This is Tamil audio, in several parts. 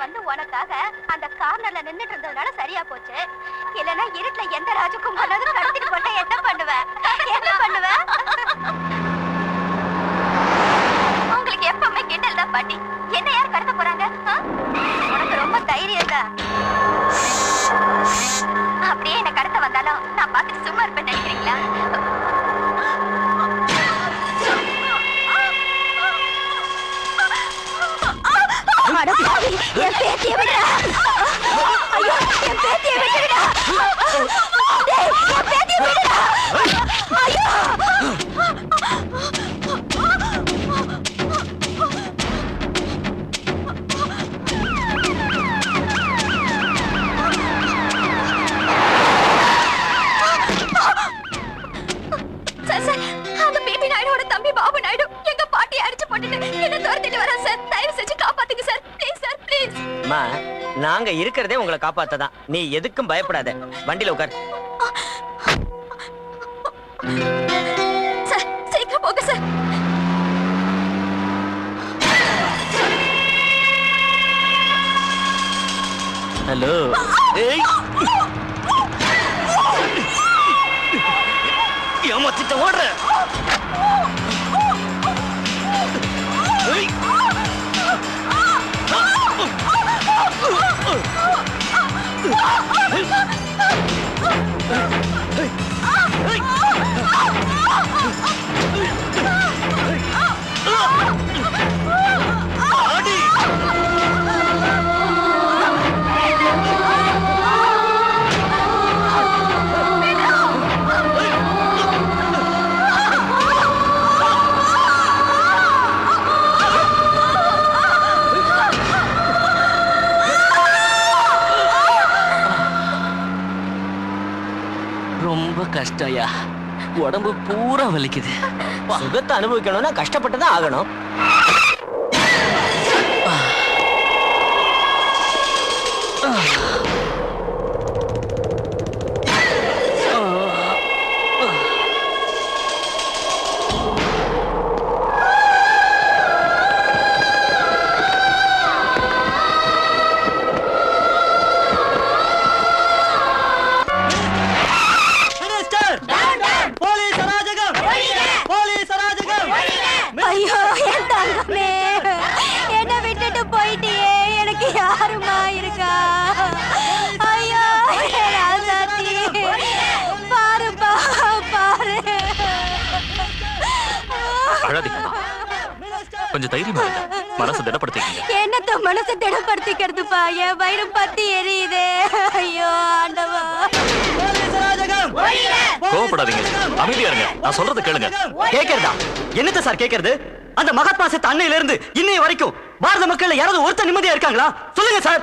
கண்ணு உனக்காக அந்த கார்னர்ல நின்னுட்டு இருந்ததுனால சரியா போச்சு. இல்லனா இருட்டுல எந்த ராஜகுமாரனும் கடத்திட்டு போட்டா என்ன பண்ணுவ? என்ன பண்ணுவ? உங்களுக்கு எப்பவுமே கிண்டல் தான் பாட்டி. என்ன யார் கடத்த போறாங்க? உனக்கு ரொம்ப தைரியம் தான். அப்படியே என்ன கடத்த வந்தாலும் நான் பார்த்துட்டு சும்மா இருப்பேன் நினைக்கிறீங்களா? என் பேத்தியை விடுடா. ஐயோ, என் பேத்தியை விட்டுடா. என் பேத்தியை விடுடா. ஐயோ. சார், அந்த பேபி நாயுடோட தம்பி பாபு நாயுடு எங்க பாட்டியை அடிச்சு போட்டுட்டு என்ன துரத்திட்டு வரா சார். தயவு செஞ்சு காப்பாத்துங்க சார். Please sir, please. அம்மா, நாங்க இருக்கிறதே உங்களை காப்பாத்ததான். நீ எதுக்கும் பயப்படாத. வண்டியில உட்கார். சார், சீக்கிரம் போங்க சார். ஹலோ. ஏய், ஏமாத்திட்ட ஓடுற. ரொம்ப கஷ்டம்யா. உடம்பு பூரா வலிக்குது. சுகத்தை அனுபவிக்கணும்னா கஷ்டப்பட்டுதான் ஆகணும். ஐயோ, என் தங்கமே, என்ன விட்டுட்டு போயிட்டியே. எனக்கு யாருமா இருக்கா? ஐயோ, என் ராசாத்தி. பாருப்பா, பாரு. அழாதீங்கம்மா, கொஞ்சம் தைரியமா இருங்க. மனசு திடப்படுத்திக்கங்க. என்னத்த மனசை திடப்படுத்திக்கிறதுப்பா? என் வயிறு பத்தி எரியுதே. ஐயோ ஆண்டவா. கோவப்படாதீங்க, அமைதியா இருங்க. நான் சொல்றது கேளுங்க. கேக்குறதா? என்னத்த சார் கேக்குறது? அந்த மகாத்மா செத்த அன்னையில இருந்து இன்னைய வரைக்கும் பாரத மக்கள்ல யாராவது ஒருத்தர் நிம்மதியா இருக்காங்களா? சொல்லுங்க சார்.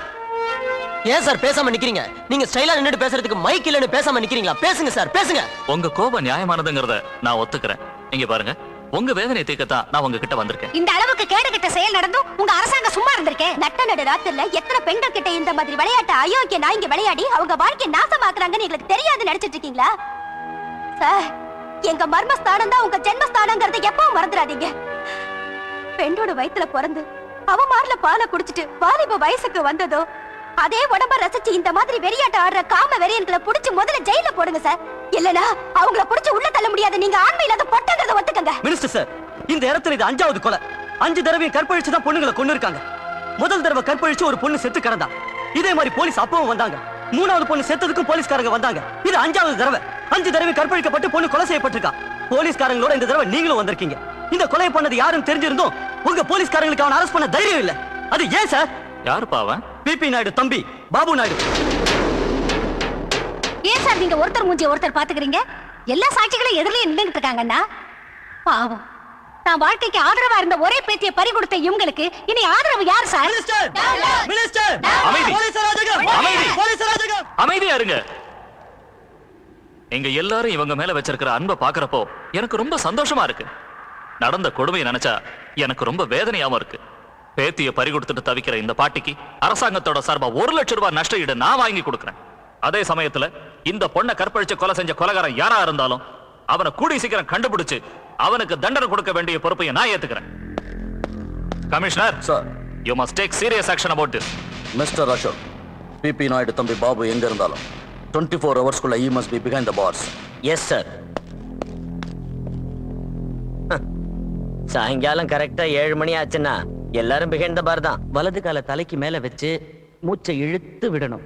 ஏன் சார் பேசாம நிக்கிறீங்க? நீங்க ஸ்டைலா நின்னுட்டு பேசுறதுக்கு மைக் இல்லன்னு பேசாம நிக்கிறீங்களா? பேசுங்க சார், பேசுங்க. உங்க கோபம் நியாயமானதுங்கிறத நான் ஒத்துக்கிறேன். இங்க பாருங்க, உங்க வேதனை தீர்க்கத்தான் நான் உங்ககிட்ட வந்திருக்கேன். இந்த அளவுக்கு கேடுகட்ட செயல் நடந்தும் உங்க அரசாங்கம் சும்மா இருந்திருக்கேன். நட்ட நடு ராத்திரில எத்தனை பெண்கள் கிட்ட இந்த மாதிரி விளையாட்டு அயோக்கிய நாய்ங்க விளையாடி அவங்க வாழ்க்கையை நாசமாக்குறாங்கன்னு எங்களுக்கு தெரியாது நினைச்சிட்டு இருக்கீங்களா? சார், எங்க மர்மஸ்தானம் தான் உங்க ஜென்மஸ்தானங்கிறத எப்பவும் மறந்துடாதீங்க. பெண்ணோட வயித்துல பிறந்து அவ மார்ல பாலை குடிச்சிட்டு வாலிப வயசுக்கு வந்ததோ அதே உடம்ப ரசிச்சு இந்த மாதிரி வெறியாட்ட ஆடுற காம வெறியன்களை புடிச்சு முதல்ல ஜெயில போடுங்க சார். இல்லனா அவங்கள புடிச்சு உள்ள தள்ள முடியாது. நீங்க ஆண்மை இல்லாத பொட்டங்கறத ஒத்துக்கங்க. மினிஸ்டர் சார், இந்த இடத்துல இது 5வது கொலை. 5 தடவை கற்பழிச்சு தான் பொண்ணுங்களை கொன்னு இருக்காங்க. முதல் தடவை கற்பழிச்சு ஒரு பொண்ணு செத்து கிடந்தா. இதே மாதிரி போலீஸ் அப்பவும் வந்தாங்க. 3வது பொண்ணு செத்ததுக்கும் போலீஸ்காரங்க வந்தாங்க. இது 5வது தடவை. 5 தடவை கற்பழிக்கப்பட்டு பொண்ணு கொலை செய்யப்பட்டிருக்கா. போலீஸ்காரங்களோட இந்த தடவை நீங்களும் வந்திருக்கீங்க. இந்த கொலை பண்ணது யாருன்னு தெரிஞ்சிருந்தோம் உங்க போலீஸ்காரங்களுக்கு அவன் அரெஸ்ட் பண்ண தைரியம் இல்ல. அது ஏன் சார்? யாருப்பா அவன்? பிபி நாயுடு தம்பி பாபு நாயுடு. ஏன் சார் நீங்க ஒருத்தர் மூஞ்சி ஒருத்தர் பாத்துக்கிறீங்க? எல்லா சாட்சிகளும் எதிரிலேயே நின்னுட்டு இருக்காங்கன்னா பாவம். நான் வாழ்க்கைக்கு ஆதரவா இருந்த ஒரே பேத்தியை பறி கொடுத்த இவங்களுக்கு இனி ஆதரவு யார் சார்? மினிஸ்டர், அமைதி. போலீஸ் அராஜகம். அமைதி. போலீஸ் அராஜகம். அமைதியா இருங்க. எங்க எல்லாரும் இவங்க மேல வச்சிருக்கிற அன்பை பாக்குறப்போ எனக்கு ரொம்ப சந்தோஷமா இருக்கு. நடந்த கொடுமையை நினைச்சா எனக்கு ரொம்ப வேதனையாவும் இருக்கு. பேத்திய பறி கொடுத்துட்டு தவிக்கிற இந்த பாட்டிக்கு அரசாங்கத்தோட சார்பா 1 லட்சம் ரூபாய் நஷ்ட ஈடு நான் வாங்கி கொடுக்கிறேன். அதே சமயத்துல இந்த பொண்ணை கற்பழிச்சு கொலை செஞ்ச கொலைகாரன் யாரா இருந்தாலும் அவனை கூடி சீக்கிரம் கண்டுபிடிச்சு அவனுக்கு தண்டனை கொடுக்க வேண்டிய பொறுப்பை நான் ஏத்துக்கிறேன். Commissioner, you must take serious action about this. Mister Ashok, பிபி நாயுடு தம்பி பாபு எங்க இருந்தாலும் 24 ஹவர்ஸ்க்குள்ள he must be behind the bars. Yes sir. சாயங்காலம் கரெக்டா 7 மணி ஆச்சுன்னா எல்லாரும் பிகைண்ட் த பார் தான். வலது கால தலைக்கு மேல வச்சு மூச்சை இழுத்து விடணும்.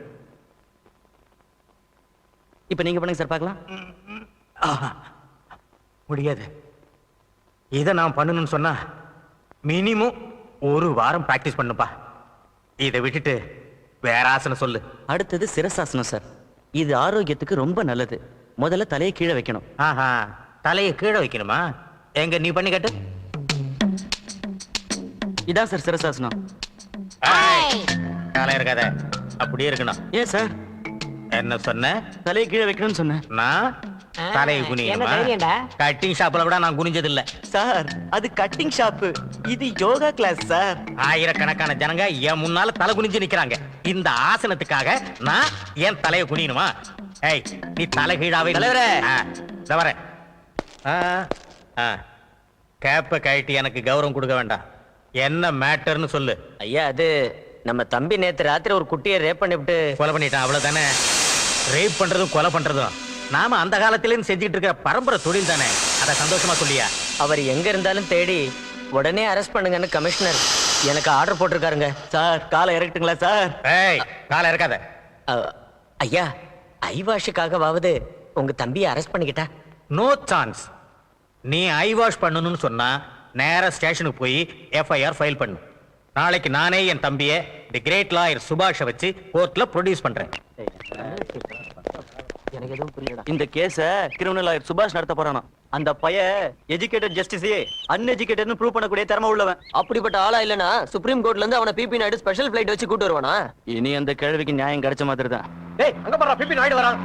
இப்ப நீங்க பண்ணுங்க சார் பார்க்கலாம். முடியாது. இதை நான் பண்ணணும்னு சொன்னா மினிமம் 1 வாரம் பிராக்டிஸ் பண்ணுப்பா. இதை விட்டுட்டு வேற ஆசனம் சொல்லு. அடுத்தது சிரசாசனம் சார். இது ஆரோக்கியத்துக்கு ரொம்ப நல்லது. முதல்ல தலையை கீழே வைக்கணும். ஆஹா, தலையை கீழே வைக்கணுமா? எங்க நீ பண்ணி கட்டு. இதான் சார் சிரசாசனம். காலை இருக்காத, அப்படியே இருக்கணும். ஏன் சார்? என்ன சொன்ன? தலையை கீழே வைக்கணும்னு சொன்னேன். நான் தலையை குனியணுமா? கட்டிங் ஷாப்ல கூட நான் குனிஞ்சது இல்ல சார். அது கட்டிங் ஷாப், இது யோகா கிளாஸ் சார். ஆயிரக்கணக்கான ஜனங்க என் முன்னால தலை குனிஞ்சு நிக்கிறாங்க. இந்த ஆசனத்துக்காக நான் என் தலையை குனியணுமா? ஏய், நீ தலை கீழாவே தலைவரே. வரேன். கேப்ப கழட்டி எனக்கு கௌரவம் கொடுக்க வேண்டாம். என்ன மேட்டர்னு சொல்லு. ஐயா, அது நம்ம தம்பி நேத்து ராத்திரி ஒரு குட்டியை ரேப் பண்ணிவிட்டு கொலை பண்ணிட்டான், அவ்வளவுதானே? ரேப் பண்றதும் கொலை பண்றதும் நாம அந்த காலத்திலேயும் செஞ்சுட்டு இருக்கிற பரம்பரை தொழில் தானே. அத சந்தோஷமா சொல்லியா? அவர் எங்க இருந்தாலும் தேடி உடனே அரெஸ்ட் பண்ணுங்கன்னு கமிஷனர் எனக்கு ஆர்டர் போட்டிருக்காருங்க சார். காலை இறக்கட்டுங்களா சார்? ஏய், காலை இறக்காத. ஐயா, ஐவாஷுக்காகவாவது உங்க தம்பியை அரெஸ்ட் பண்ணிக்கிட்டா? No chance. நீ ஐ வாஷ் பண்ணணும்னு சொன்னா நேரா ஸ்டேஷனுக்கு போய் எஃப்ஐஆர் ஃபைல் பண்ணு. நாளைக்கு நானே என் தம்பியை தி கிரேட் லாயர் சுபாஷை வச்சு கோர்ட்ல ப்ரொடியூஸ் பண்றேன். இந்த கேஸ கிரிமினல் லாயர் சுபாஷ் நடத்த போறானா? அந்த பைய எஜுகேட்டட் ஜஸ்டிஸே அன்எஜுகேட்டட்னு ப்ரூவ் பண்ணக்கூடிய திறமை உள்ளவன். அப்படிப்பட்ட ஆளா இல்லனா சுப்ரீம் கோர்ட்ல இருந்து அவனை பிபி நாயுடு ஸ்பெஷல் ஃளைட் வச்சு கூட்டி வருவானா? இனி அந்த கேள்விக்கு நியாயம் கிடைச்ச மாதிரி தான். ஏய், அங்க பாரு, பிபி நாயுடு வரான்.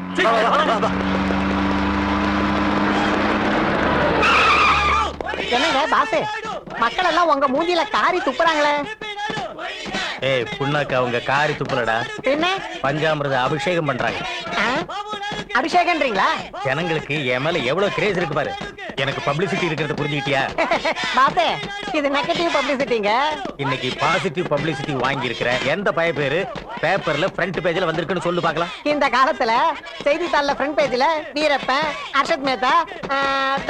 என்னங்க பாஸ், மக்கள் எல்லாம் உங்க மூஞ்சில காரி துப்புறாங்களே. ஏய் புண்ணாக்கு, அவங்க காரி துப்புலடா, என்ன பஞ்சாமிரத அபிஷேகம் பண்றாங்க. அபிஷேகன்றீங்களா? ஜனங்களுக்கு என் மேல எவ்வளவு கிரேஸ் இருக்கு பாரு. எனக்கு பப்ளிசிட்டி இருக்கிறத புரிஞ்சுக்கிட்டியா? பாஸ், இது நெகட்டிவ் பப்ளிசிட்டிங்க. இன்னைக்கு பாசிட்டிவ் பப்ளிசிட்டி வாங்கி இருக்கிற எந்த பய பேரு பேப்பர்ல ஃப்ரண்ட் பேஜ்ல வந்திருக்குன்னு சொல்லு பார்க்கலாம். இந்த காலத்துல செய்தித்தாள்ல ஃப்ரண்ட் பேஜ்ல வீரப்பன், அர்ஷத் மேத்தா,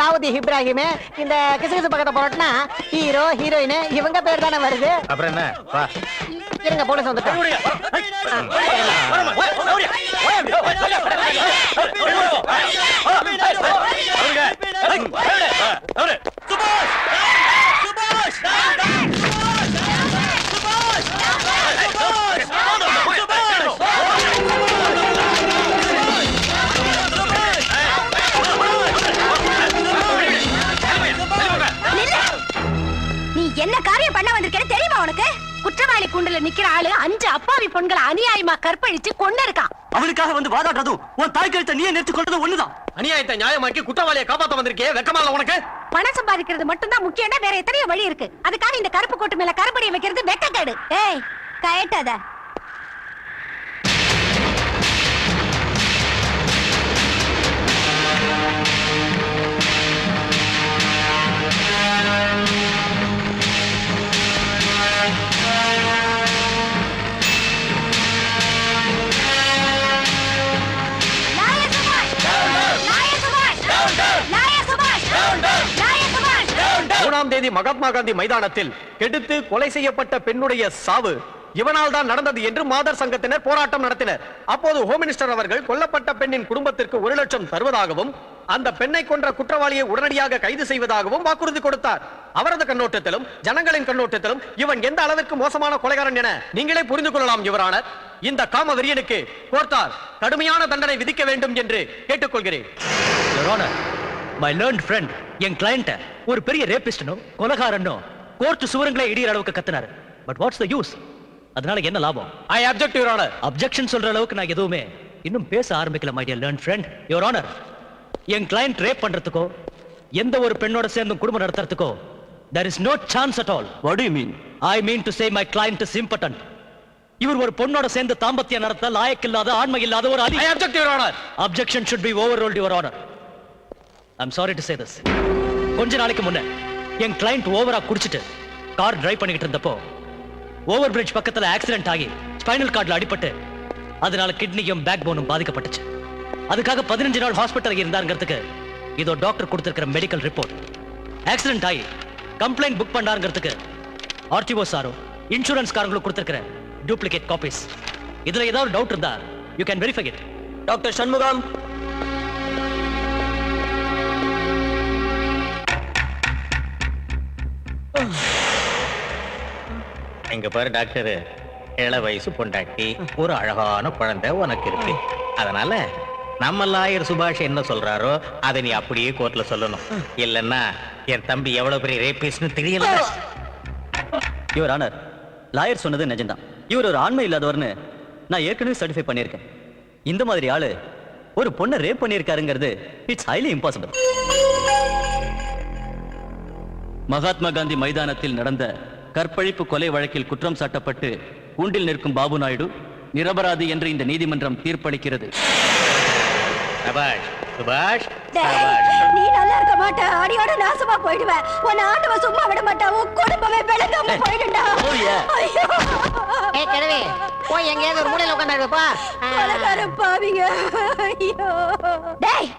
தாவூதி இப்ராஹிம், இந்த கிசுகிசு பக்கத்தை போட்டா ஹீரோ ஹீரோயின் இவங்க பேர் தானே வருது. அப்புறம் என்ன? வா, இருங்க, போலீஸ் வந்துட்டோம். நீ என்ன காரியம் பண்ண வந்திருக்கேன்னு தெரியுமா உனக்கு? குற்றவாளி கூண்டுல நிக்கிற ஆளு 5 அப்பாவி பெண்களை அநியாயமா கற்பழிச்சு கொண்டு இருக்கான். அவனுக்காக வந்து வாதாடுறதும் உன் தாய் கழுத்தை நீயே நிறுத்தி கொண்டதும் ஒண்ணுதான். அநியாயத்தை நியாயமாக்கி குற்றவாளியை காப்பாத்த வந்திருக்கே, வெக்கமா இல்ல உனக்கு? பணம் சம்பாதிக்கிறது மட்டும்தான் முக்கியம்னா வேற எத்தனையோ வழி இருக்கு. அதுக்காக இந்த கருப்பு கோட்டு மேல கருப்படியை வைக்கிறது வெக்கக்கேடு. ஏய், கயட்டாத. தேதி மகாத்மா காந்தி மைதானத்தில் கெடுத்து கொலை செய்யப்பட்ட பெண்ணுடைய சாவு இவனால் தான் நடந்தது என்று மாதர் சங்கத்தினர் போராட்டம் நடத்தினர். அப்போது ஹோம் மினிஸ்டர் அவர்கள் கொல்லப்பட்ட பெண்ணின் குடும்பத்திற்கு 1 லட்சம் தருவதாகவும் அந்த பெண்ணை கொன்ற குற்றவாளியை உடனடியாக கைது செய்வதாகவும் வாக்குறுதி கொடுத்தார். அவரது கண்ணோட்டத்திலும் ஜனங்களின் கண்ணோட்டத்திலும் இவன் எந்த அளவிற்கு மோசமான கொலைகாரன் என நீங்களே புரிந்து கொள்ளலாம் யுவரானர். இந்த காம வெறியனுக்கு கோர்ட்டார் கடுமையான தண்டனை விதிக்க வேண்டும் என்று கேட்டுக்கொள்கிறேன். My learned friend, என் கிளையண்ட் ஒரு பெரிய ரேபிஸ்டனோ கொலைகாரனோ கோர்ட் சுவரங்களை இடியற அளவுக்கு கத்துனாரு. But what's the use? அதனால என்ன லாபம்? I object your honor. Objection சொல்ற அளவுக்கு நான் எதுவுமே இன்னும் பேச ஆரம்பிக்கல my dear learned friend. Your honor, என் கிளையண்ட் ரேப் பண்றதுக்கோ எந்த ஒரு பெண்ணோட சேர்ந்து குடும்பம் நடத்துறதுக்கோ there is no chance at all. What do you mean? I mean to say my client is impotent. இவர் ஒரு பொண்ணோட சேர்ந்து தாம்பத்தியம் நடத்த லாயக்கில்லாத ஆண்மை இல்லாத ஒரு அடி. I object your honor. Objection should be overruled, your honor. I'm sorry to say this. கொஞ்ச நாளைக்கு முன்ன என் கிளையண்ட் ஓவரா குடிச்சிட்டு கார் டிரைவ் பண்ணிட்டு இருந்தப்போ ஓவர் பிரிட்ஜ் பக்கத்துல ஆக்சிடென்ட் ஆகி ஸ்பைனல் கார்ட்ல அடிபட்டு அதனால கிட்னியும் பேக் போனும் பாதிக்கப்பட்டுச்சு. அதுக்காக 15 நாள் ஹாஸ்பிட்டல் இருந்தாருங்கிறதுக்கு இதோ டாக்டர் கொடுத்திருக்கிற மெடிக்கல் ரிப்போர்ட். ஆக்சிடென்ட் ஆகி கம்ப்ளைண்ட் புக் பண்ணாருங்கிறதுக்கு ஆர்டிஓ சாரோ இன்சூரன்ஸ் காரங்களுக்கு கொடுத்திருக்கிற டூப்ளிகேட் காப்பீஸ். இதுல ஏதாவது டவுட் இருந்தா you can verify it. Doctor Shanmugam, இங்க பாரு டாக்டர், இள வயசு பொண்டாட்டி, ஒரு அழகான குழந்தை உனக்கு இருக்கு. அதனால நம்ம லாயர் சுபாஷ் என்ன சொல்றாரோ அதை நீ அப்படியே கோர்ட்ல சொல்லணும். இல்லன்னா என் தம்பி எவ்வளவு பெரிய ரேபிஸ்ட்னு தெரியல. யுவர் ஆனர், லாயர் சொன்னது நிஜம்தான். இவர் ஒரு ஆண்மை இல்லாதவர்னு நான் ஏற்கனவே சர்டிஃபை பண்ணியிருக்கேன். இந்த மாதிரி ஆளு ஒரு பொண்ணை ரேப் பண்ணியிருக்காருங்கிறது it's highly impossible. Mahatma Gandhi மைதானத்தில் நடந்த கற்பழிப்பு கொலை வழக்கில் குற்றம் சாட்டப்பட்டு கூண்டில் நிற்கும் பாபு நாயுடு நிரபராதி என்று இந்த நீதிமன்றம் தீர்ப்பளிக்கிறது. சுபாஷ், சுபாஷ், டேய், சுபாஷ். நீ நல்லா இருக்க மாட்ட, அடியோட நாசமா போயிடுவ. உன் ஆண்டவ சும்மா விட மாட்டா, உன் குடும்பமே விளங்காம போயிடுண்டா. ஐயோ, ஏய் கிழவி, போய் எங்கேயாவது ஒரு மூலையில உட்கார்ந்துப்பா. கொலைகார பாவிங்க. ஐயோ. டேய்,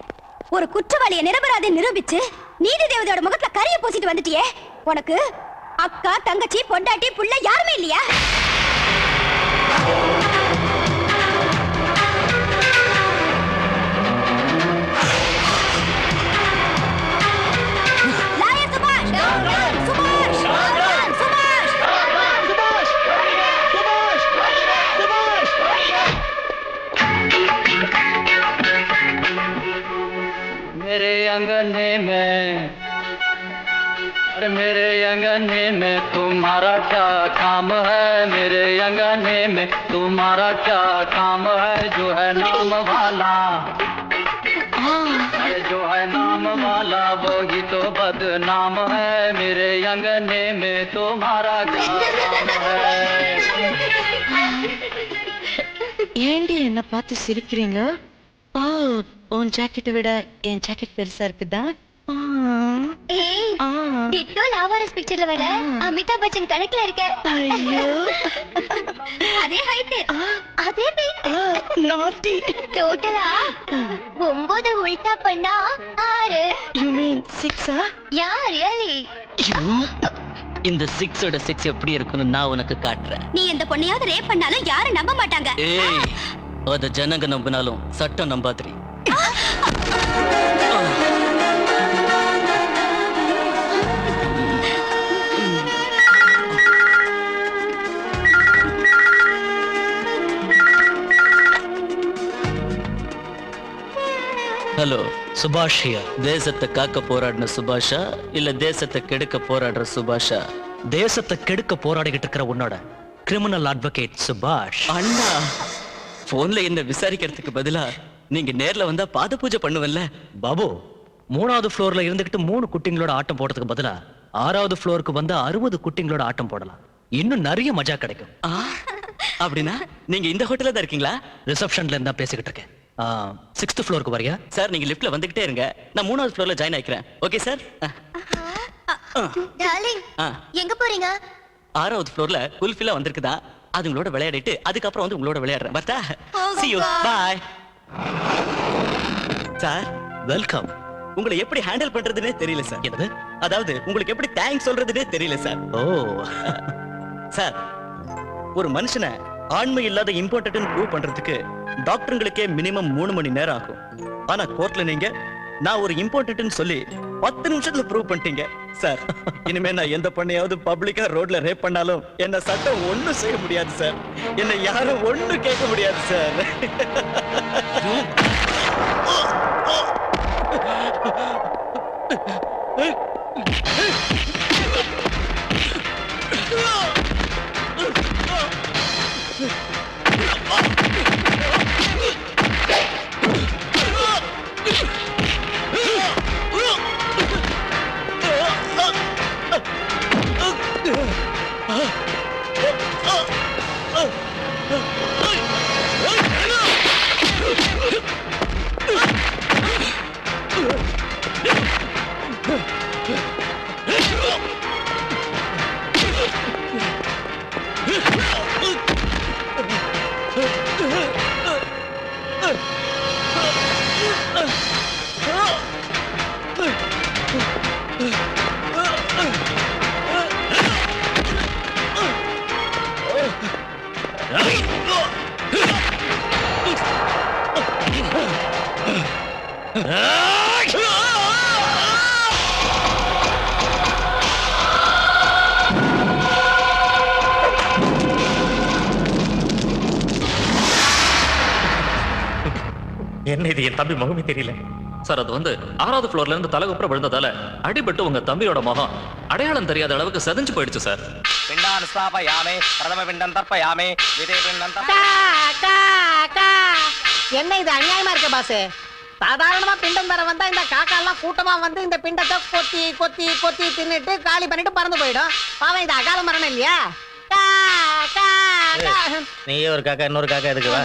ஒரு குற்றவாளியை நிரபராதி நிரூபிச்சு நீதி தேவதையோட முகத்துல கரிய பூசிட்டு வந்துட்டியே. உனக்கு அக்கா, தங்கச்சி, பொண்டாட்டி, புள்ள யாருமே இல்லையா? லாயர் சுபாஷ், சுபாஷ், சுபாஷ், मेरे अंगने में, अरे मेरे अंगने में तुम्हारा क्या काम है? मेरे अंगने में तुम्हारा क्या काम है? जो है नाम वाला, अरे जो है नाम वाला वही तो बदनाम है. मेरे अंगने में तुम्हारा क्या काम है? ஏண்டி என்ன பார்த்து சிரிக்கிறீங்க? ஓ, உன் ஜாக்கெட்டை விட என் ஜாக்கெட் பெருசா இருக்குதா? டிட்டோ லாவாரஸ் பிக்சர்ல வர அமிதாப் பச்சன் கணக்குல இருக்க. ஐயோ, அதே ஹைட், அதே வெயிட். நாட்டி. டோட்டலா 9 உல்டா பண்ணா 6. You mean 6? Yeah really? இந்த 6ஓட 6 எப்படி இருக்குன்னு நான் உனக்கு காட்டுறேன். நீ இந்த பொண்ணையாவது ரேப் பண்ணாலும் யாரும் நம்ப மாட்டாங்க. ஏய், அத ஜனங்க நம்பினாலும் சட்டம் நம்பாதிரி. ஹலோ, சுபாஷ் ஹியர். தேசத்தை காக்க போராடின சுபாஷா இல்ல தேசத்தை கெடுக்க போராடுற சுபாஷா? தேசத்தை கெடுக்க போராடிக்கிட்டு இருக்கிற உன்னோட கிரிமினல் அட்வொகேட் சுபாஷ். அண்ணா, போன்ல என்ன விசாரிக்கிறதுக்கு பதிலா நீங்க நேர்ல வந்தா பாத பூஜை பண்ணுவல்ல? பாபு, 3வது ஃப்ளோர்ல இருந்துகிட்டு 3 குட்டிங்களோட ஆட்டம் போடுறதுக்கு பதிலா 6வது ஃப்ளோருக்கு வந்து 60 குட்டிங்களோட ஆட்டம் போடலாம். இன்னும் நிறைய மஜா கிடைக்கும். அப்படின்னா நீங்க இந்த ஹோட்டல்ல தான் இருக்கீங்களா? ரிசப்ஷன்ல இருந்தா பேசிக்கிட்டு இருக்கேன். 6th ஃப்ளோருக்கு வரியா? சார், நீங்க லிஃப்ட்ல வந்துகிட்டே இருங்க, நான் 3வது ஃப்ளோர்ல ஜாயின் ஆயிக்கிறேன். Okay sir? டார்லிங், எங்க போறீங்க? 6வது ஃப்ளோர்ல குல்ஃபிலா வந்திருக்குதா, அதுங்களோட விளையாடிட்டு அதுக்கப்புறம் வந்து உங்களோட விளையாடுறேன். பத்தா, see you, bye. Sir, welcome. உங்களை எப்படி ஹேண்டில் பண்றதுனே தெரியல சார். என்னது? அதாவது உங்களுக்கு எப்படி தேங்க்ஸ் சொல்றதுனே தெரியல சார். ஓ சார், ஒரு மனுஷனை ஆண்மை இல்லாத இம்பார்ட்டன்ட் ப்ரூவ் பண்றதுக்கு டாக்டருங்களுக்கே மினிமம் 3 மணி நேரம் ஆகும். ஆனா கோர்ட்ல நீங்க நான் ஒரு இம்பார்ட்டன்ட் சொல்லி 10 நிமிஷத்துல ப்ரூவ் பண்ணிட்டீங்க சார். இனிமே நான் எந்த பொண்ணையாவது பப்ளிக்கா ரோட்ல ரேப் பண்ணாலும் என்ன சட்டம் ஒண்ணும் செய்ய முடியாது சார். என்ன யாரும் ஒண்ணும் கேட்க முடியாது சார். என்ன இது, என் தம்பி முகமே தெரியல. சார் அது வந்து 6வது ஃப்ளோர்ல இருந்து தலைகுப்புற விழுந்ததால அடிபட்டு உங்க தம்பியோட முகம் அடையாளம் தெரியாத அளவுக்கு செதஞ்சு போயிடுச்சு சார். பிண்டான் ஸ்தாபயாமே பிரதம பிண்டம் தர்ப்பயாமே விதே பிண்டம் என்ன இது அநியாயமா இருக்க பாஸ்? சாதாரணமா பிண்டம் தர வந்தா இந்த காக்கா எல்லாம் கூட்டமா வந்து இந்த பிண்டத்தை கொத்தி கொத்தி கொத்தி தின்னுட்டு காலி பண்ணிட்டு பறந்து போயிடும். பாவம் இது அகால மரணம் இல்லையா? நீயே ஒரு காக்கா, இன்னொரு காக்கா எதுக்கு? வா.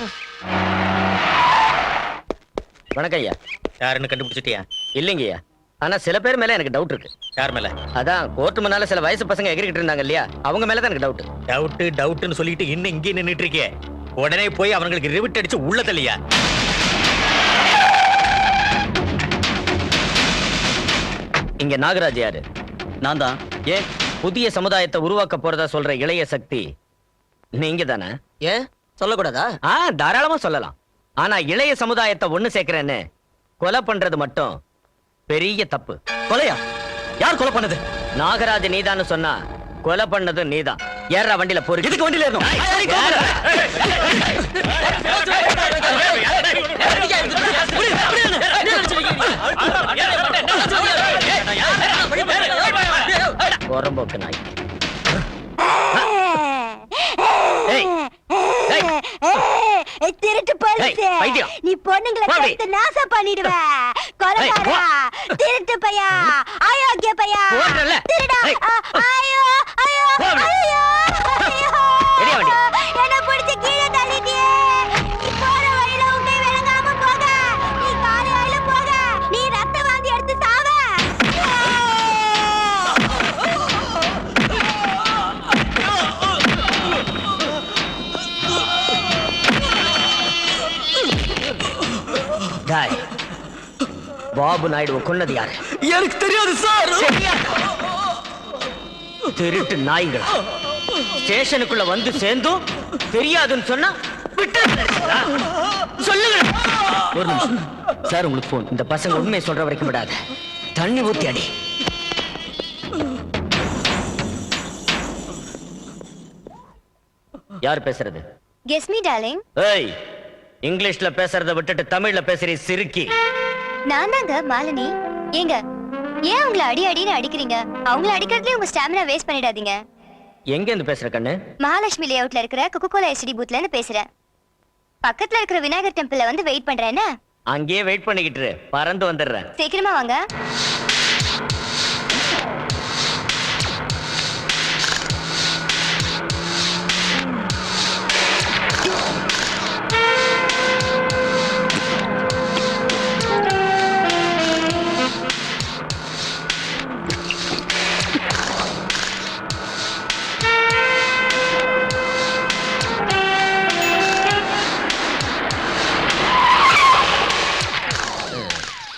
வணக்கம் ஐயா. யாருன்னு கண்டுபிடிச்சிட்டியா? இல்லைங்கய்யா, ஆனா சில பேர் மேல எனக்கு டவுட் இருக்கு. யார் மேல? அதான் கோர்ட்டு முன்னால சில வயசு பசங்க எகிரிக்கிட்டு இருந்தாங்க இல்லையா, அவங்க மேலதான் எனக்கு டவுட். டவுட்னு சொல்லிட்டு இன்னும் இங்கே நின்னுட்டு இருக்கே, உடனே போய் அவங்களுக்கு ரிவிட் அடிச்சு உள்ள தள்ளியா? இங்க நாகராஜ் யாரு? நான் தான். ஏன் புதிய சமுதாயத்தை உருவாக்க போறதா சொல்ற இளைய சக்தி நீங்க தானே? ஏன் சொல்லக்கூடாதா? தாராளமா சொல்லலாம். ஆனா இளைய சமுதாயத்தை ஒண்ணு சேர்க்கிறேன்னு கொலை பண்றது மட்டும் பெரிய தப்பு. கொலையா? யார் கொலை பண்ணது? நாகராஜ் நீதான்னு சொன்னா கொலை பண்ணது நீதான். ஏறா வண்டியில போறீங்க. எதுக்கு வண்டியில ஏறணும்? புறம்போக்கு நாய். திருட்டு போலீஸ், நீ பொண்ணுங்களை சேர்த்து நாசம் பண்ணிடுவ. கொலைகாரா, திருட்டு பையா, அயோக்கிய பையா, திருடா. ஐயோ ஐயோ ஐயோ என்ன பிடிச்சு கீழே தள்ளிட்டியே. நீ போற வழியில உன்னை விளங்காம போக, நீ காலையில போக, நீ ரத்த வாந்தி எடுத்து சாவ. பாபு நாயுடு கொன்னது யாரு? எனக்கு தெரியாது சார். திருட்டு நாய்கள் ஸ்டேஷனுக்குள்ள வந்து சேர்ந்தும் தெரியாதுன்னு சொன்னா சொல்லுங்க. ஒரு நிமிஷம் சார், உங்களுக்கு போன். இந்த பசங்க உண்மையை சொல்ற வரைக்கும் விடாத. தண்ணி ஊத்தி அடி. யார் பேசுறது? Guess me, darling. ஏய், இங்கிலீஷ்ல பேசுறத விட்டுட்டு தமிழ்ல பேசுறீ சிறுக்கி. நான் தாங்க மாலினி. ஏங்க ஏன் உங்களை அடி அடின்னு அடிக்கிறீங்க? அவங்கள அடிக்கிறதுலயே உங்க ஸ்டாமினா வேஸ்ட் பண்ணிடாதீங்க. எங்க இருந்து பேசுற கண்ணு? மகாலட்சுமி லேஅவுட்ல இருக்கிற கொக்கோகோலா எஸ்டி பூத்ல இருந்து பேசுறேன். பக்கத்துல இருக்கிற விநாயகர் டெம்பிள்ல வந்து வெயிட் பண்றேன். என்ன? அங்கேயே வெயிட் பண்ணிக்கிட்டு இரு, பறந்து வந்துடுறேன். சீக்கிரமா வாங்க.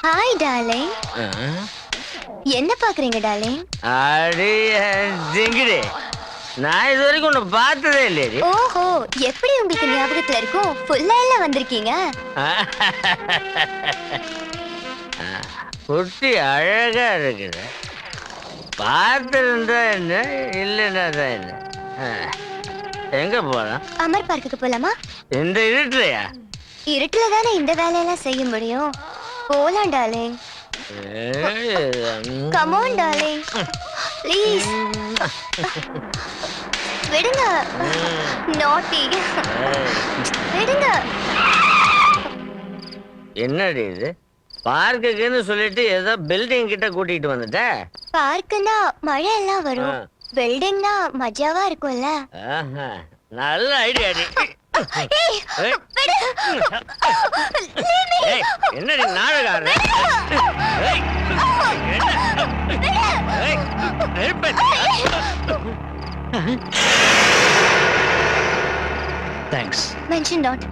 Hi darling. என்ன பாக்குறீங்க டார்லிங்? அடி ஜிங்கிடி, நான் இது வரைக்கும் உன்னை பார்த்ததே இல்லையே. ஓஹோ, எப்படி உங்களுக்கு ஞாபகத்துல இருக்கும்? ஃபுல்லா எல்லாம் வந்திருக்கீங்க. குட்டி அழகா இருக்குது. பார்த்திருந்தா என்ன, இல்லைன்னா தான் என்ன. எங்க போலாம்? அமர் பார்க்குக்கு போலாமா? இந்த இருட்டுலையா? இருட்டுல தானே இந்த வேலையெல்லாம் செய்ய முடியும். போலாம் darling. Come on darling, please. விடுங்க. நாட்டி. விடுங்க. என்னடி இது? பார்க்குன்னு சொல்லிட்டு ஏதோ பில்டிங் கிட்ட கூட்டிட்டு வந்துட்ட. பார்க்குன்னா மழை எல்லாம் வரும், பில்டிங்னா மஜாவா இருக்கும்ல. நல்ல ஐடியா. என்னடி நாடகம்? தேங்க்ஸ். Mention not.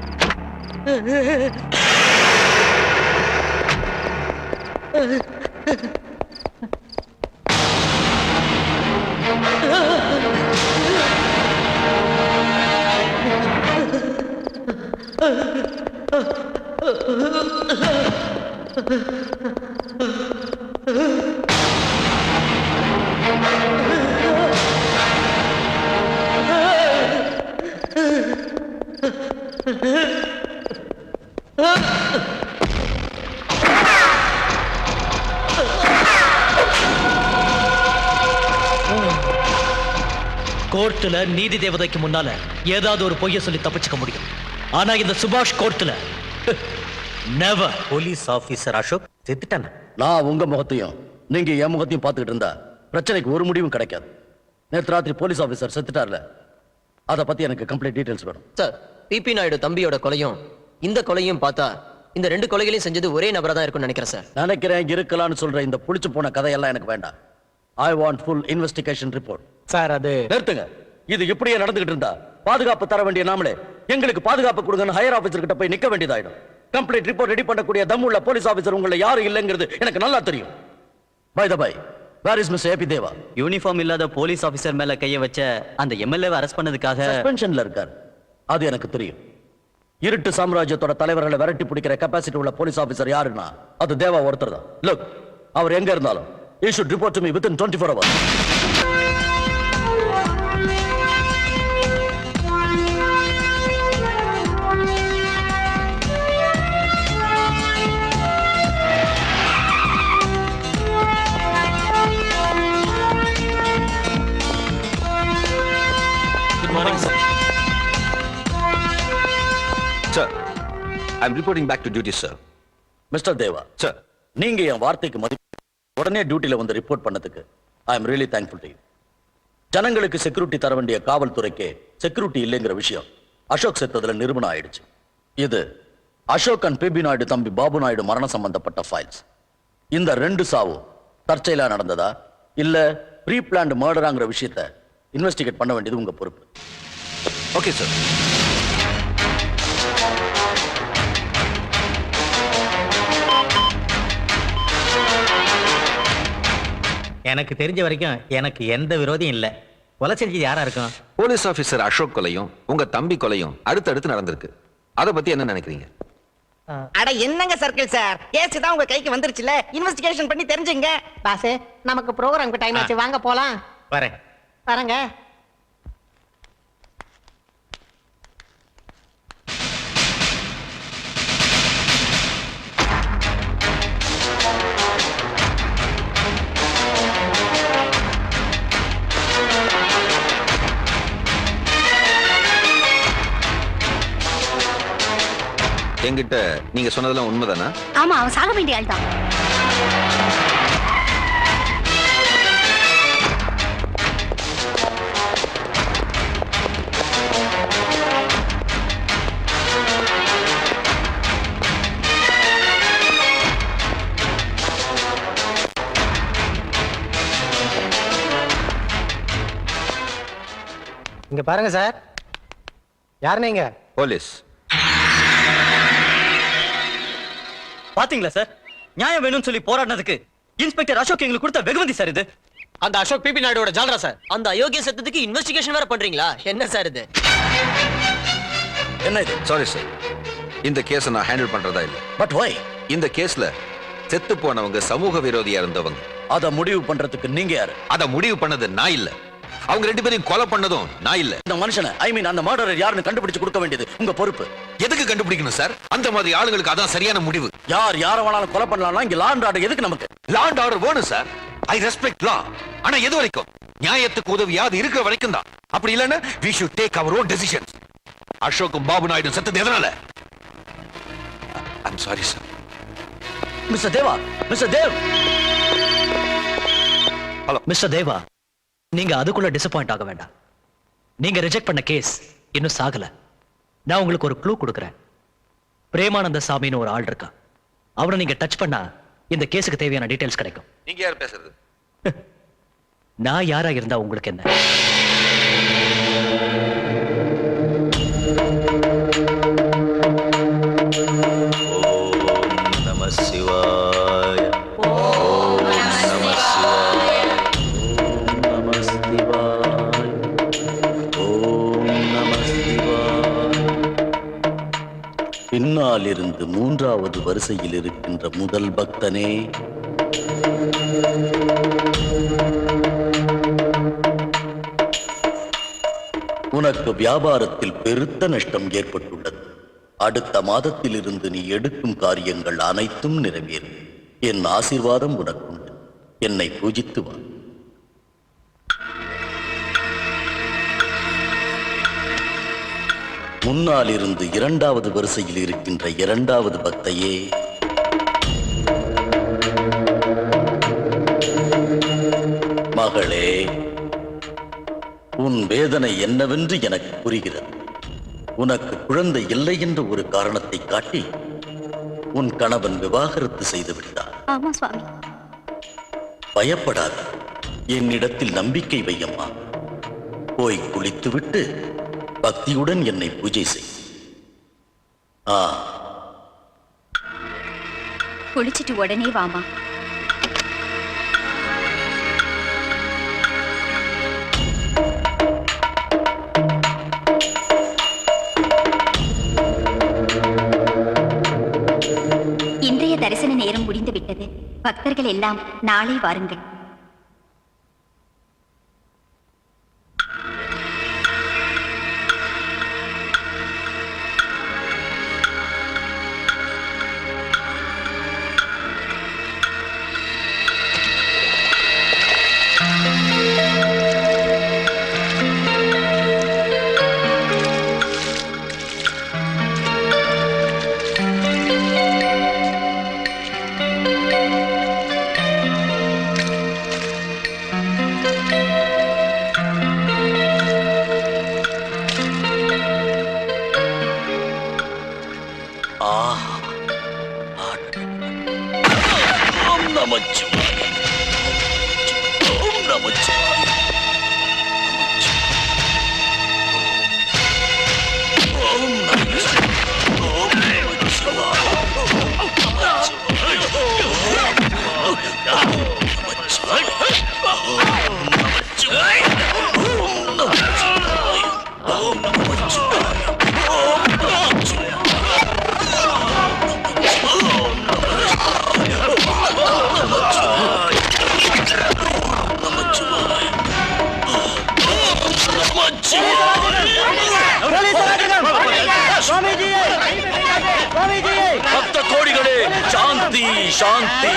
கோர்ட்டுல நீதி தேவதைக்கு முன்னால ஏதாவது ஒரு பொய்ய சொல்லி தப்பிச்சுக்க முடியும். ஆனா இந்த சுபாஷ் கோர்ட்டுல நெவர். போலீஸ் ஆபீசர் அசோக் செத்துட்டானா? நான் உங்க முகத்தையும் நீங்க என் முகத்தையும் பார்த்துக்கிட்டு இருந்தா பிரச்சனைக்கு ஒரு முடிவும் கிடைக்காது. நேற்று ராத்திரி போலீஸ் ஆபீசர் செத்துட்டார்ல, அதை பத்தி எனக்கு கம்ப்ளீட் டீடைல்ஸ் வேணும். சார், பிபி நாயுடு தம்பியோட கொலையும் இந்த கொலையும் பார்த்தா இந்த 2 கொலைகளையும் செஞ்சது ஒரே நபரா தான் இருக்கும்னு நினைக்கிறேன் சார். நினைக்கிறேன் இருக்கலாம்னு சொல்ற இந்த புளிச்சு போன கதையெல்லாம் எனக்கு வேண்டாம். I want full investigation report. Sir அது நிறுத்துங்க. இது இப்படியே நடந்துகிட்டு இருந்தா பாதுகாப்பு தர வேண்டிய நாமளே எங்களுக்கு பாதுகாப்பு கொடுங்கன்னு ஹையர் ஆபீசர் கிட்ட போய் நிக்க வேண்டியதாயிடும். கம்ப்ளீட் ரிப்போர்ட் ரெடி பண்ணக்கூடிய தம்முள்ள போலீஸ் ஆபீசர் உங்களை யாரும் இல்லைங்கிறது எனக்கு நல்லா தெரியும். By the by, where is Mister A B? Uniform இல்லாத போலீஸ் ஆபீசர் மேல கைய வச்ச அந்த எம்எல்ஏவை அரெஸ்ட் பண்ணதுக்காக சஸ்பென்ஷன்ல இருக்கார். அது எனக்கு தெரியும். இருட்டு சாம்ராஜ்யத்தோட தலைவர்களை விரட்டி பிடிக்கிற கெபாசிட்டி உள்ள போலீஸ் ஆபீசர் யாருன்னா அது தேவா ஒருத்தர் தான். லுக், அவர் எங்க இருந்தாலும் he should report to me within 24 hours. Good morning, sir. Sir, I'm reporting back to duty, sir. Mister Deva, Sir, நீங்க என் வார்த்தைக்கு மதிப்பு உடனே டியூட்டில வந்து ரிப்போர்ட் பண்ணதுக்கு I am really thankful to you. ஜனங்களுக்கு செக்யூரிட்டி தர வேண்டிய காவல்துறைக்கு செக்யூரிட்டி இல்லைங்கிற விஷயம் அசோக் செத்ததுல நிரூபணம் ஆயிடுச்சு. இது அசோக் அண்ட் பிபி நாயுடு தம்பி பாபு நாயுடு மரணம் சம்பந்தப்பட்ட ஃபைல்ஸ். இந்த 2 சாவும் தற்செயலா நடந்ததா இல்ல ப்ரீ பிளான்டு மர்டராங்கிற விஷயத்தை இன்வெஸ்டிகேட் பண்ண வேண்டியது உங்க பொறுப்பு. okay, sir. எனக்கு தெரிஞ்ச வரைக்கும் எனக்கு எந்த விரோதியும் இல்ல. கொலை செஞ்சது யாரா இருக்கும்? போலீஸ் ஆபீசர் அசோக் கொலையும் உங்க தம்பி கொலையும் அடுத்தடுத்து நடந்திருக்கு. அதை பத்தி என்ன நினைக்கிறீங்க? அட என்னங்க சர்க்கிள் சார், கேஸ் தான் உங்க கைக்கு வந்துருச்சுல, இன்வெஸ்டிகேஷன் பண்ணி தெரிஞ்சுங்க. பாஸ், நமக்கு ப்ரோகிராம்க்கு டைம் ஆச்சு, வாங்க போலாம். வரேன். வரங்க. என்கிட்ட நீங்க சொன்னதெல்லாம் உண்மைதானா? ஆமா, அவன் சாக வேண்டிய ஆள் தான். இங்க பாருங்க சார், யார் நீங்க? போலீஸ். பாத்தீங்களா சார், நியாயம் வேணும்னு சொல்லி போராடினதுக்கு இன்ஸ்பெக்டர் அசோக் எங்களுக்கு கொடுத்த வெகுமதி சார் இது. அந்த அசோக் பிபி நாயுடோட ஜால்ரா சார். அந்த அயோக்கிய சத்தத்துக்கு இன்வெஸ்டிகேஷன் வேற பண்றீங்களா? என்ன சார் இது? என்ன இது? சாரி சார், இந்த கேஸை நான் ஹேண்டில் பண்றதா இல்ல. But why? இந்த கேஸ்ல செத்து போனவங்க சமூக விரோதியா இருந்தவங்க. அதை முடிவு பண்றதுக்கு நீங்க யாரு? அதை முடிவு பண்ணது நான் இல்ல. அவங்க 2 பேரையும் கொலை பண்ணதும் நான் இல்ல. இந்த மனுஷனை, ஐ மீன் அந்த மர்டரர் யாருன்னு கண்டுபிடிச்சு கொடுக்க வேண்டியது உங்க பொறுப்பு. எதுக்கு கண்டுபிடிக்கணும் சார்? அந்த மாதிரி ஆளுங்களுக்கு அதான் சரியான முடிவு. யார் யார வேணாலும் கொலை பண்ணலாம். இங்க லா அண்ட் ஆர்டர் எதுக்கு நமக்கு? லா அண்ட் ஆர்டர் வேணும் சார். ஐ ரெஸ்பெக்ட் லா. ஆனா எது வரைக்கும்? நியாயத்துக்கு உதவியாது இருக்கிற வரைக்கும் தான். அப்படி இல்லைன்னா we should take our own decisions. அசோக்கும் Babu Naidu செத்தது எதனால? I'm sorry sir. Mister Deva, mister Dev. Mister Deva, நீங்க அதுக்குள்ள டிசப்பாயிண்ட் ஆக வேண்டாம். நீங்க ரிஜெக்ட் பண்ண கேஸ் இன்னும் சாகல. நான் உங்களுக்கு ஒரு க்ளூ கொடுக்குறேன். பிரேமானந்த சாமின்னு ஒரு ஆள் இருக்கா. அவரை நீங்க டச் பண்ணா இந்த கேஸுக்கு தேவையான டீடைல்ஸ் கிடைக்கும். நீங்க யார் பேசுறது? நான் யாரா இருந்தா உங்களுக்கு என்ன? பின்னால் இருந்து 3வது வரிசையில் இருக்கின்ற முதல் பக்தனே, உனக்கு வியாபாரத்தில் பெருத்த நஷ்டம் ஏற்பட்டுள்ளது. அடுத்த மாதத்தில் இருந்து நீ எடுக்கும் காரியங்கள் அனைத்தும் நிறைவேறும். என் ஆசீர்வாதம் உனக்குண்டு. என்னை பூஜித்து வா. முன்னால் இருந்து இரண்டாவது வரிசையில் இருக்கின்ற இரண்டாவது பக்தையே, மகளே, உன் வேதனை என்னவென்று எனக்கு புரிகிறது. உனக்கு குழந்தை இல்லை என்ற ஒரு காரணத்தை காட்டி உன் கணவன் விவாகரத்து செய்து விட்டார். ஆமா சுவாமி. பயப்படாத, என்னிடத்தில் நம்பிக்கை வையம்மா. போய் குளித்துவிட்டு பக்தியுடன் என்னை பூஜை செய். குளிச்சிட்டு உடனே வாமா. இன்றைய தரிசன நேரம் முடிந்து விட்டது. பக்தர்கள் எல்லாம் நாளை வாருங்கள். பக்த கோடிகளே, சாந்தி சாந்தி.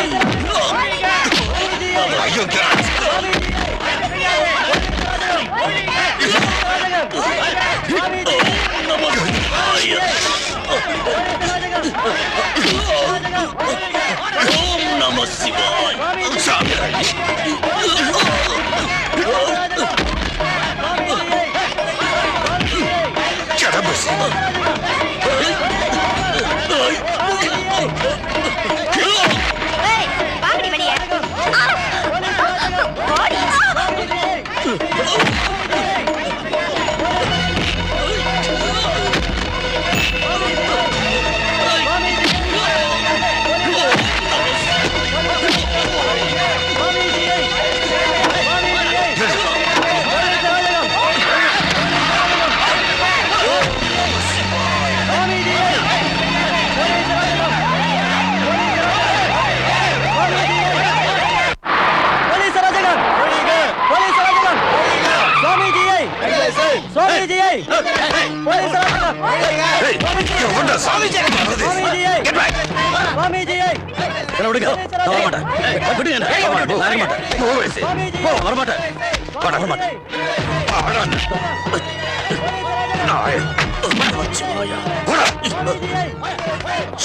ஓம் நம சிவாய. வாங்கடி வெளியே.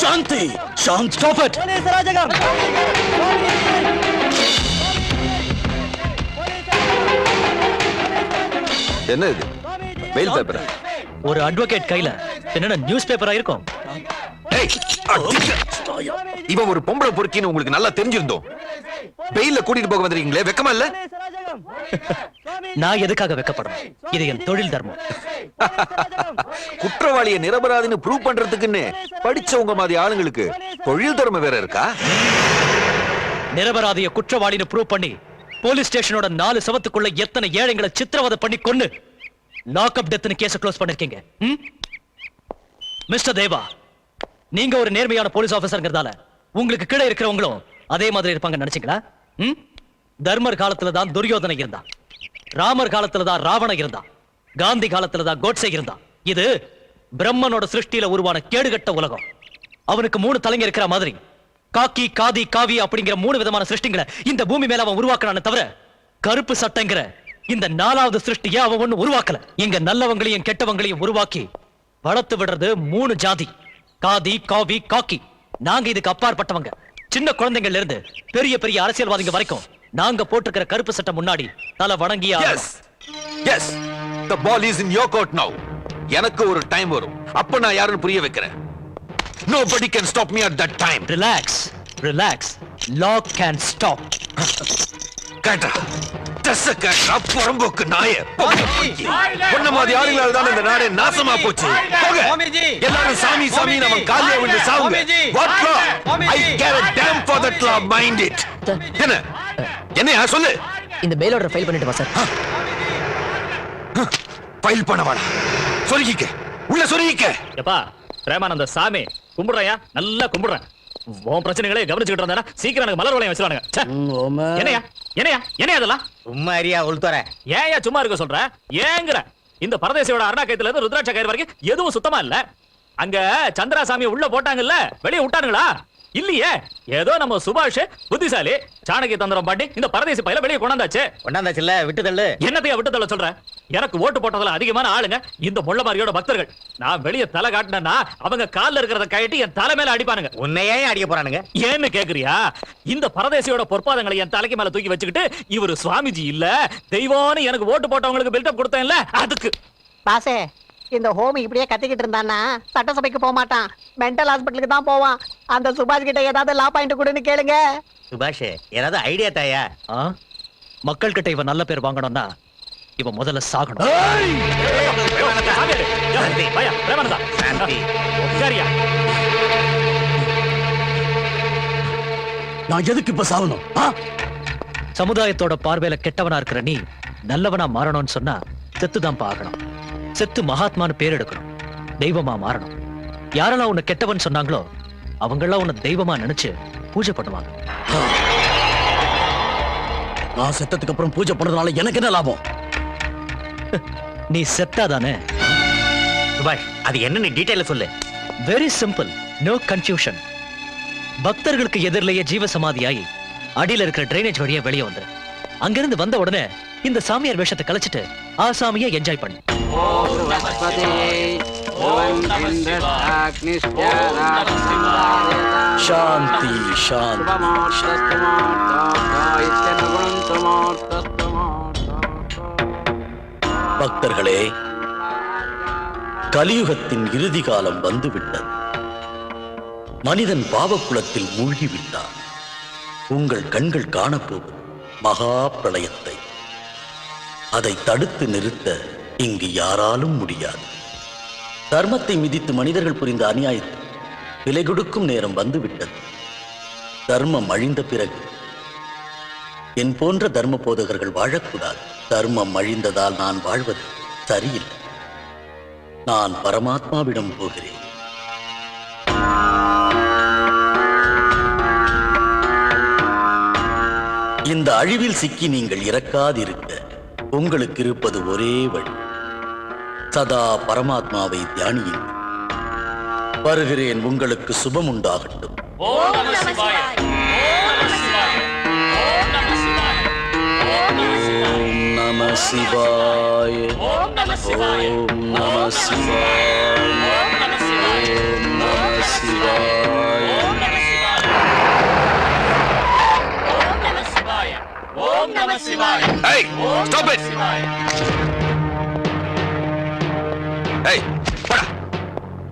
சாந்தி சாந்தி. Stop it. என்ன இது? Mail paper. ஒரு அட்வொகேட் கையில என்னென்ன நியூஸ் பேப்பரா இருக்கும்? இவன் ஒரு பொம்பளை பொறுக்கின்னு உங்களுக்கு நல்லா தெரிஞ்சிருந்தோம். பெயில கூட்டிட்டு போக வந்திருக்கீங்களே, வெக்கமா இல்ல? நான் எதுக்காக வெக்கப்படணும்? இது என் தொழில் தர்மம். குற்றவாளியை நிரபராதின்னு ப்ரூவ் பண்றதுக்குன்னு படிச்சவங்க மாதிரி ஆளுங்களுக்கு தொழில் தர்மம் வேற இருக்கா? நிரபராதிய குற்றவாளின்னு ப்ரூவ் பண்ணி போலீஸ் ஸ்டேஷனோட 4 சவத்துக்குள்ள எத்தனை ஏழைங்களை சித்திரவதை பண்ணி கொன்னு லாக்அப் டெத்னு கேஸ க்ளோஸ் பண்ணிருக்கீங்க. மிஸ்டர் தேவா, நீங்க ஒரு நேர்மையான போலீஸ் ஆபீசர்ங்கிறதால உங்களுக்கு கீழே இருக்கிறவங்களும் அதே மாதிரி இருப்பாங்க நினைச்சீங்களா? தர்மர் காலத்துல தான் துரியோதனை இருந்தான், ராமர் காலத்துல தான் ராவணன் இருந்தான், காந்தி காலத்துல தான் கோட்சே இருந்தான். இது பிரம்மனோட சிருஷ்டியில உருவான கேடுகட்ட உலகம். அவனுக்கு 3 தலைங்க இருக்கிற மாதிரி காக்கி, காதி, காவி அப்படிங்கிற 3 விதமான சிருஷ்டிங்களை இந்த பூமி மேல அவன் உருவாக்குறானே தவிர கருப்பு சட்டைங்கிற இந்த 4வது சிருஷ்டியை அவன் ஒண்ணு உருவாக்கல. இங்க நல்லவங்களையும் கெட்டவங்களையும் உருவாக்கி வளர்த்து விடுறது 3 ஜாதி: காதி, காவி, காக்கி. நாங்க இதுக்கு அப்பாற்பட்டவங்க. சின்ன குழந்தைங்கள்ல இருந்து பெரிய பெரிய அரசியல்வாதிங்க வரைக்கும் நாங்க போட்டுக்கிற கருப்பு சட்டை முன்னாடி தலை வணங்கியா. Yes, the ball is in your court now. எனக்கு ஒரு டைம் வரும், அப்ப நான் யாருன்னு புரிய வைக்கிறேன். Nobody can stop me at that time. Relax. Law can stop. கேட்டா தச கேட்டா புறம்போக்கு நாய. பொண்ண மாதிரி ஆளுங்களால தான் இந்த நாடே நாசமா போச்சு. போங்க எல்லாரும் சாமி சாமி நம்ம காலிய விழுந்து சாவுங்க. What law? I care a damn for that law, mind it. என்னையா சொல்லு. இந்த பெயில் ஆர்டர் ஃபைல் பண்ணிட்டு வா சார். ஃபைல் பண்ண வாடா. சொருகிக்க உள்ள சொருகிக்க. எப்பா பிரேமானந்த சாமி கும்பிடுறையா, நல்லா கும்பிடுறேன். உன் பிரச்சனைகளே கவனிச்சுக்கிட்டு இருந்தா சீக்கிரம் எனக்கு மலர் வளையம் வச்சிருவானுங்க. என்னையா அதெல்லாம் சும்மா அறியா உள்துற. ஏயா சும்மா இருக்க சொல்ற? ஏங்குற இந்த பரதேசியோட அருணா கயித்துல இருந்து ருத்ராட்ச கயிறு வரைக்கும் எதுவும் சுத்தமா இல்ல. அங்க சந்திராசாமி உள்ள போட்டாங்கல்ல, வெளியே விட்டானுங்களா? இல்லையே. ஏதோ நம்ம சுபாஷ் புத்திசாலி சாணக்கிய தந்திரம் பாட்டி இந்த பரதேசி பையில வெளியே கொண்டாந்தாச்சுல்ல, விட்டு தள்ளு. என்னத்தையா விட்டு தள்ள சொல்ற? எனக்கு ஓட்டு போட்டதுல அதிகமான ஆளுங்க இந்த முள்ளமாரியோட பக்தர்கள். நான் வெளியே தலை காட்டினா அவங்க கால்ல இருக்கிறத கழட்டி என் தலை மேல அடிப்பானுங்க. உன்னையே அடிக்க போறானுங்க. ஏன்னு கேக்குறியா? இந்த பரதேசியோட பொற்பாதங்களை என் தலைக்கு மேல தூக்கி வச்சுக்கிட்டு இவரு சுவாமிஜி இல்ல தெய்வம்னு எனக்கு ஓட்டு போட்டவங்களுக்கு பில்டப் கொடுத்தேன்ல, அதுக்கு. பாசே, இந்த ஹோமி இப்படியே கத்திக்கிட்டு இருந்தானா சட்டசபைக்கு போக மாட்டான், மென்டல் ஹாஸ்பிட்டலுக்கு தான் போவான். அந்த சுபாஷ் கிட்ட ஏதாவது லா பாயிண்ட் கொடுன்னு கேளுங்க. சுபாஷ் ஏதாவது ஐடியா தாயா? மக்கள் கிட்ட இவன் நல்ல பேர் வாங்கணும்னா இவன் முதல்ல சாகணும். நான் எதுக்கு இப்ப சாகணும்? சமுதாயத்தோட பார்வையில கெட்டவனா இருக்கிற நீ நல்லவனா மாறணும்னு சொன்னா செத்துதான் ஆகணும். செத்து மகாத்மான்னு பேர் எடுக்கணும், தெய்வமா மாறணும். யாரெல்லாம் உன்னை கெட்டவன் சொன்னாங்களோ அவங்கெல்லாம் உன்னை தெய்வமா நினைச்சு பூஜை பண்ணுவாங்க. நான் செத்ததுக்கு அப்புறம் பூஜை பண்ணதுனால எனக்கு என்ன லாபம்? நீ செத்தாதானே? சுபாஷ் அது என்னன்னு டீடைல சொல்லு. Very simple, no confusion. பக்தர்களுக்கு எதிரிலேயே ஜீவசமாதியாகி அடியில இருக்கிற டிரைனேஜ் வழியா வெளியே வந்து அங்கிருந்து வந்த உடனே இந்த சாமியார் வேஷத்தை கலைச்சிட்டு ஆசாமியை என்ஜாய் பண்ணு. சாந்தி சாந்தி. பக்தர்களே, கலியுகத்தின் இறுதி காலம் வந்துவிட்டது. மனிதன் பாவக்குளத்தில் மூழ்கிவிட்டான். உங்கள் கண்கள் காணப்போவது மகா பிரளயத்தை. அதை தடுத்து நிறுத்த இங்கு யாராலும் முடியாது. தர்மத்தை மிதித்து மனிதர்கள் புரிந்த அநியாயத்தை விலை கொடுக்கும் நேரம் வந்துவிட்டது. தர்மம் அழிந்த பிறகு என் போன்ற தர்ம போதகர்கள் வாழக்கூடாது. தர்மம் அழிந்ததால் நான் வாழ்வது சரியில்லை. நான் பரமாத்மாவிடம் போகிறேன். இந்த அழிவில் சிக்கி நீங்கள் இறக்காதிருக்க உங்களுக்கு இருப்பது ஒரே வழி. சதா பரமாத்மாவை தியானியுங்கள். வருகிறேன். உங்களுக்கு சுபம் உண்டாகட்டும். ஓம் நம சிவாய. நம சிவாய. ஓம் நம சிவாய. ஓம் நம சிவாய. ஓம் நம சிவாய. ஓம் நம சிவாய. ஓம் நம சிவாய. ஓம் நம சிவாய. ஓம் நம சிவாய. Hey, stop it. Hey,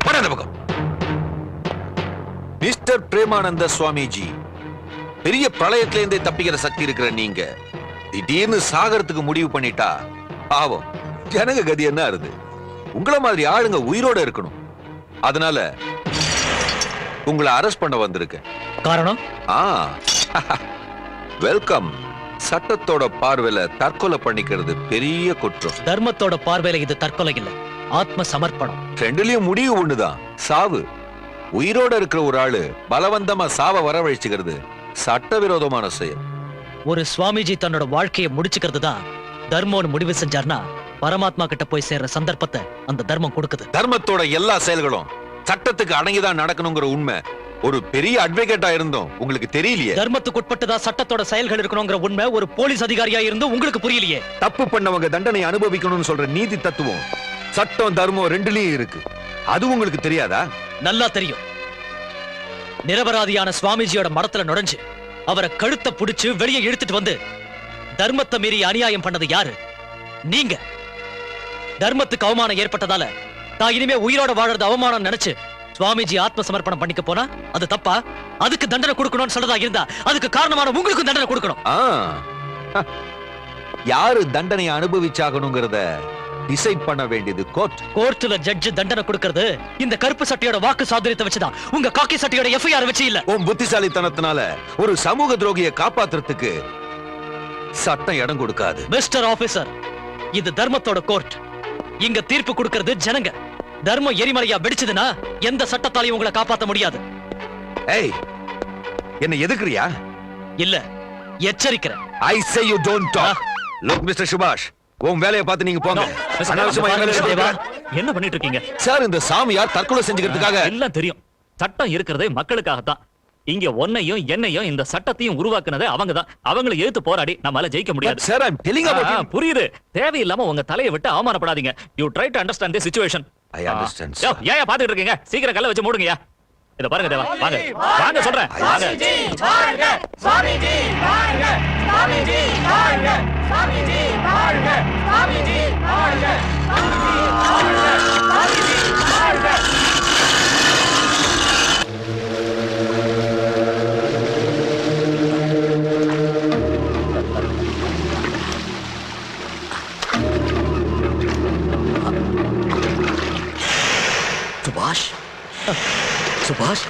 போடா அந்த பக்கம். மிஸ்டர் பிரேமானந்த சுவாமிஜி, பெரிய பிரளயத்திலிருந்தே தப்பிக்கிற சக்தி இருக்கிற நீங்க திடீர்னு சாகரத்துக்கு முடிவு பண்ணிட்டா பாவம் ஜனங்க கதி என்ன ஆறுது? உங்களை மாதிரி ஆளுங்க உயிரோட இருக்கணும். அதனால உங்களை அரெஸ்ட் பண்ண வந்திருக்கேன். காரணம்? வெல்கம். சட்டத்தோட பார்வையில தற்கொலை பண்ணிக்கிறது பெரிய குற்றம். தர்மத்தோட பார்வையில இது தற்கொலை இல்ல, ஆத்ம சமர்ப்பணம். ரெண்டுலயும் முடிவு ஒண்ணுதான், சாவு. உயிரோட இருக்கிற ஒரு ஆளு பலவந்தமா சாவ வரவழைச்சுக்கிறது சட்டவிரோதமான செயல். ஒரு சுவாமிஜி தன்னோட வாழ்க்கையை முடிச்சுக்கிறது தான் தர்மம்னு முடிவு செஞ்சார்னா பரமாத்மா கிட்ட போய் சேர்ற சந்தர்ப்பத்தை அந்த தர்மம் கொடுக்குது. தர்மத்தோட எல்லா செயல்களும் சட்டத்துக்கு அடங்கிதான் நடக்கணுங்கிற உண்மை ஒரு பெரிய அட்வொகேட்டா இருந்தோம் உங்களுக்கு தெரியலையே. தர்மத்துக்கு உட்பட்டதா சட்டத்தோட செயல்கள் இருக்கணுங்கிற உண்மை ஒரு போலீஸ் அதிகாரியா இருந்தும் உங்களுக்கு புரியலையே. தப்பு பண்ணவங்க தண்டனை அனுபவிக்கணும்னு சொல்ற நீதி தத்துவம் சட்டம் தர்மம் ரெண்டுலயும் இருக்கு. அது உங்களுக்கு தெரியாதா? நல்லா தெரியும். நிரபராதியான சுவாமிஜியோட மடத்துல நுழைஞ்சு அவரை கழுத்தை புடிச்சு வெளியே இழுத்துட்டு வந்து தர்மத்தை மீறி அநியாயம் பண்ணது யாரு? நீங்க. தர்மத்துக்கு அவமானம் ஏற்பட்டதால நான் இனிமே உயிரோட வாழறது அவமானம் நினைச்சு சுவாமிஜி ஆத்ம சமர்ப்பணம் பண்ணிக்க போனா அது தப்பா? அதுக்கு தண்டனை கொடுக்கணும்னு சொல்றதா இருந்தா அதுக்கு காரணமான உங்களுக்கும் தண்டனை கொடுக்கணும். யாரு தண்டனை அனுபவிச்சாகணுங்கிறத டிசைட் பண்ண வேண்டியது கோர்ட். கோர்ட்ல ஜட்ஜ் தண்டனை கொடுக்கிறது இந்த கருப்பு சட்டையோட வாக்கு சாதுரியத்தை வச்சுதான், உங்க காக்கி சட்டையோட எஃப்ஐஆர் வச்சு இல்ல. உன் புத்திசாலித்தனத்தினால ஒரு சமூக துரோகியை காப்பாத்துறதுக்கு சட்டம் இடம் கொடுக்காது. மிஸ்டர் ஆபீசர், இது தர்மத்தோட கோர்ட். இங்க தீர்ப்பு கொடுக்கிறது ஜனங்க. தர்மம் எரிமலையா வெடிச்சதுன்னா எந்த சட்டத்தாலையும் உங்களை காப்பாத்த முடியாது. ஏய், என்ன எதுக்குறியா? இல்ல, எச்சரிக்கிறேன். I say you don't talk. Look, Mr. Subhash, உன் வேலையை பார்த்து நீங்க போங்க. அனாவசியமா என் மேல தேவா, என்ன பண்ணிட்டு இருக்கீங்க சார்? இந்த சாமியார் தற்கொலை செஞ்சுக்கிறதுக்காக. எல்லாம் தெரியும். சட்டம் இருக்கிறதே மக்களுக்காகத்தான். இங்க ஒன்னையும் என்னையும் இந்த சட்டத்தையும் உருவாக்குனதே அவங்கதான். அவங்களை எதிர்த்து போராடி நம்மால ஜெயிக்க முடியாது. Sir, I'm telling about you. புரியுது. தேவையில்லாம உங்க தலையை விட்டு அவமானப்படாதீங்க. You try to understand the situation. I understand, sir. ஏன் பாத்துட்டு இருக்கீங்க? சீக்கிரம் கல்ல வச்சு மூடுங்கயா. இத பாருங்க தேவா, வாங்க வாங்க சொல்றேன். வாங்க. சுவாமிஜி வாழ்க! சுவாமிஜி வாழ்க! சுவாமிஜி வாழ்க! சுவாமிஜி வாழ்க! சுவாமிஜி வாழ்க! சுவாமிஜி வாழ்க! சுபாஷ், சுபாஷ்,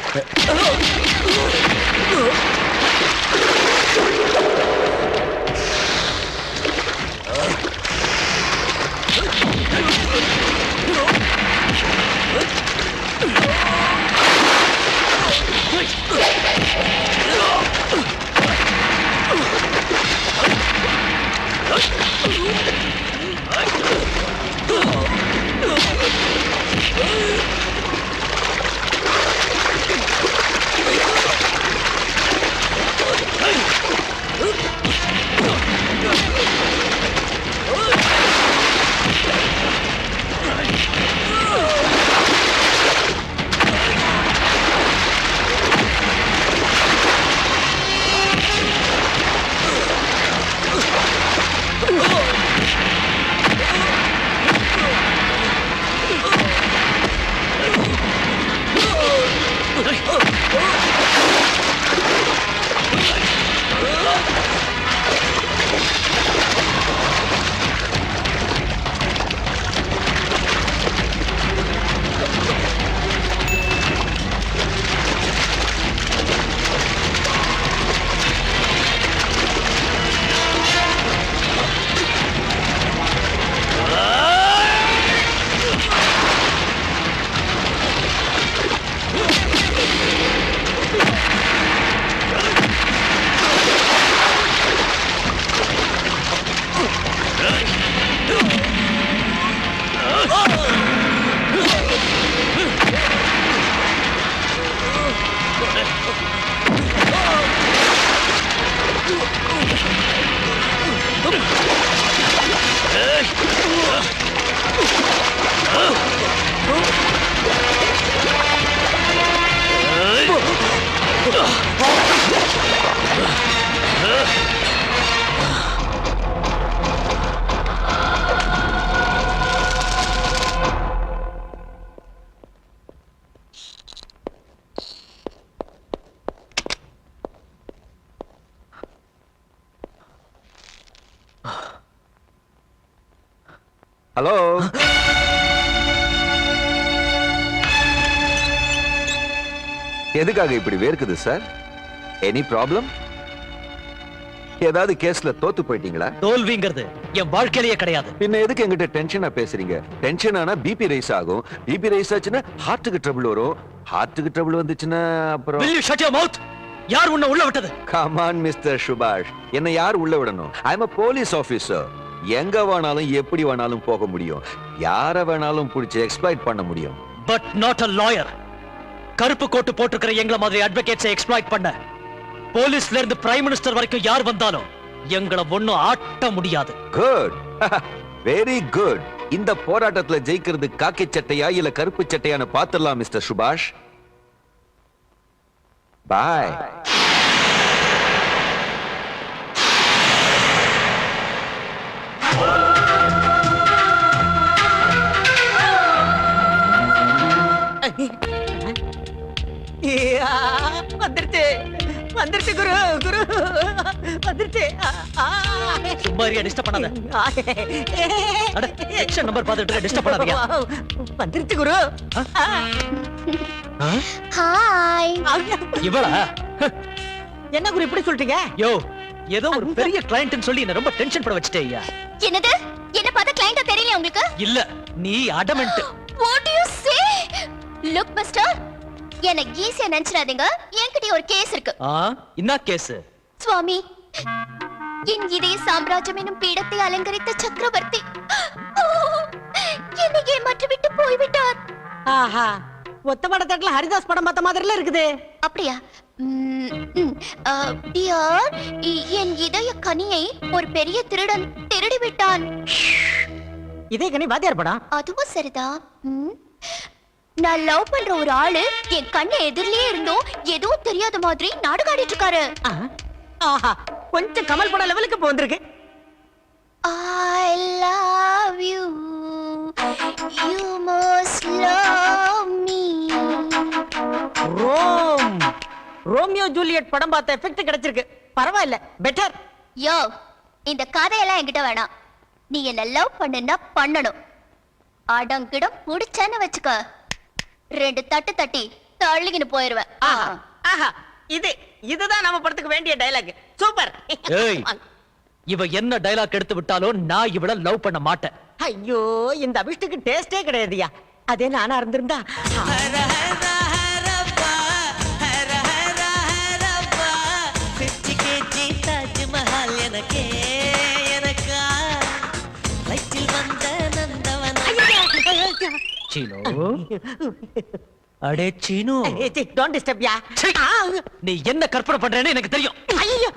ஹலோ, எதுக்காக இப்படி வேர்க்குது சார்? Any problem? ஏதாவது கேஸ்ல தோத்து போயிட்டீங்களா? தோல்விங்கிறது என் வாழ்க்கையிலேயே கிடையாது. பின்ன எதுக்கு என்கிட்ட டென்ஷனா பேசுறீங்க? டென்ஷன் ஆனா பிபி ரைஸ் ஆகும். பிபி ரைஸ் ஆச்சுன்னா ஹார்ட்டுக்கு ட்ரபிள் வரும். ஹார்ட்டுக்கு ட்ரபிள் வந்துச்சுன்னா அப்புறம். Will you shut your mouth? யார் உன்னை உள்ள விட்டது? Come on, Mr. Subhash. என்ன யார் உள்ள விடணும்? I am a police officer. எங்க வேணாலும் எப்படி வேணாலும் போக முடியும். யார வேணாலும் புடிச்சு எக்ஸ்ப்ளாய்ட் பண்ண முடியும். But not a lawyer. கருப்பு கோட்டு போட்டுக்கிற எங்களை மாதிரி அட்வொகேட்ஸை எக்ஸ்ப்ளாய்ட் பண்ண போலீஸ்ல இருந்து பிரைம் மினிஸ்டர் வரைக்கும் யார் வந்தாலும் எங்களை ஒண்ணும் ஆட்ட முடியாது. Good. Very good. இந்த போராட்டத்துல ஜெயிக்கிறது காக்கி சட்டையா இல்ல கருப்பு சட்டையான்னு பாத்துடலாம் மிஸ்டர் சுபாஷ். பாய். வந்துருச்சு வந்துருச்சு குரு குரு வந்துருச்சு சும்மாரியா டிஸ்டர்ப் பண்ணாத. அட செக்ஷன் நம்பர் பார்த்துட்டு டிஸ்டர்ப் பண்ணாதீங்க. வந்துருச்சு குரு. ஹாய். இவளா? என்ன குரு இப்படி சொல்லிட்டீங்க? யோ ஏதோ ஒரு பெரிய கிளையண்ட்னு சொல்லி என்ன ரொம்ப டென்ஷன் பண்ண வச்சிட்டேயா. என்னது? என்ன பார்த்த கிளையண்டா தெரியல உங்களுக்கு? இல்ல நீ adamant. What do you say? Look mister, என்ன ஈஸியா நினைச்சிடாதீங்க. என்கிட்ட ஒரு கேஸ் இருக்கு. என்ன கேஸ்? சுவாமி, என் இதய சாம்ராஜ்யம் எனும் பீடத்தை அலங்கரித்த சக்கரவர்த்தி என்னை ஏமாற்றி விட்டு போய்விட்டார். ஆஹா, ஒத்த படத்தட்டுல ஹரிதாஸ் படம் பார்த்த மாதிரில இருக்குது. அப்படியா? டியர், என் இதய கனியை ஒரு பெரிய திருடன் திருடி விட்டான். இதே கனி வாத்தியார் படம். அதுவும் சரிதான். நான் லவ் பண்ற ஒரு ஆளு என் கண்ணு எதிரிலே இருந்தோம் எதுவும் தெரியாத மாதிரி நாடகம் ஆடிட்டு இருக்காரு. ஆஹா, கொஞ்சம் கமல் படம் லெவலுக்கு இப்போ வந்திருக்கு. I love you, you must love me. Romeo Juliet படம் பார்த்த எஃபெக்ட் கிடைச்சிருக்கு. பரவாயில்ல, பெட்டர். யோ, இந்த கதையெல்லாம் என்கிட்ட வேணாம். நீ என்ன லவ் பண்ணுன்னா பண்ணணும். அடங்கிடம் புடிச்சேன்னு வச்சுக்க, 2 தட்டு தட்டி தள்ளிக்கின்னு போயிருவேன். ஆஹா, இதுதான் நம்ம படத்துக்கு வேண்டிய டயலாக். சூப்பர். ஏய், இவ என்ன டயலாக் எடுத்து விட்டாலோ நான் இவள லவ் பண்ண மாட்டேன். ஐயோ, இந்த அபிஷ்டுக்கு டேஸ்டே கிடையாதுயா. அதே நானா இருந்திருந்தா. சீனு, அடே சீனு, டோன்ட் டிஸ்டர்ப் யா. நீ என்ன கற்பனை பண்றேன்னு எனக்கு தெரியும். ஐயோ,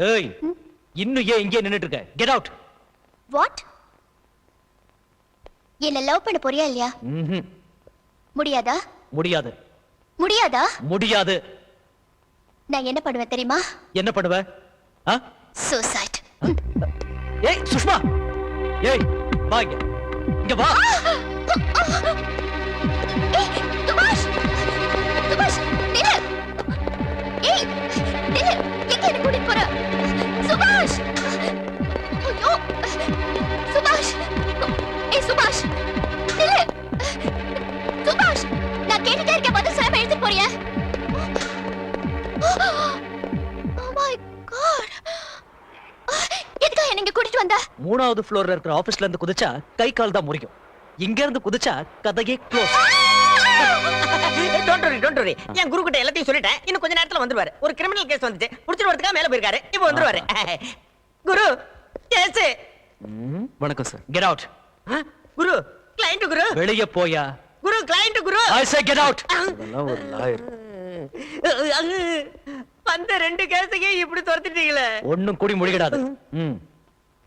ஏய், இன்னும் ஏன் இங்கே நின்னுட்டு இருக்க? Get out. வாட்? என்ன லவ் பண்ண போறியா இல்லையா? முடியாதா? முடியாது. முடியாதா? முடியாது. நான் என்ன பண்ணுவேன் தெரியுமா? என்ன பண்ணுவ? சூசைட். ஏய் சுஷ்மா, ஏய் வா இங்க. இங்க வா. ஏய் சுபாஷ், சுபாஷ் நில்லு. ஏய் நில்லு, எங்க என்ன கூட்டிட்டு போற? சுபாஷ், ஐயோ சுபாஷ். ஏய் சுபாஷ் நில்லு. சுபாஷ், நான் கேட்டுட்டே இருக்கேன், பதில் சொல்லாம எழுந்து போறியா? Oh my god, எதுக்காக என்ன இங்க கூட்டிட்டு வந்த? 3வது ஃப்ளோர்ல இருக்கிற ஆபீஸ்ல இருந்து குதிச்சா கை கால் தான் முறிக்கும். இங்க இருந்து குதிச்சா கதையே க்ளோஸ். Don't worry. என் குரு கிட்ட எல்லாத்தையும் சொல்லிட்டேன். இன்னும் கொஞ்ச நேரத்துல வந்துருவாரு. ஒரு கிரிமினல் கேஸ் வந்துச்சு, புடிச்சிட்டு வரதுக்காக மேல போயிருக்காரு. இப்போ வந்துருவாரு. குரு, கேஸ். வணக்கம் sir. Get out. Guru, client Guru. வெளிய போயா. Guru, client Guru. I say get out. அதெல்லாம் ஒரு லாயர். அந்த 2 கேஸையே இப்படி துரத்திட்டீங்களே. ஒண்ணும் கூடி முடிகிடாது.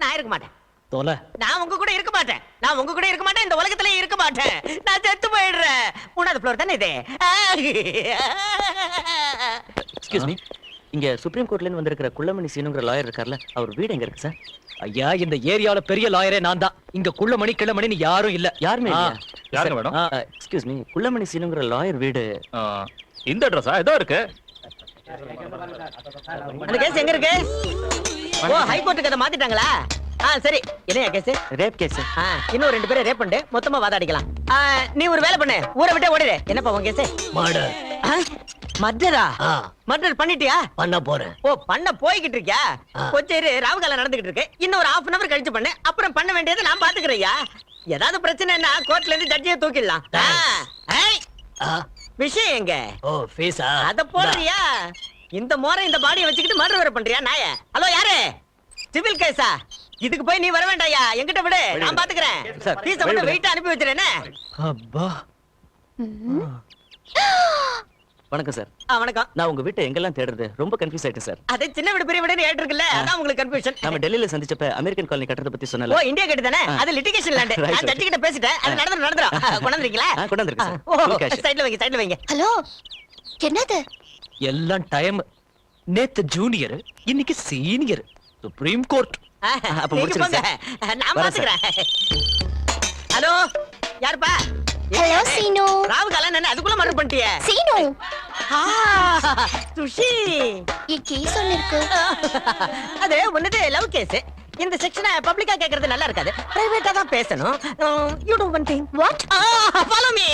நான் இருக்க மாட்டேன். தோல, நான் உங்க கூட இருக்க மாட்டேன். நான் உங்க கூட இருக்க மாட்டேன். இந்த உலகத்திலே இருக்க மாட்டேன். நான் செத்து போயிடுறேன். 3வது ஃப்ளோர் தானே இது? எக்ஸ்கியூஸ் மீ, இங்க சுப்ரீம் கோர்ட்ல இருந்து வந்திருக்கிற குள்ளமணி சீனுங்கிற லாயர் இருக்கார்ல, அவர் வீடு எங்க இருக்கு சார்? ஐயா, இந்த ஏரியால பெரிய லாயரே நான் தான். இங்க குள்ளமணி கிளமணி யாரும் இல்ல. யாருமே இல்லையா? யாருங்க மேடம்? எக்ஸ்கியூஸ் மீ, குள்ளமணி சீனுங்கிற லாயர் வீடு இந்த அட்ரஸா? ஏதோ இருக்கு. அந்த கேஸ் எங்க இருக்கு? ஓ, ஹை கோர்ட்டுக்கு அதை மாத்திட்டாங்களா? சரி, என்னையா கேஸ்? Rape case. இன்னும் 2 பேரை ரேப் பண்ணிட்டு மொத்தமா வாதாடிக்கலாம். நீ ஒரு வேலை பண்ணு, ஊரை விட்டே ஓடிடு. என்னப்பா உன் கேஸ்? மர்டர். மர்டரா? மர்டர் பண்ணிட்டியா? பண்ண போறேன். ஓ, பண்ண போய்கிட்டு இருக்கியா? கொஞ்சம் இரு, ராவுகாலம் நடந்துகிட்டு இருக்கு. இன்னும் ஒரு 1/2 hour கழிச்சு பண்ணு. அப்புறம் பண்ண வேண்டியது நான் பாத்துக்கிறேன்யா. ஏதாவது பிரச்சனைன்னா கோர்ட்ல இருந்து ஜட்ஜியை தூக்கிடலாம். விஷயம் எங்க? ஓ, ஃபீஸா? அத போடுறியா? இந்த மோரை இந்த பாடியை வச்சுக்கிட்டு மர்டர் வேற பண்றியா நாய? ஹலோ, யாரு? சிவில் கேஸா? இதுக்கு போய் நீ வர வேண்டாயா, என்கிட்ட விடு, நான் பாத்துக்கிறேன். ஃபீஸ மட்டும் வெயிட்டா அனுப்பி வச்சிரேனே. அப்பா, வணக்கம் சார். வணக்கம். நான் உங்க வீட்டை எங்கெல்லாம் தேடுறது ரொம்ப கன்ஃபியூஸ் ஆயிட்டேன் சார். அது சின்ன வீடு பெரிய வீடுன்னு ஏட்டு இருக்குல்ல, அதான் உங்களுக்கு கன்ஃபியூஷன். நம்ம டெல்லியில சந்திச்சப்ப அமெரிக்கன் காலனி கட்டறத பத்தி ஓ சொன்னல. இந்தியா கேட்டு தானே, அது லிட்டிகேஷன் லேண்ட். Right, நான் right. ஜட்ஜி கிட்ட பேசிட்டேன், அது நடந்துரும். கொண்டாந்துறீங்களா? கொண்டாந்துருக்கு சார். ஓ Full cash. சைடுல வைங்க. ஹலோ, என்னது? எல்லாம் டைம். நேத்து ஜூனியர், இன்னைக்கு சீனியர். Supreme court. அப்ப நீங்க முடிச்சிருங்க போங்க, நான் வரேன் சார். பாத்துக்கிறேன். ஹலோ, யாருப்பா? ஹலோ சீனு. ராவு காலம் என்ன அதுக்குள்ள மர்டர் பண்ணிட்டியே? சீனு, சுஷி. என் கேஸ் ஒன்னு இருக்கு. அது ஒன்னது லவ் கேஸ். இந்த செக்ஷனை பப்ளிக்கா கேக்குறது நல்லா இருக்காது, பிரைவேட்டா தான் பேசணும். You to one thing. What? Follow me.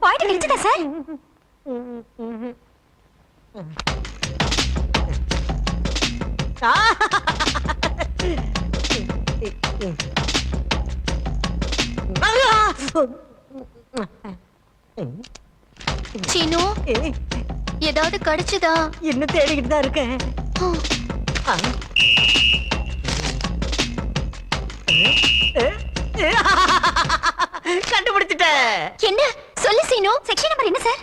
Point கிடைச்சதா சார்? சீனு, ஏதாவது கிடைச்சதா? இன்னும் தேடிக்கிட்டு தான் இருக்கேன். கண்டுபிடிச்சிட்டேன். என்ன சொல்லு சீனு, செக்ஷன் நம்பர் என்ன சார்?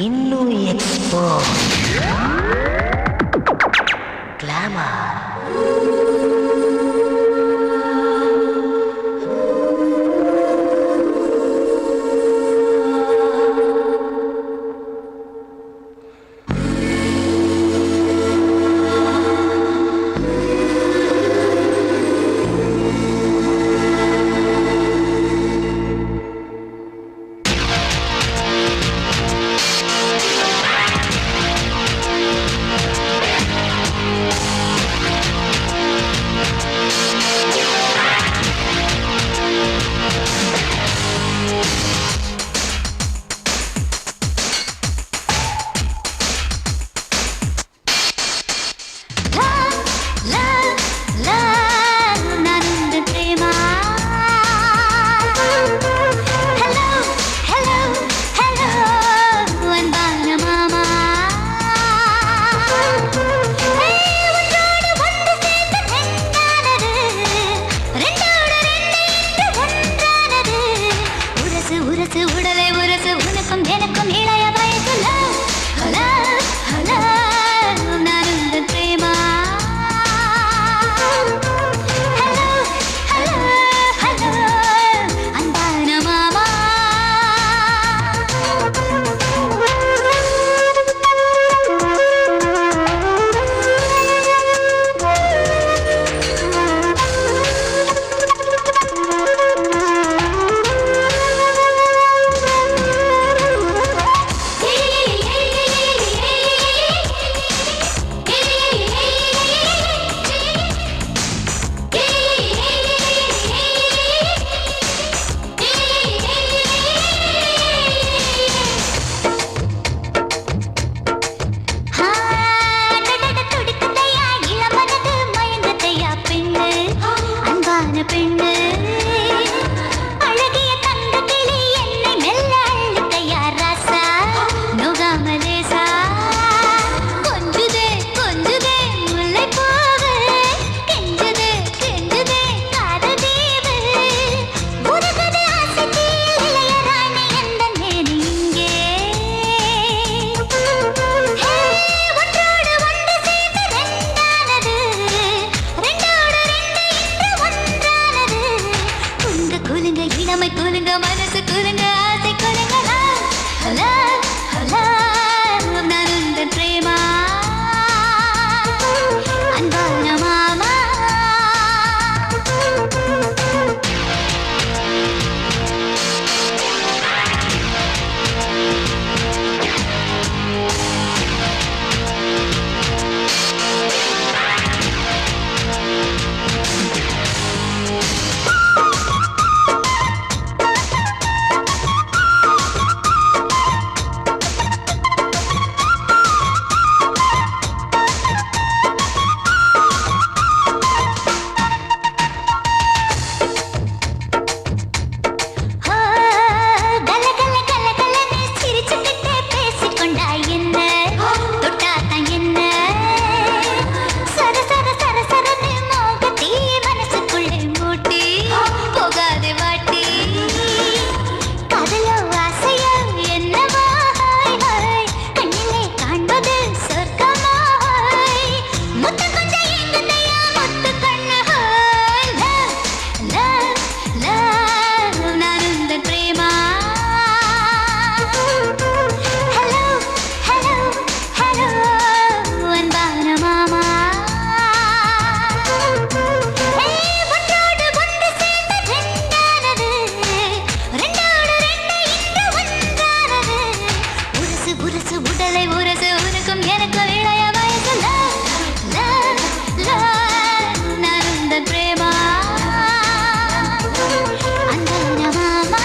இன்னும் எக்ஸ்போ கிளாமர். உரசு உடலை உரசு உனக்கும் எனக்கு இளைய வயசு நான் உந்தன் பிரேமா அந்த மாமா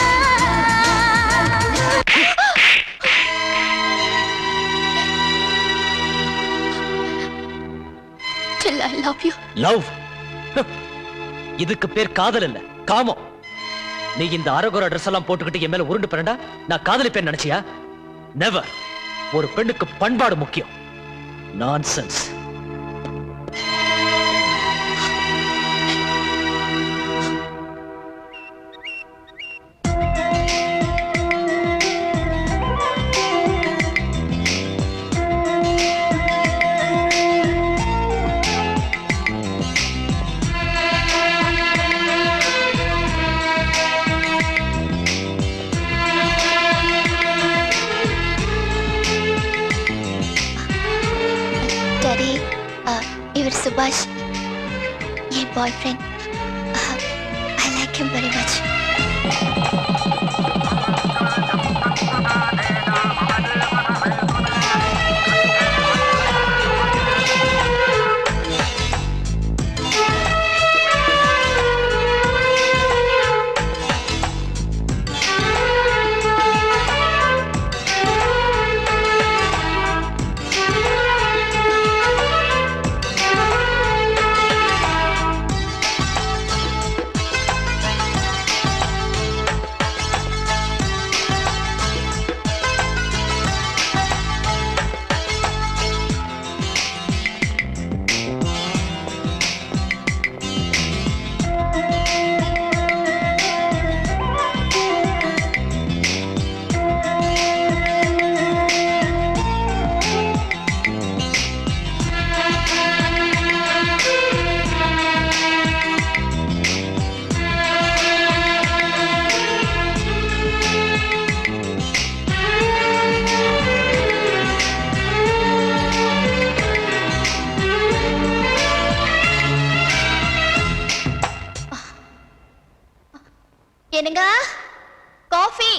Till I love you. Love இதுக்கு பேர் காதல் இல்ல காமம். நீ இந்த அரகுர ட்ரெஸ் எல்லாம் போட்டுக்கிட்டு என் மேல உருண்டு பிறண்டா நான் காதலிப்பேன் நினைச்சியா? நெவர். ஒரு பெண்ணுக்கு பண்பாடு முக்கியம். நான்சென்ஸ். Daddy, இவர் சுபாஷ் என் boy friend. I like him very much. என்னங்க காஃபி.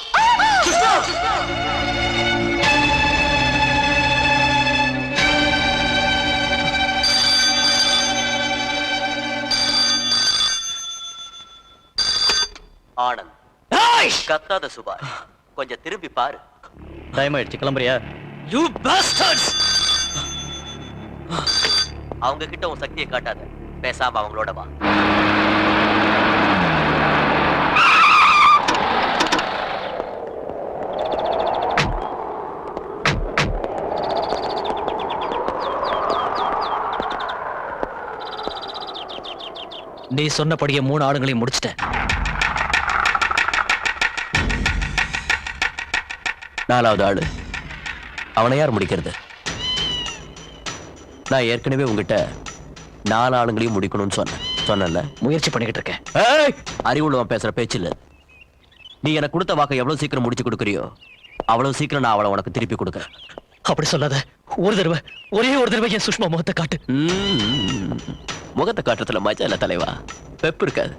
ஆனந்த் கத்தாத சுபாஷ், கொஞ்சம் திரும்பி பாரு. டைம் ஆயிடுச்சு, கிளம்புறியா? You bastards! அவங்க கிட்ட உன் சக்தியை காட்டாத, பேசாம அவங்களோட வா. நீ சொன்னபடியே 3 ஆளுங்களையும் முடிச்சிட்டேன். நாலாவது ஆளு அவனை யார் முடிக்கிறது? நான் ஏற்கனவே உங்ககிட்ட 4 ஆளுங்களையும் முடிக்கணும்னு சொன்னேன்ல. முயற்சி பண்ணிக்கிட்டு இருக்கேன். அறிவுள்ளவன் பேசுற பேச்சு இல்ல. நீ எனக்கு கொடுத்த வாக்கை எவ்வளவு சீக்கிரம் முடிச்சு கொடுக்குறியோ அவ்வளவு சீக்கிரம் நான் அவளை உனக்கு திருப்பி கொடுக்குறேன். அப்படி சொல்லாத. ஒரே ஒரு தடவை என் சுஷ்மா முகத்தை காட்டு. முகத்தை காட்டுறதுல மஜா இல்ல தலைவா, பெப்பு இருக்காது.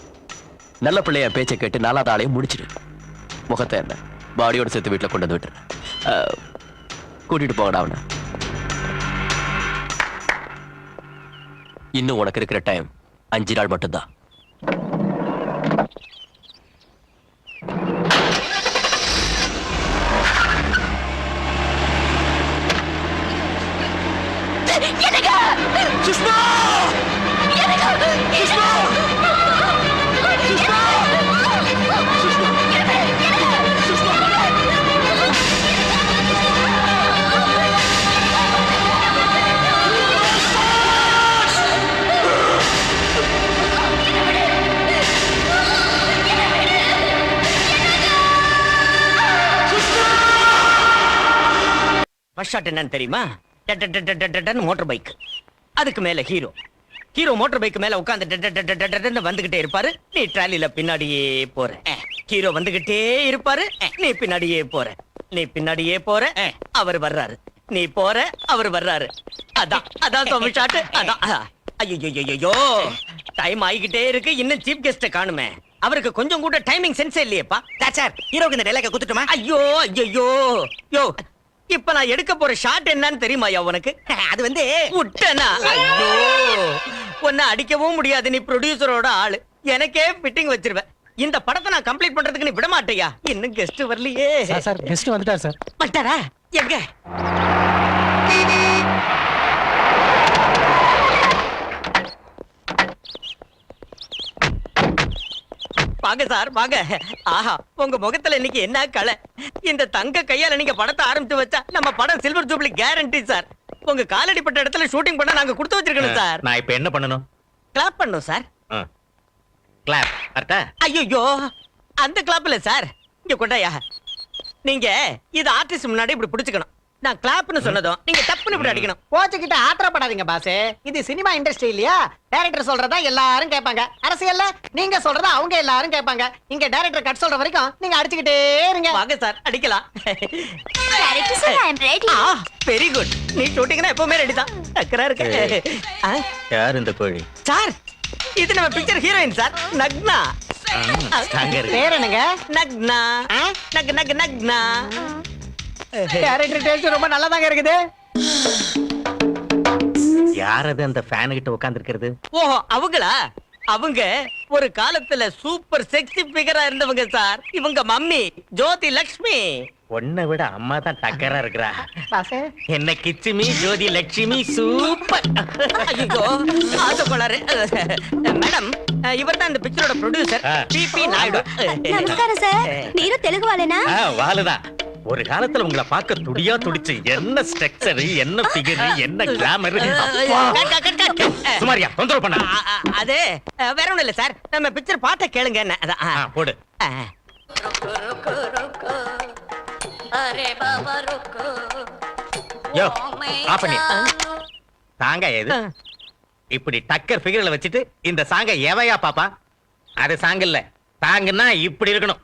நல்ல பிள்ளைய பேச்சை கேட்டு 4வது ஆளையும் முடிச்சிடு. முகத்தை என்ன பாடியோட சேர்த்து வீட்டுல கொண்டு வந்து விட்டுரு. கூட்டிட்டு போகடா அவனை. இன்னும் உனக்கு இருக்கிற டைம் 5 நாள் மட்டும்தான். சுஷ்மா! சுஷ்மா! ஃபர்ஸ்ட் ஷாட் என்னன்னு தெரியுமா? மோட்டார் பைக், அதுக்கு மேல ஹீரோ. மோட்டார் பைக் மேல உட்கார்ந்து வந்துகிட்டே இருப்பாரு, நீ ட்ராலில பின்னாடியே போற. ஹீரோ வந்துகிட்டே இருப்பாரு, நீ பின்னாடியே போற. நீ பின்னாடியே போற, அவர் வர்றாரு. நீ போற, அவர் வர்றாரு. அதான் சோமி ஷாட். அதான். ஐயோ, டைம் ஆகிக்கிட்டே இருக்கு, இன்னும் சீஃப் கெஸ்ட காணுமே. அவருக்கு கொஞ்சம் கூட டைமிங் சென்ஸே இல்லையேப்பா. சார், ஹீரோக்கு இந்த டைலாக குத்துட்டுமா? ஐயோ யோ இப்ப நான் எடுக்க போற ஷாட் என்னன்னு தெரியுமாயா உனக்கு? அது வந்து விட்டனா ஐயோ உன்னை அடிக்கவும் முடியாது, நீ ப்ரொடியூசரோட ஆளு, எனக்கே ஃபிட்டிங் வச்சிருவேன். இந்த படத்தை நான் கம்ப்ளீட் பண்றதுக்கு நீ விட மாட்டேயா? இன்னும் கெஸ்ட் வரலையே. சார் கெஸ்ட் வந்துட்டார் சார். வந்துட்டாரா? எங்க? வாங்க சார் வாங்க. ஆஹா உங்க முகத்துல இன்னைக்கு என்ன கலை! இந்த தங்க கையால நீங்க படத்தை ஆரம்பிச்சு வச்சா நம்ம படம் சில்வர் ஜூப்ளி கேரண்டி சார். உங்க காலடிப்பட்ட இடத்துல ஷூட்டிங் பண்ண நாங்க கொடுத்து வச்சிருக்கணும் சார். நான் இப்ப என்ன பண்ணணும்? கிளாப் பண்ணணும் சார். கிளாப் கரெக்டா? ஐயோ அந்த கிளாப் இல்ல சார், இங்க கொண்டாயா. நீங்க இது ஆர்டிஸ்ட் முன்னாடி இப்படி பிடிச்சுக்கணும். நான் கிளாப்னு சொன்னதும் நீங்க டப்புன்னு இப்படி அடிக்கணும். போச்சுக்கிட்ட ஆத்திரப்படாதீங்க பாஸ். இது சினிமா இண்டஸ்ட்ரி இல்லையா? டைரக்டர் சொல்றதா எல்லாரும் கேட்பாங்க. அரசியல்ல நீங்க சொல்றதா அவங்க எல்லாரும் கேட்பாங்க. இங்க டைரக்டர் கட் சொல்ற வரைக்கும் நீங்க அடிச்சுக்கிட்டே இருங்க. வாங்க சார் அடிக்கலாம். Director sir, I am ready. Very good. நீ ஷூட்டிங்னா எப்பவுமே ரெடி தான். டக்கரா இருக்கு. யார் இந்த கோழி? சார் இது நம்ம பிக்சர் ஹீரோயின் சார், நக்னா. அங்க இருக்கு. பேர் என்னங்க? நக்னா. நக் நக் நக்னா. டைரக்டர் டேஸ்ட் ரொம்ப நல்லாதாங்க இருக்குது. யார் அது அந்த ஃபேன் கிட்ட உட்கார்ந்து இருக்கிறது? ஓஹோ அவங்களா? அவங்க ஒரு காலத்துல சூப்பர் செக்ஸி ஃபிகரா இருந்தவங்க சார். இவங்க மம்மி ஜோதி லட்சுமி. உன்னை விட அம்மா தான் டக்கரா இருக்கிறா. பாஸ் என்ன கிச்சுமி ஜோதி லட்சுமி சூப்பர். ஐயோ ஆசை கொள்ளாரு. மேடம் இவர் தான் இந்த பிக்சரோட ப்ரொடியூசர் பிபி நாயுடு. నమస్కారం సార్, మీరు తెలుగు వాళ్ళేనా? வாளுதான். ஒரு காலத்துல உங்களை பார்க்க துடியா துடிச்சு என்ன ஸ்ட்ரக்சர், என்ன ஃபிகர், என்ன கிளாமர். சுமாரியா தொந்தரவு பண்ண. அது வேற ஒண்ணும் இல்ல சார், நம்ம பிக்சர் பாட்ட கேளுங்க. என்ன அதான் போடு. யோ ஆஃப் பண்ணி சாங்க எது? இப்படி டக்கர் ஃபிகர்ல வச்சுட்டு இந்த சாங்க எவையா பாப்பா? அது சாங் இல்ல, சாங்கன்னா இப்படி இருக்கணும்.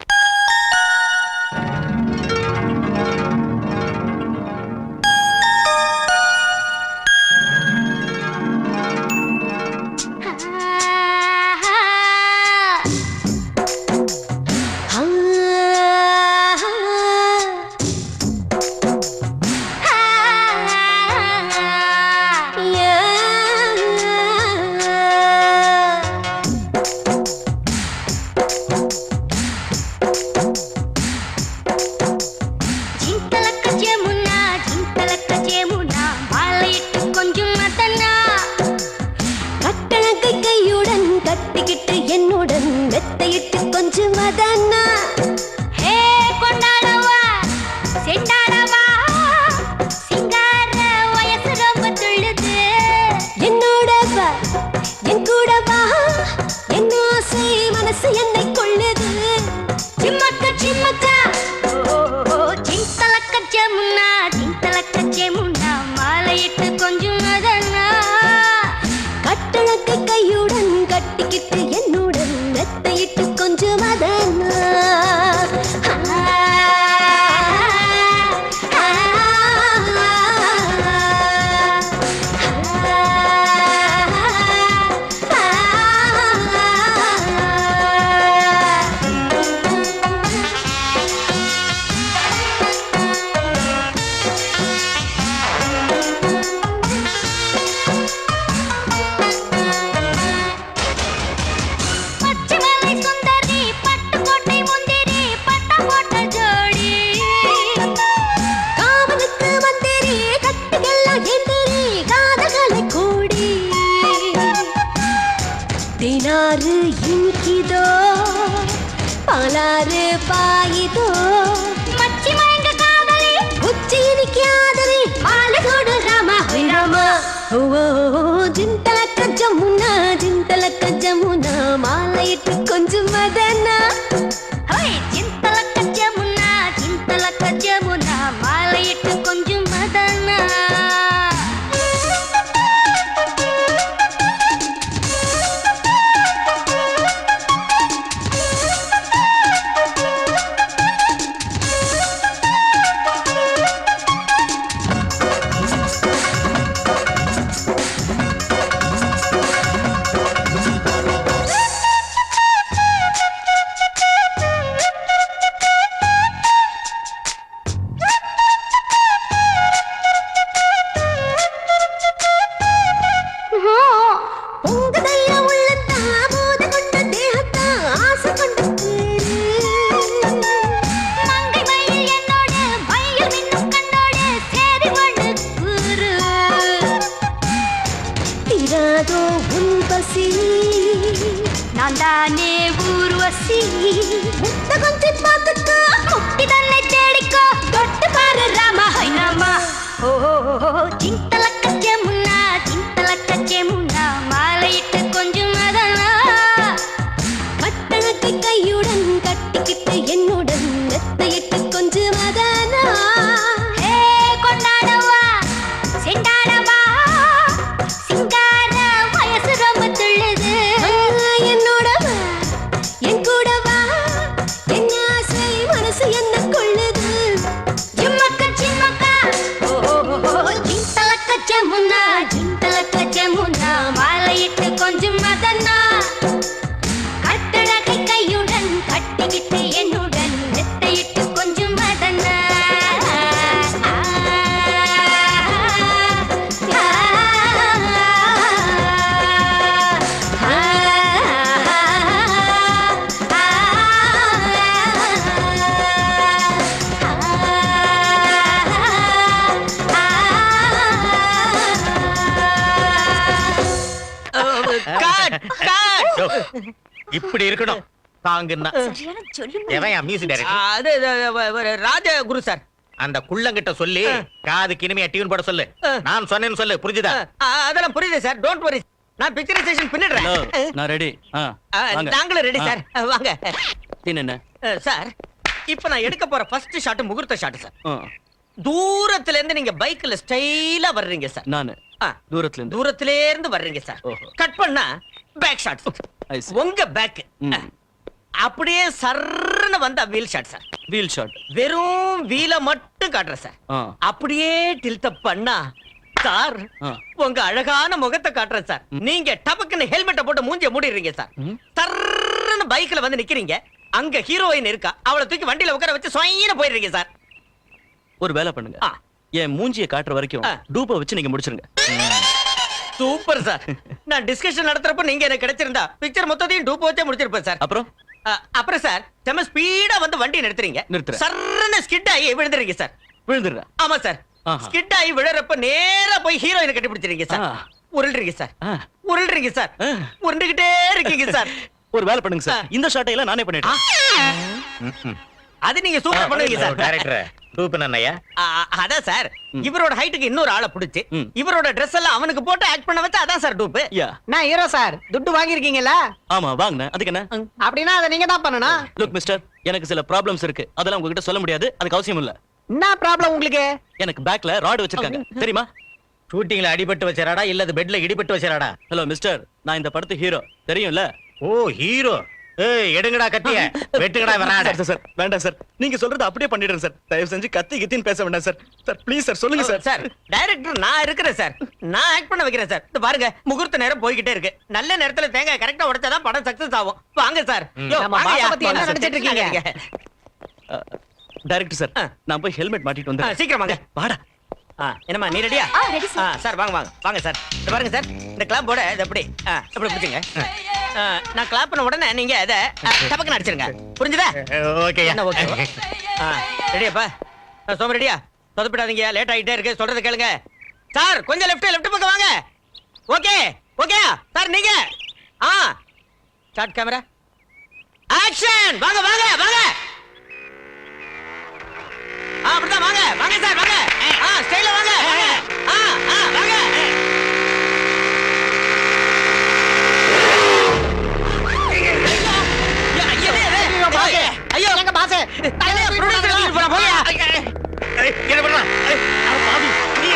நானே ஊர்வசி முத்த கொஞ்சம் பார்த்துக்க முட்டி தன்னை தேடிக்கோ தொட்டு பாரு ராமா ஹைனாமா ஓ சிந்தலக்கச்சே முன்னா மாலையிட்டு கொஞ்சம் அதனா பட்டணத்தை கையுடன் கட்டிக்கிட்டு என்னுடன் நெத்தையிட்டு கொஞ்சம் அதனா கொண்டாடவா செண்டாடவா சிங்கார வயசு ரொம்ப துள்ளுது என்னோடவா என் கூடவா என் ஆசை மனசு என்ன கொள்ளுது ஜிம்மக்க சிம்மக்கா ஓ ஜிந்தலக்க ஜமுனா மாலையிட்டு கொஞ்சம் மதனா கட்டழகை கையுடன் கட்டிக்கிட்டு என்னுடன் நெத்தையிட்டு கொஞ்சம் மதனா இப்படி இருக்கணும் தாங்கன்னா சரியான சொல்லு எவன் மியூசிக் டைரக்டர்? அது ராஜகுரு சார். அந்த குள்ளங்கிட்ட சொல்லி காதுக்கு இனிமையா டியூன் போட சொல்லு. நான் சொன்னேன்னு சொல்லு, புரிஞ்சுதா? அதெல்லாம் புரியுது சார், டோன்ட் வரி. நான் பிக்சரைசேஷன் பண்ணிடுறேன். நான் ரெடி. நாங்களும் ரெடி சார், வாங்க. என்ன சார், இப்ப நான் எடுக்க போற ஃபர்ஸ்ட் ஷாட் முகூர்த்த ஷாட் சார். தூரத்துல இருந்து நீங்க பைக்ல ஸ்டைலா வர்றீங்க சார். நானு தூரத்திலே இருந்து வர்றீங்க சார். கட் பண்ணா பேக் ஷாட். உங்க பேக் அப்படியே சர்ன்னு வந்த wheel shot sir. Wheel shot வெறும் வீல மட்டும் காட்டுறேன் சார். அப்படியே டில்ட் பண்ணா சார் உங்க அழகான முகத்தை காட்டுறேன் சார். நீங்க டபக்குன்னு ஹெல்மெட்டை போட்டு மூஞ்சிய மூடிடுறீங்க சார். சர்ன்னு பைக்ல வந்து நிக்கிறீங்க. அங்க ஹீரோயின் இருக்கா, அவளை தூக்கி வண்டியில உட்கார வச்சு சொயின்னு போயிடுறீங்க சார். ஒரு வேலை பண்ணுங்க, என் மூஞ்சியை காட்டுற வரைக்கும் டூப்பை வச்சு நீங்க முடிச்சிருங்க. Super sir. நான் டிஸ்கஷன் நடத்துறப்ப நீங்க எனக்கு கிடைச்சிருந்தா பிக்சர் மொத்தத்தையும் டூப் வச்சே முடிச்சிருப்பேன் சார். அப்புறம் சார் செம ஸ்பீடா வந்து வண்டி நிறுத்துறீங்க. சர்ன்னு ஸ்கிட் ஆகி விழுந்துறீங்க சார். விழுந்துடுற? ஆமா சார். ஸ்கிட் ஆகி விழுறப்ப நேரா போய் ஹீரோயினை கட்டி பிடிச்சிருங்க சார். உருள்றீங்க சார், உருள்றீங்க சார், உருண்டுகிட்டே இருக்கீங்க சார். ஒரு வேலை பண்ணுங்க சார், இந்த ஷாட்டை எல்லாம் நானே பண்ணிட்டேன். அது நீங்க சூப்பர் பண்ணுவீங்க சார். டைரக்டர் டூப் என்னையா? அதான் சார், இவரோட ஹைட்டுக்கு இன்னொரு ஆளை பிடிச்சு இவரோட Dress எல்லாம் அவனுக்கு போட்டு ஆக்ட் பண்ண வச்சா அதான் சார் டூப். நான் ஹீரோ சார், துட்டு வாங்கிருக்கீங்களா? ஆமா வாங்கினேன். அதுக்கு என்ன? அப்படின்னா அதை நீங்க தான் பண்ணணும். லுக் மிஸ்டர், எனக்கு சில ப்ராப்ளம்ஸ் இருக்கு, அதெல்லாம் உங்ககிட்ட சொல்ல முடியாது. அதுக்கு அவசியம் இல்ல. என்ன ப்ராப்ளம் உங்களுக்கு? எனக்கு பேக்ல ராட் வச்சிருக்காங்க, தெரியுமா? ஷூட்டிங்ல அடிபட்டு வச்சறாடா இல்ல பெட்ல இடிபட்டு வச்சறாடா? ஹலோ மிஸ்டர், நான் இந்த படத்து ஹீரோ, தெரியும்ல? ஓ ஹீரோ. ஏய் எடுங்கடா கத்திய, வெட்டுங்கடா வராடா. சார் வேண்டாம் சார், நீங்க சொல்றது அப்படியே பண்ணிடுறேன் சார். தயவு செஞ்சு கத்தி கித்தின்னு பேச வேண்டாம் சார். சார் ப்ளீஸ் சார், சொல்லுங்க சார். சார் டைரக்டர் நான் இருக்கிறேன் சார், நான் ஆக்ட் பண்ண வைக்கிறேன் சார். இது பாருங்க, முகூர்த்த நேரம் போய்கிட்டே இருக்கு. நல்ல நேரத்துல தேங்காய் கரெக்டா உடைச்சாதான் படம் சக்சஸ் ஆகும். வாங்க சார். நம்ம பாச பத்தி என்ன நினைச்சிட்டு இருக்கீங்க? டைரக்டர் சார், நான் போய் ஹெல்மெட் மாட்டிட்டு வந்தேன். சீக்கிரம் வாங்க. வாடா. என்னம்மா நீ ரெடியா? சார் வாங்க வாங்க வாங்க சார். இந்த பாருங்க சார், இந்த கிளாப் போட இது எப்படி எப்படி பிடிச்சுங்க. நான் கிளாப் பண்ண உடனே நீங்க இதை டபக்குன்னு அடிச்சிருங்க, புரிஞ்சுதா? ஓகே. என்ன ஓகே? ரெடியாப்பா? சோம ரெடியா? சொதப்பிடாதீங்க, லேட் ஆகிட்டே இருக்கு, சொல்றது கேளுங்க. சார் கொஞ்சம் லெஃப்ட் பக்கம் வாங்க. Okay okay sir. நீங்க ஸ்டார்ட் கேமரா ஆக்ஷன். வாங்க வாங்க வாங்க. அப்படிதான் வாங்க வாங்க சார், வாங்க. ஸ்டைல வாங்க வாங்க. வாங்க. ஐயோ எங்க பாஸ் தலைய ப்ரொடியூசர் கிட்ட போறா. போயா என்ன பண்ணா? பாவி நீ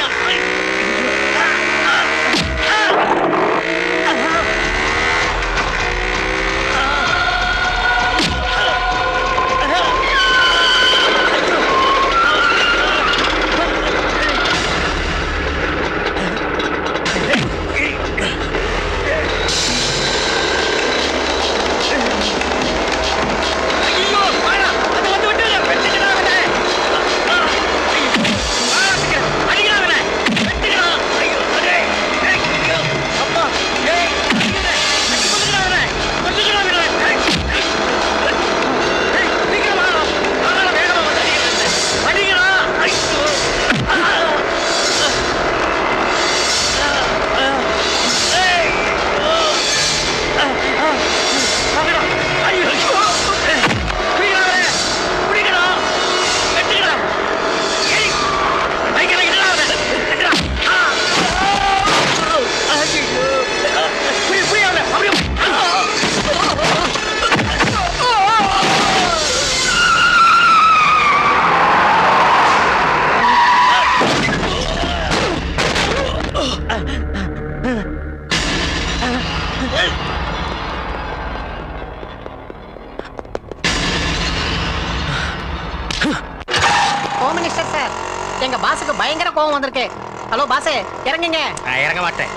கோவம் வந்திருக்கு. ஹலோ பாசே, இறங்குங்க. நான் இறங்க மாட்டேன்.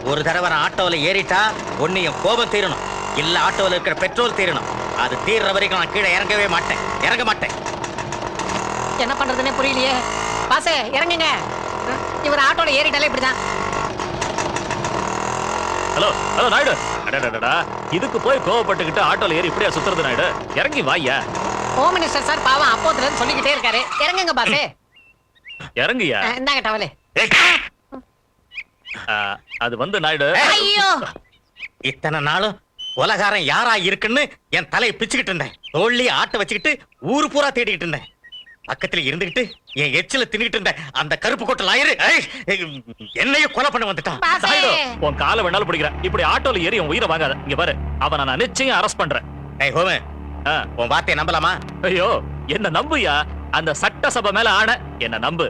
ஒரு தடவை நான் ஆட்டோவில் ஏறிட்டா ஒன்னு என் கோபம் தீரணும், இல்ல ஆட்டோவில் இருக்கிற பெட்ரோல் தீரணும். அது தீர்ற வரைக்கும் நான் கீழே இறங்கவே மாட்டேன். இறங்க மாட்டேன். என்ன பண்றதுன்னே புரியலையே. பாசே இறங்குங்க. இவர் ஆட்டோல ஏறிட்டாலே இப்படிதான். ஹலோ ஹலோ நாயுடு, அடடடடா, இதுக்கு போய் கோவப்பட்டுக்கிட்டு ஆட்டோல ஏறி இப்படியா சுத்துறது நாயுடு? இறங்கி வாயா. ஹோம் மினிஸ்டர் சார் பாவம் அப்போதுல இருந்து சொல்லிக்கிட்டே இருக்காரு. இறங்குங்க பாசே. இறங்குயா. இந்தாங்க டவலே. அது வந்து நாயுடு, ஐயோ, இத்தனை நாளும் உலகாரம் யாரா இருக்குன்னு என் தலையை பிச்சுக்கிட்டு இருந்தேன். தோள்ளி ஆட்ட வச்சுக்கிட்டு ஊரு பூரா தேடிக்கிட்டு இருந்தேன். பக்கத்துல இருந்துகிட்டு என் எச்சில தின்னுகிட்டு இருந்தேன் அந்த கருப்பு கோட்டை லாயரு என்னையும் கொலை பண்ண வந்துட்டான். நாயுடு, உன் காலை வேணாலும் பிடிக்கிறேன். இப்படி ஆட்டோல ஏறி உன் உயிரை வாங்காத. இங்க பாரு, அவனை நான் நிச்சயம் அரெஸ்ட் பண்றேன். ஏய் ஹோமே, உன் வார்த்தையை நம்பலாமா? ஐயோ, என்ன நம்புயா. அந்த சட்டசபை மேல ஆன என்ன நம்பு.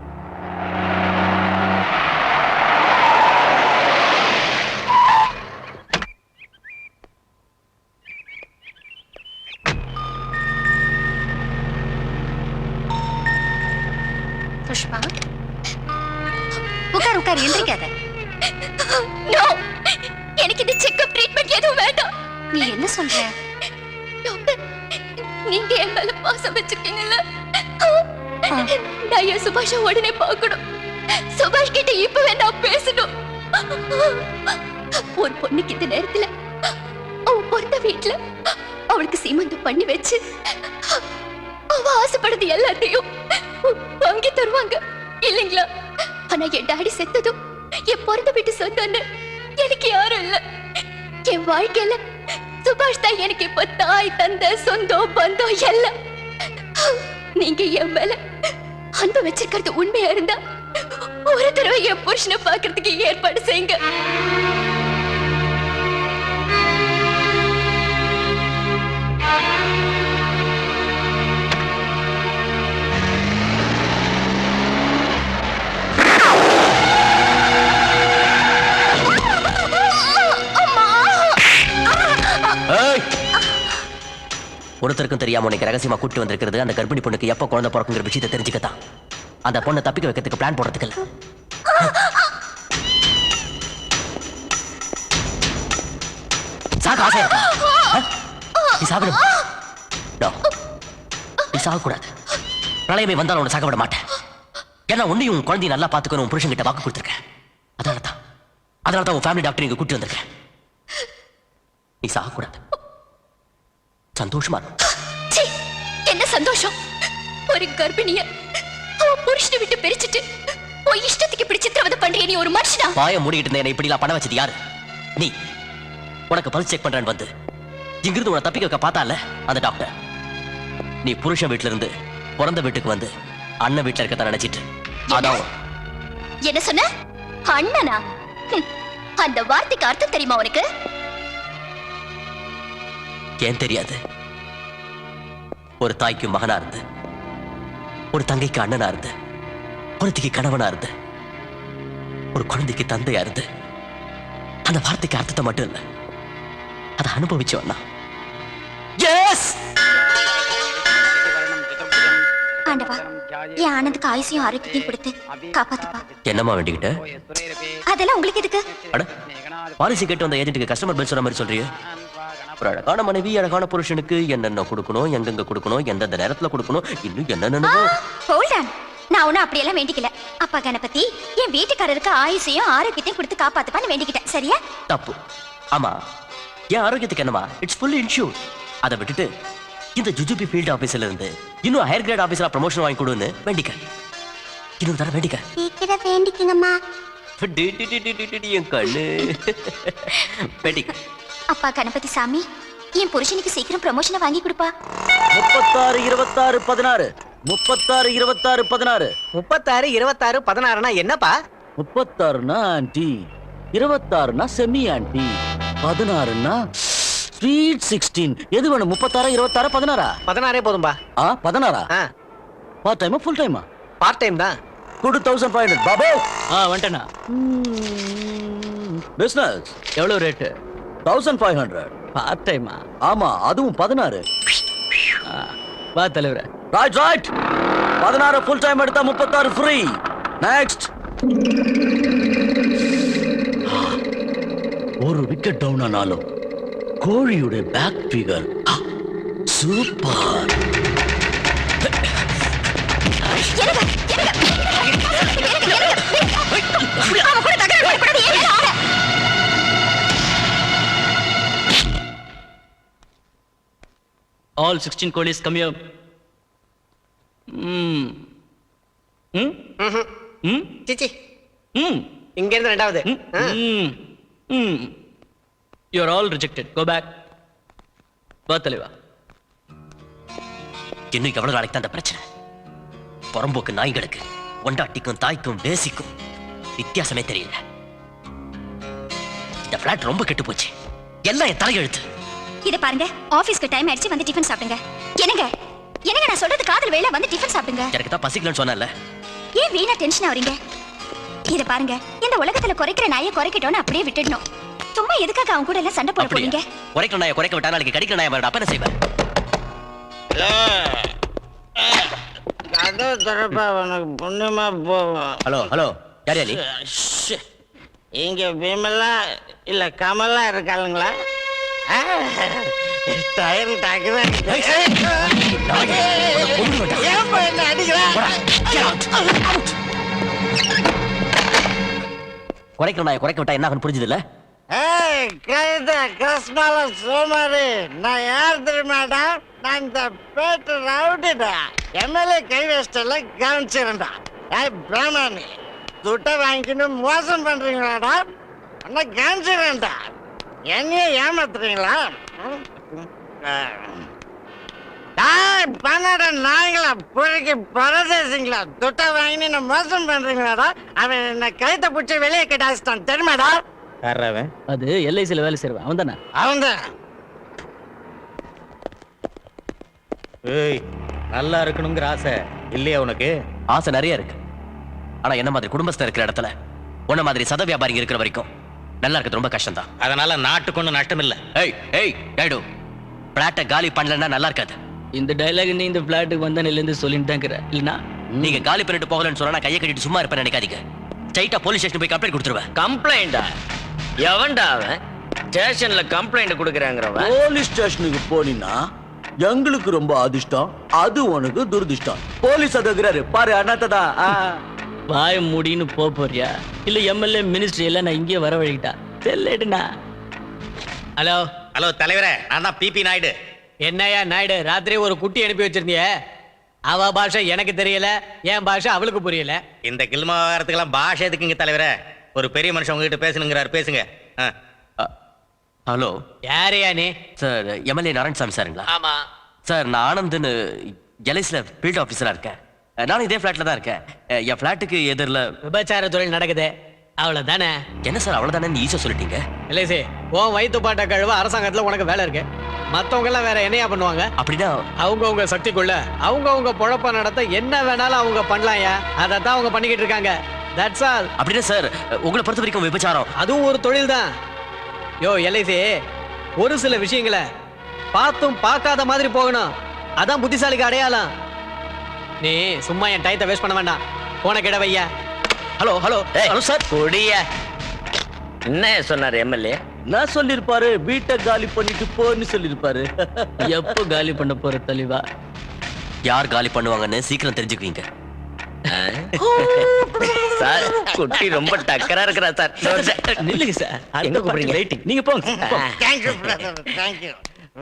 புஷ்பா, உட்கார் உட்கார், எந்திரிக்காத. நோ, எனக்கு இந்த செக்கப் ட்ரீட்மெண்ட் எதுவும் வேண்டாம். நீ என்ன சொல்ற? டாக்டர், நீங்க என் மேல பாசம் வச்சிருக்கீங்கல்ல, நான் என் சுபாஷ உடனே பார்க்கணும். சுபாஷ் கிட்ட இப்பவே நான் பேசணும். ஒரு பொண்ணுக்கு இந்த நேரத்துல அவ பிறந்த வீட்டுல அவளுக்கு சீமந்தம் பண்ணி வச்சு அவ ஆசைப்படுறது எல்லாத்தையும் வாங்கி தருவாங்க இல்லைங்களா? ஆனா என் டாடி செத்ததும் என் பிறந்த வீட்டு சொந்தம்னு எனக்கு யாரும் இல்ல. என் வாழ்க்கையில சுபாஷ் தான் எனக்கு இப்ப தாய் தந்தை சொந்தம் பந்தம் எல்லாம். நீங்க என் மேல அன்பு வச்சிருக்கிறது உண்மையா இருந்தா ஒரு தடவை என் புருஷனை பாக்குறதுக்கு ஏற்பாடு செய்யுங்க. ஒருத்தருக்கும் தெரியாம உனக்கு ரகசியமா கூட்டு வந்திருக்கிறது அந்த கர்ப்பிணி பொண்ணுக்கு எப்ப குழந்தை பிறக்குங்கிற விஷயத்தை தெரிஞ்சுக்கத்தான். அந்த பொண்ணை தப்பிக்க வைக்கிறதுக்கு பிளான் போடுறதுக்கு இல்ல. சாக ஆசை இருக்கா? நீ சாகணும். நீ சாகக்கூடாது. பிரளயமே வந்தாலும் உன்னை சாக விட மாட்டேன். ஏன்னா உன்னையும் உன் குழந்தைய நல்லா பாத்துக்கணும் உன் புருஷன் கிட்ட வாக்கு கொடுத்துருக்கேன். அதனாலதான் உன் ஃபேமிலி டாக்டர் இங்க கூட்டி வந்திருக்கேன். நீ சாகக்கூடாது. சந்தோஷமா என்ன சந்தோஷம்? ஒரு கர்ப்பிணிய புருஷனை விட்டு பிரிச்சுட்டு உன் இஷ்டத்துக்கு இப்படி சித்திரவதை பண்றிய நீ ஒரு மனுஷனா? வாய மூடிட்டு இருந்த இப்படி எல்லாம் பண்ண வச்சது யாரு? நீ. உனக்கு பல்ஸ் செக் பண்றேன்னு வந்து இங்கிருந்து உன்னை தப்பிக்க வைக்க பார்த்தால அந்த டாக்டர். நீ புருஷன் வீட்டுல இருந்து பிறந்த வீட்டுக்கு வந்து அண்ணன் வீட்டுல இருக்கத்தான் நினைச்சிட்டு. அதான் என்ன சொன்ன? அண்ணனா? அந்த வார்த்தைக்கு அர்த்தம் தெரியுமா உனக்கு? ஏன் தெரியாது? ஒரு தாய்க்கு மகனா இருந்து, ஒரு தங்கைக்கு அண்ணனா இருந்து, ஒருத்திக்கு கணவனா இருந்து, ஒரு குழந்தைக்கு தந்தையா இருந்து, அந்த வார்த்தைக்கு அர்த்தத்தை மட்டும் இல்ல, அதை அனுபவிச்சோம்னா. ஆண்டவா, என் ஆனந்துக்கு ஆயுசையும் ஆரோக்கியத்தையும் கொடுத்து காப்பாத்துப்பா. என்னம்மா வேண்டிக்கிட்ட? அதெல்லாம் உங்களுக்கு எதுக்கு? அட, பாலிசி கேட்டு வந்த ஏஜென்ட்டுக்கு கஸ்டமர் பில் சொல்ற மாதிரி சொல்றியே. ஒரு அழகான மனைவி அழகான புருஷனுக்கு என்னென்ன கொடுக்கணும், எங்கெங்க கொடுக்கணும், எந்தெந்த நேரத்துல கொடுக்கணும், இன்னும் என்னென்ன. Hold on. நான் ஒன்னும் அப்படியெல்லாம் வேண்டிக்கல. அப்பா கணபதி, என் வீட்டுக்காரருக்கு ஆயுசையும் ஆரோக்கியத்தையும் கொடுத்து காப்பாத்துப்பான்னு வேண்டிக்கிட்டேன். சரியா? தப்பு. ஆமா, என் ஆரோக்கியத்துக்கு என்னமா? It's fully insure. அதை விட்டுட்டு இந்த ஜுஜுபி ஃபீல்ட் ஆபீஸ்ல இருந்து இன்னும் ஹையர் கிரேட் ஆபீஸ்ல ப்ரமோஷன் வாங்கி கொடுன்னு வேண்டிக்க. இன்னொரு தடவை வேண்டிக்க. சீக்கிரம் வேண்டிக்கங்கம்மா. என் கண்ணு வேண்டிக்க. அப்பா கணபதி சாமி, என் புருஷனுக்கு சீக்கிரம் ப்ரமோஷனை வாங்கி கொடுப்பா. 36 26 16 36 26 16 36 26 16 என்னப்பா? 36னா ஆன்ட்டி, 26னா செமி ஆன்ட்டி, 16னா ஸ்வீட் 16. எது வேணும்? 36 26 16? 16 போதும்பா. 16? பார்ட் டைமா ஃபுல் டைமா? பார்ட் டைம் தான். குடு 1500. பாபு வந்துட்டேனா? பிசினஸ் எவ்வளவு ரேட்டு? 1500. பார்ட் டைமா? ஆமா, அதுவும் 16. வா தலைவரே. ரைட். 16 ஃபுல் டைம் எடுத்தா 36 ஃப்ரீ. நெக்ஸ்ட் ஒரு விக்கெட் டவுன் ஆனாலும் கோழியுடைய back figure super. All 16 coolies come here. சிச்சி Hmm. இங்க இருந்து ரெண்டாவது You are all rejected. Go back. வா தலைவா. இன்னும் எவ்வளவு நாளைக்கு தான் அந்த பிரச்சனை? புறம்போக்கு நாய்களுக்கு ஒண்டாட்டிக்கும் தாய்க்கும் வேசிக்கும் வித்தியாசமே தெரியல. இந்த பிளாட் ரொம்ப கெட்டு போச்சு. எல்லாம் என் தலையெழுத்து. இத பாருங்க, ஆபீஸ்க்கு டைம் ஆயிடுச்சு, வந்து டிஃபன் சாப்பிடுங்க. என்னங்க என்னங்க நான் சொல்றது காதுல வேளை, வந்து டிஃபன் சாப்பிடுங்க. எனக்கு தான் பசிக்கலன்னு சொன்னேன்ல. ஏன் வீணா டென்ஷன் ஆவறீங்க? இத பாருங்க, இந்த உலகத்துல குறைக்கிற நாயை குறைக்கட்டோன்னு அப்படியே விட்டுடணும். சும்மா எதுக்காக அவங்க கூட எல்லாம் சண்டை போட போறீங்க? குறைக்கிற நாயை குறைக்க விட்டா நாளைக்கு கடிக்கிற நாயை அப்ப என்ன செய்வேன்? அதோ தரப்பா உனக்கு புண்ணியமா போவோம். ஹலோ ஹலோ, யார் நீ? இங்க விமலா இல்ல கமலா இருக்காளுங்களா? டயர் டாக்குதான் என்ன அடிக்கிறேன். குறைக்கிற நாயை குறைக்க விட்டா என்ன ஆகும்னு புரிஞ்சது இல்ல? கழுத கஸ்மால சோமாரி, நான் யார் தெரியுமாடா? நான் இந்த பேட்டு ரவுடிடா. எம்எல்ஏ கை வச்சிட்டல கவனிச்சிருந்தா. பிராமணி துட்டை வாங்கின்னு மோசம் பண்றீங்களாடா? அண்ணா கவனிச்சிருந்தா. என்னையே ஏமாத்துறீங்களா? பண்ணாட நாய்களா, புழைக்கு பரதேசிங்களா, துட்டை வாங்கின்னு மோசம் பண்றீங்களாடா? அவன் என்ன கழுத்தை பிடிச்சி வெளியே கட்டாச்சிட்டான் தெரியுமாடா? அது எல்ஐசில வேலை செய்றவன் அவன் தானே? அவன்தான். ஏய், நல்லா இருக்கணுங்கிற ஆசை இல்லையா உனக்கு? ஆசை நிறைய இருக்கு. ஆனா என்ன மாதிரி குடும்பஸ்தர் இருக்கிற இடத்துல உன்ன மாதிரி சத வியாபாரிங்க இருக்கிற வரைக்கும் நல்லா இருக்கிறது ரொம்ப கஷ்டம் தான். அதனால நாட்டுக்கு ஒன்றும் நஷ்டம் இல்லை. ஏய் ஏய் டைடு, பிளாட்டை காலி பண்ணலன்னா நல்லா இருக்காது. இந்த டயலாக் நீ இந்த பிளாட்டுக்கு வந்தா இருந்து சொல்லிட்டு தான் இருக்கிற. இல்லனா நீங்க காலி பண்ணிட்டு போகலன்னு சொன்னா நான் கையை கட்டிட்டு சும்மா இருப்பேன் நினைக்காதீங்க. ஸ்ட்ரைட்டா போலீஸ் ஸ்டேஷன் போய் கம்ப்ளைண்ட் கொடுத்துருவேன். கம்ப்ளைண்டா? எவன்டா அவன்? ஸ்டேஷன்ல கம்ப்ளைண்ட் கொடுக்கறாங்கறவன். போலீஸ் ஸ்டேஷனுக்கு போனீனா எங்களுக்கு ரொம்ப அதிர்ஷ்டம், அது உனக்கு துரதிர்ஷ்டம். போலீஸ் அதுக்குறாரு பாரு அண்ணாத்ததா. வாய மூடின்னு போறியா இல்ல எம்எல்ஏ மினிஸ்ட்ரி எல்லாம் நான் இங்கே வரவழைக்கிட்டா தெரியலடா. ஹலோ ஹலோ தலைவரே, நான் தான் பிபி நாயுடு. என்னையா நாயுடு, ராத்திரி ஒரு குட்டி அனுப்பி வச்சிருந்திய. அவ பாஷை எனக்கு தெரியல, என் பாஷை அவளுக்கு புரியல. இந்த கில்மா விவகாரத்துக்கெல்லாம் பாஷை எதுக்குங்க தலைவரே? ஒரு பெரிய மனுஷன் உங்ககிட்ட பேசணுங்கிறாரு, பேசுங்க. ஹலோ, யாரையா நீ? சார் எம்எல்ஏ நாராயணசாமி சாருங்களா? ஆமா சார், நான் ஆனந்த்னு எல்ஐசில ஃபீல்ட் ஆஃபீஸரா இருக்கேன். நானும் இதே ஃபிளாட்ல தான் இருக்கேன். என் ஃபிளாட்டுக்கு எதிரில் விபச்சார தொழில் நடக்குது, அவ்வளவுதானே? என்ன சார் அவ்வளவுதானே ஈஸியா சொல்லிட்டீங்க? இல்லை சே, உன் வயிற்று பாட்ட கழுவ அரசாங்கத்துல உனக்கு வேலை இருக்கு. மத்தவங்க எல்லாம் வேற என்னையா பண்ணுவாங்க? அப்படின்னா அவங்கவுங்க சக்திக்குள்ள அவங்கவுங்க பொழப்ப நடத்த என்ன வேணாலும் அவங்க பண்ணலாம்யா. அதைத்தான் அவங்க பண்ணிக்கிட்டு இருக்காங்க. That's all. அப்படின்னா சார், உங்களை பொறுத்த வரைக்கும் விபச்சாரம் அதுவும் ஒரு தொழில் தான். யோ எல்ஐசி, ஒரு சில விஷயங்களை பார்த்தும் பார்க்காத மாதிரி போகணும். அதான் புத்திசாலிக்கு அடையாளம். நீ சும்மா என் டயத்தை வேஸ்ட் பண்ண வேண்டாம். போன கிட வையா. Hello hello hello sir. கொடிய என்ன சொன்னார் எம்எல்ஏ? நான் சொல்லிருப்பாரு, வீட்டை காலி பண்ணிட்டு போன்னு சொல்லிருப்பாரு. எப்போ காலி பண்ண போற தலைவா? யார் காலி பண்ணுவாங்கன்னு சீக்கிரம் தெரிஞ்சுக்குவீங்க. சார், குட்டி ரொம்ப டக்கரா இருக்கிறா சார். நில்லுங்க சார், எங்க கூப்பிடுறீங்க? வெயிட்டிங். நீங்க போங்க. Thank you brother, thank you.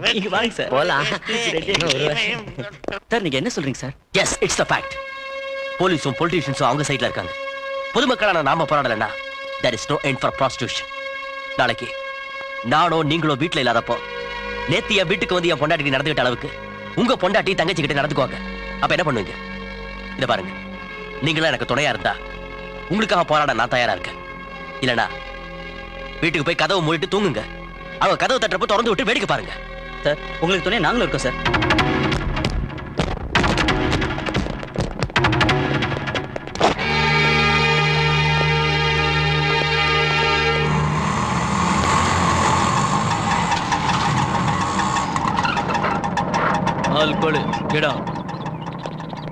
நீங்க வாங்க சார். போலாம். சார் நீங்க என்ன சொல்றீங்க sir? Yes, it's the fact. போலீஸும் பொலிட்டீஷியன்ஸும் அவங்க சைட்ல இருக்காங்க. பொதுமக்களான நாம போராடலன்னா there is no end for prostitution. நாளைக்கு நானோ நீங்களோ வீட்டுல இல்லாதப்போ நேத்து என் வீட்டுக்கு வந்து என் பொண்டாட்டி நடந்துகிட்ட அளவுக்கு உங்க பொண்டாட்டி தங்கச்சி கிட்ட நடந்துக்குவாங்க. அப்ப என்ன பண்ணுவீங்க? இத பாருங்க, நீங்களா எனக்கு துணையா இருந்தா உங்களுக்காக போராட நான் தயாரா இருக்கேன். இல்லனா வீட்டுக்கு போய் கதவை மூடிட்டு தூங்குங்க. அவங்க கதவை தட்டுறப்ப திறந்து விட்டு வேடிக்கை பாருங்க. சார், உங்களுக்கு துணை நாங்களும் இருக்கோம் சார்.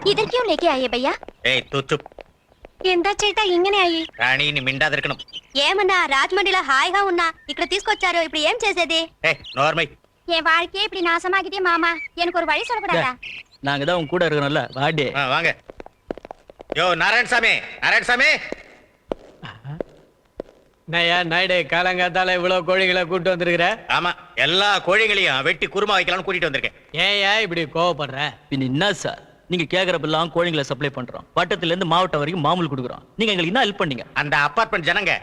इधर क्यों लेके आए भैया? ஏய், तू चुप. ఎంత చేట ఇంగనే అయ్యి రాణి నీ మిండాదిరకணும் ఏమన్నా రాజమండ్రిలో హాయిగా ఉన్నా ఇక్కడ తీసుకొచ్చారు ఇప్పుడు ఏం చేసేది நார்மல் என் வாழ்க்கையே இப்படி நாசமாகிட்டே மாமா எனக்கு ஒரு வழி சொல்லக்கூடாதா நாங்க தான் உங்க கூட இருக்கணும்ல வாடி வாங்க யோ நாராயணசாமி நாராயணசாமி நயா நாயுடு காலங்காத்தால இவ்வளவு கோழிகளை கூட்டு வந்திருக்கிற ஆமா எல்லா கோழிகளையும் வெட்டி குருமா வைக்கலாம்னு கூட்டிட்டு வந்திருக்கேன் ஏயா இப்படி கோவப்படுற பின்ன என்ன சார் நீங்க கேக்குறப்பெல்லாம் கோழிங்களை சப்ளை பண்றோம் பட்டத்துல இருந்து மாவட்டம் வரைக்கும் மாமூல் கொடுக்குறோம் நீங்க எங்களுக்கு என்ன ஹெல்ப் பண்ணீங்க அந்த அபார்ட்மெண்ட் ஜனங்க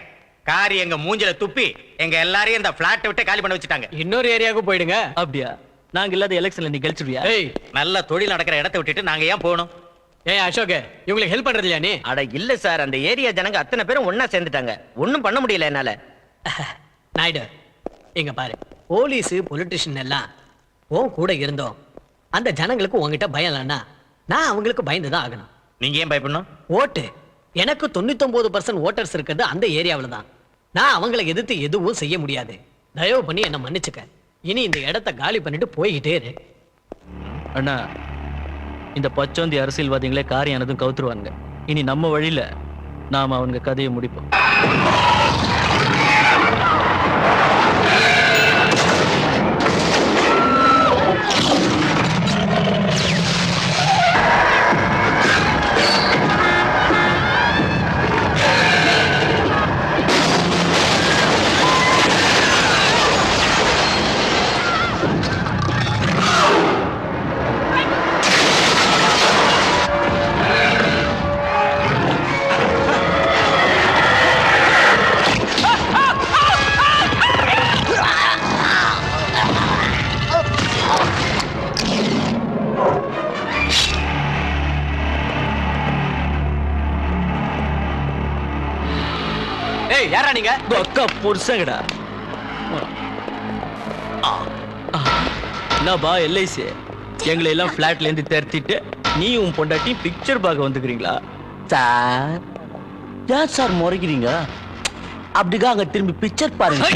காரி எங்க மூஞ்சில துப்பி எங்க எல்லாரையும் இந்த பிளாட் விட்டு காலி பண்ண வச்சுட்டாங்க இன்னொரு ஏரியாவுக்கு போயிடுங்க அப்படியா நாங்க இல்லாத எலெக்ஷன்ல நீ கழிச்சிருவியா ஏய் நல்ல தொழில் நடக்கிற இடத்தை விட்டுட்டு நாங்க ஏன் போகணும் ஏய் அசோக் இவங்களுக்கு ஹெல்ப் பண்றது இல்லையா நீ அட இல்ல சார், அந்த ஏரியா ஜனங்க அத்தனை பேரும் ஒன்னா சேர்ந்துட்டாங்க, ஒண்ணும் பண்ண முடியல என்னால. நாயுடு இங்க பாரு, போலீஸ் பொலிட்டிஷியன் எல்லாம் உன் கூட இருந்தோம், அந்த ஜனங்களுக்கு உங்ககிட்ட பயம் இல்லைன்னா நான் அவங்களுக்கு பயந்துதான் ஆகணும். நீங்க ஏன் பயப்படணும்? ஓட்டு எனக்கு 99% ஓட்டர்ஸ் இருக்கிறது அந்த ஏரியாவில தான். நான் அவங்களை எதிர்த்து எதுவும் செய்ய முடியாது. தயவு பண்ணி என்ன மன்னிச்சுக்க. இனி இந்த இடத்த காலி பண்ணிட்டு போய்கிட்டே இரு. அண்ணா, இந்த பச்சோந்தி அரசியல்வாதிகளே காரியானதும் கவுத்துருவாங்க. இனி நம்ம வழியில நாம அவங்க கதையை முடிப்போம். ஏய் யாரா நீங்க? அக்கா புருஷங்கடா. என்னப்பா எல்ஐசி எங்களை எல்லாம் பிளாட்ல இருந்து திரட்டிட்டு நீ உன் பொண்டாட்டி பிக்சர் பார்க்க வந்துக்கிறீங்களா? சார் ஏன் சார் முறைக்கிறீங்க? அப்படிக்கா அங்க திரும்பி பிக்சர் பாருங்க.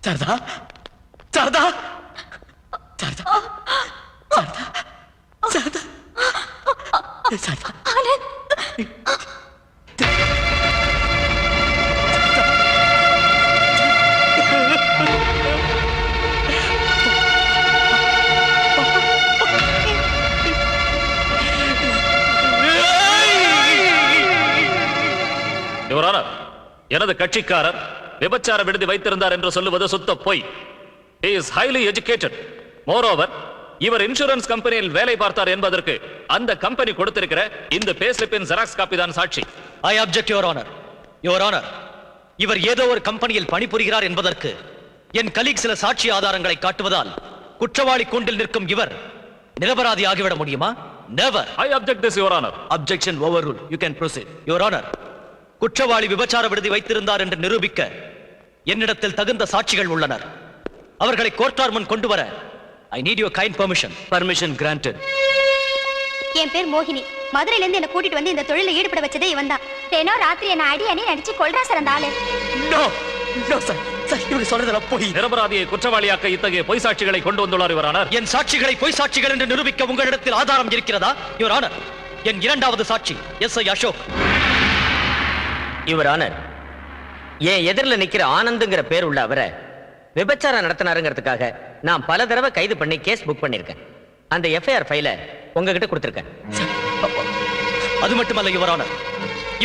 சாரதா, சாரதா, சாரதா, சாரதா, சாரதா, சாரதா. யுவரானர், எனது கட்சிக்காரர் விபச்சார விடுதி வைத்திருந்தார் என்று சொல்லுவது சுத்த பொய். He is highly educated. Moreover, இவர் இன்சூரன்ஸ் கம்பெனியில் வேலை பார்த்தார் என்பதற்கு அந்த கம்பெனி கொடுத்திருக்கிற இந்த பே ஸ்லிப்பின் ஜெராக்ஸ் காப்பி தான் சாட்சி. ஐ object your honour. Your honour, இவர் ஏதோ ஒரு கம்பெனியில் பணிபுரிகிறார் என்பதற்கு என் கலீக் சில சாட்சி ஆதாரங்களை காட்டுவதால் குற்றவாளி கூண்டில் நிற்கும் இவர் நிரபராதி ஆகிவிட முடியுமா? Never. I object this, Your Honor. Objection overruled. You can proceed. Your Honor, குற்றவாளி விபச்சார விடுதி வைத்திருந்தார் என்று நிரூபிக்க என்னிடத்தில் தகுந்த சாட்சிகள் உள்ளனர். அவர்களை கோர்ட்டார் முன் கொண்டு வர I need your kind permission. Permission granted. என் பேர் மோகினி. மதுரையில இருந்து என்ன கூட்டிட்டு வந்து இந்த தொழில ஈடுபட வச்சதே இவன் தான். தேனோ ராத்திரி என்ன அடி அணி நடிச்சு கொல்றா சார் அந்த ஆளு. No, no sir. சார் இவங்க சொல்றதெல்லாம் பொய். நிரபராதியை குற்றவாளியாக்க இத்தகைய பொய் சாட்சிகளை கொண்டு வந்துள்ளார் யுவர் ஆனர். என் சாட்சிகளை பொய் சாட்சிகள் என்று நிரூபிக்க உங்களிடத்தில் ஆதாரம் இருக்கிறதா? யுவர் ஆனர், என் இரண்டாவது சாட்சி எஸ்ஐ அசோக். யுவர் ஆனர், என் எதிரில் நிக்கிற ஆனந்துங்கிற பேர் உள்ள அவரை விபச்சாரம் நடத்தினாருங்கிறதுக்காக நான் பல தடவை கைது பண்ணி கேஸ் புக் பண்ணிருக்கேன். அந்த எஃப்ஐஆர் ஃபைல உங்ககிட்ட கொடுத்திருக்கேன். அது மட்டுமல்ல யுவர் ஆனர்,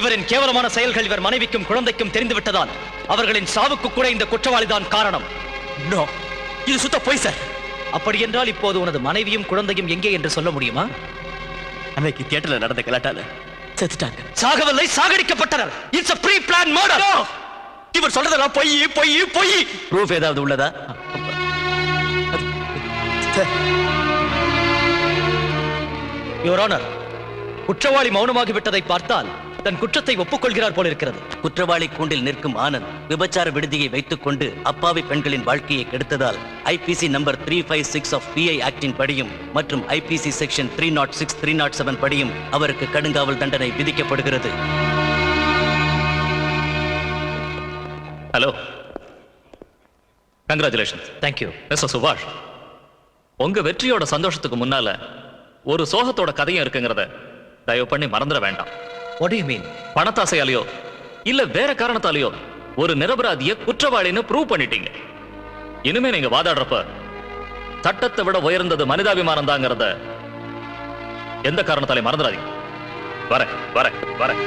இவரின் கேவலமான செயல்கள் இவர் மனைவிக்கும் குழந்தைக்கும் தெரிந்து விட்டதால் அவர்களின் சாவுக்கு கூட இந்த குற்றவாளிதான் காரணம். நோ, இது சுத்த பொய் சார். அப்படி என்றால் இப்போது உனது மனைவியும் குழந்தையும் எங்கே என்று சொல்ல முடியுமா? அன்னைக்கு தியேட்டர்ல நடந்த கலாட்டால செத்துட்டாங்க. சாகவில்லை, சாகடிக்கப்பட்டனர். It's a pre-planned murder. இவர் சொல்றதெல்லாம் பொய் பொய் பொய். ப்ரூஃப் ஏதாவது உள்ளதா? யுவர் ஆனர், குற்றவாளி மௌனமாகி விட்டதை பார்த்தால் தன் குற்றத்தை ஒப்புக்கொள்கிறார் போல இருக்கிறது. குற்றவாளி கூண்டில் நிற்கும் ஆனந்த் விபச்சார விடுதியை வைத்துக் கொண்டு அப்பாவி பெண்களின் வாழ்க்கையை கெடுத்ததால் ஐபிசி நம்பர் 356 ஆஃப் பிஐ ஆக்டின் படியும் மற்றும் ஐபிசி செக்ஷன் 306, 307 படியும் அவருக்கு கடுங்காவல் தண்டனை விதிக்கப்படுகிறது. Hello, congratulations. தேங்க்யூ மிஸ்டர் சுபாஷ். உங்க வெற்றியோட சந்தோஷத்துக்கு முன்னால ஒரு சோகத்தோட கதையும் இருக்குங்கிறத தயவு பண்ணி மறந்துட வேண்டாம். What do you mean? பணத்தாசையாலேயோ இல்ல வேற காரணத்தாலேயோ ஒரு நிரபராதிய குற்றவாளின்னு ப்ரூவ் பண்ணிட்டீங்க. இனிமே நீங்க வாதாடுறப்ப சட்டத்தை விட உயர்ந்தது மனிதாபிமானம் தாங்கிறத எந்த காரணத்தாலே மறந்துடாதீங்க. வரேன் வரேன் வரேன்.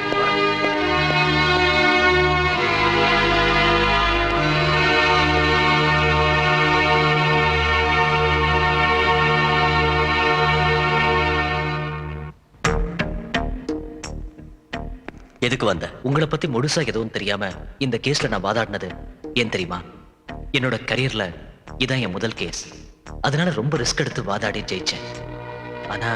எதுக்கு வந்த? உங்களை பத்தி முழுசா எதுவும் தெரியாம இந்த கேஸ்ல நான் வாதாடினது ஏன் தெரியுமா? என்னோட கரியர்ல இதான் என் முதல் கேஸ். அதனால ரொம்ப ரிஸ்க் எடுத்து வாதாடி ஜெயிச்சேன். ஆனா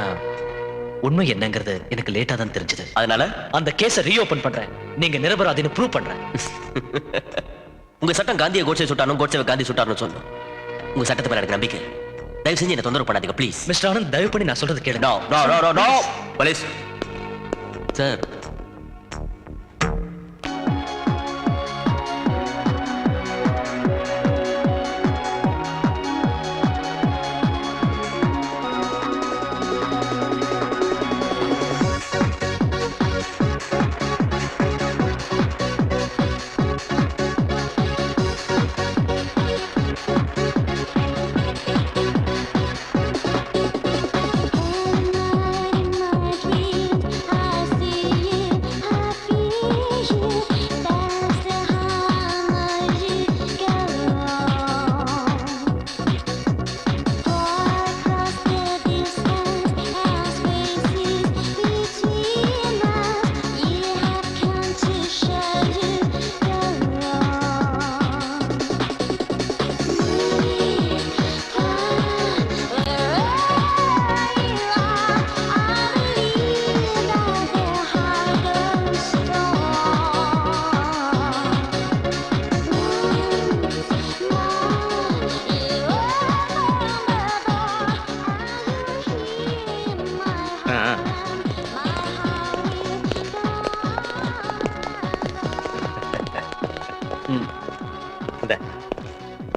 உண்மை என்னங்கிறது எனக்கு லேட்டா தான் தெரிஞ்சது. அதனால அந்த கேஸை ரீஓபன் பண்றேன். நீங்க நிரபராதின்னு ப்ரூவ் பண்றேன். உங்க சட்டம் காந்தியை கோட்சை சுட்டாலும் கோட்சை காந்தி சுட்டாருன்னு சொல்லும். உங்க சட்டத்தை மேல எனக்கு நம்பிக்கை. தயவு செஞ்சு என்ன தொந்தரவு பண்ணாதீங்க ப்ளீஸ். மிஸ்டர் ஆனந்த், தயவு பண்ணி நான் சொல்றது கேளுங்க. No no no no no please sir.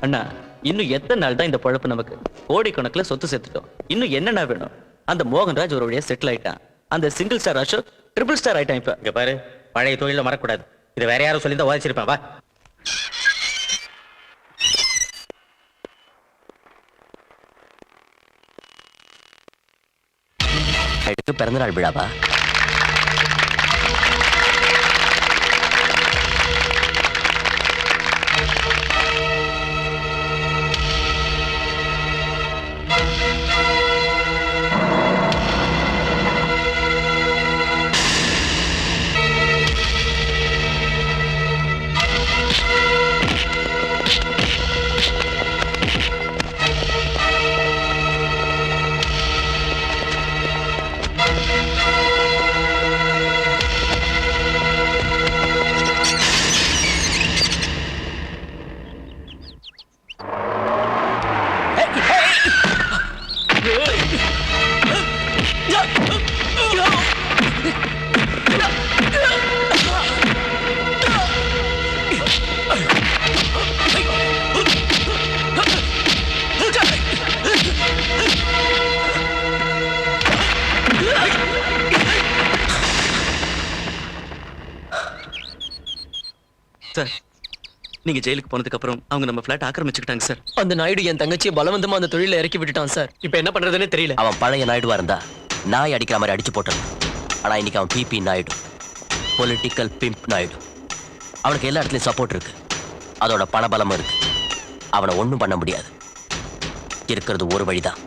அண்ணா, இன்னும் எத்தனை நாள் தான் இந்த பழப்பு நமக்கு? கோடிக்கணக்கில் சொத்து சேர்த்துட்டோம். இன்னும் என்னென்ன வேணும்? அந்த மோகன்ராஜ் ஒரு வழியா செட்டில் ஆயிட்டான். அந்த single star Ashok triple star ஆயிட்டான். இப்ப இங்க பாரு, பழைய தொழில மறக்கூடாது. இது வேற யாரும் சொல்லி தான் வாதிச்சிருப்பேன். வா. பிறந்தநாள் விழாவா? நீங்க ஜெயிலுக்கு போனதுக்கு அப்புறம் அவங்க நம்ம பிளாட் ஆக்கிரமிச்சுக்கிட்டாங்க சார். அந்த நாயுடு என் தங்கச்சியை பலவந்தமா அந்த தொழில இறக்கி விட்டுட்டான் சார். இப்ப என்ன பண்றதுன்னே தெரியல. அவன் பழைய நாயுடுவா இருந்தா நாய் அடிக்கிற மாதிரி அடிச்சு போட்டான். ஆனா இன்னைக்கு அவன் PP Naidu, political pimp Naidu. அவனுக்கு எல்லா இடத்துலயும் சப்போர்ட் இருக்கு, அதோட பணபலமும் இருக்கு. அவனை ஒண்ணும் பண்ண முடியாது. இருக்கிறது ஒரு வழிதான்.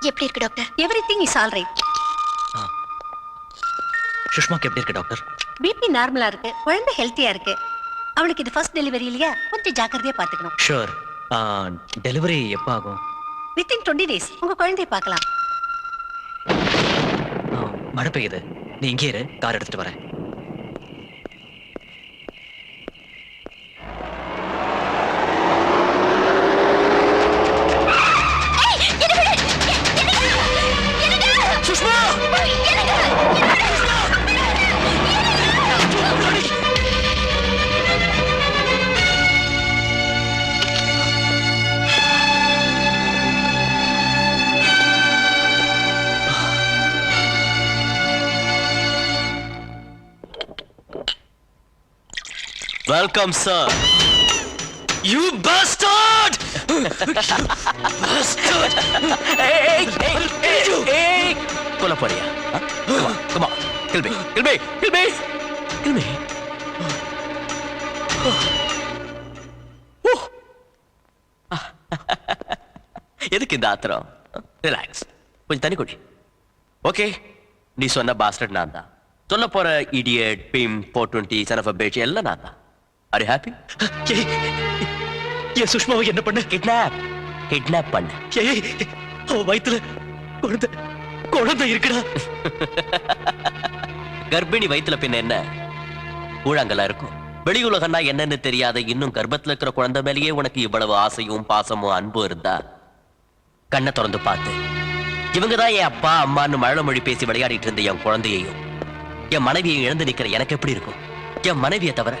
எப்படி இருக்கு doctor? Everything is all right. சுஷ்மாக்கு எப்படி இருக்கு டாக்டர்? பிபி நார்மலா இருக்கு, குழந்தை ஹெல்த்தியா இருக்கு. அவளுக்கு இது ஃபர்ஸ்ட் டெலிவரி இல்லையா, கொஞ்சம் ஜாக்கிரதையா பாத்துக்கணும். ஷூர். டெலிவரி எப்போ ஆகும்? வித்தின் 20 days உங்க குழந்தையை பார்க்கலாம். மழை பெய்யுது, நீ இங்கே இரு, கார் எடுத்துட்டு வரேன். Welcome, sir. You bastard! Bastard! Hey! கொல்ல போறியா? Come on. Kill me. Kill me. Kill me. Kill me. எதுக்கு இந்த ஆத்திரம்? ரிலாக்ஸ். கொஞ்சம் தண்ணி குடி. ஓகே, நீ சொன்ன பாஸ்டர்ட் நான் தான். சொல்ல போற idiot, Pym, 420, son of a bitch எல்லாம் நான் தான். Are you happy? ஏ சுஷ்மாவை என்ன பண்ண? கிட்னாப் பண்ண. அவ வயித்துல குழந்தை இருக்குடா. கர்ப்பிணி வயித்துல பின்ன என்ன ஊழாங்கலா இருக்கும்? வெளி உலகம்னா என்னன்னு தெரியாத இன்னும் கர்ப்பத்துல இருக்கிற குழந்தை மேலேயே உனக்கு இவ்வளவு ஆசையும் பாசமும் அன்பும் இருந்தா கண்ணை திறந்து பார்த்து, இவங்கதான் என் அப்பா அம்மான்னு மழை மொழி பேசி விளையாடிட்டு இருந்த என் குழந்தையையும் என் மனைவியை இழந்து நிக்கிற எனக்கு எப்படி இருக்கும்? என் மனைவியை தவிர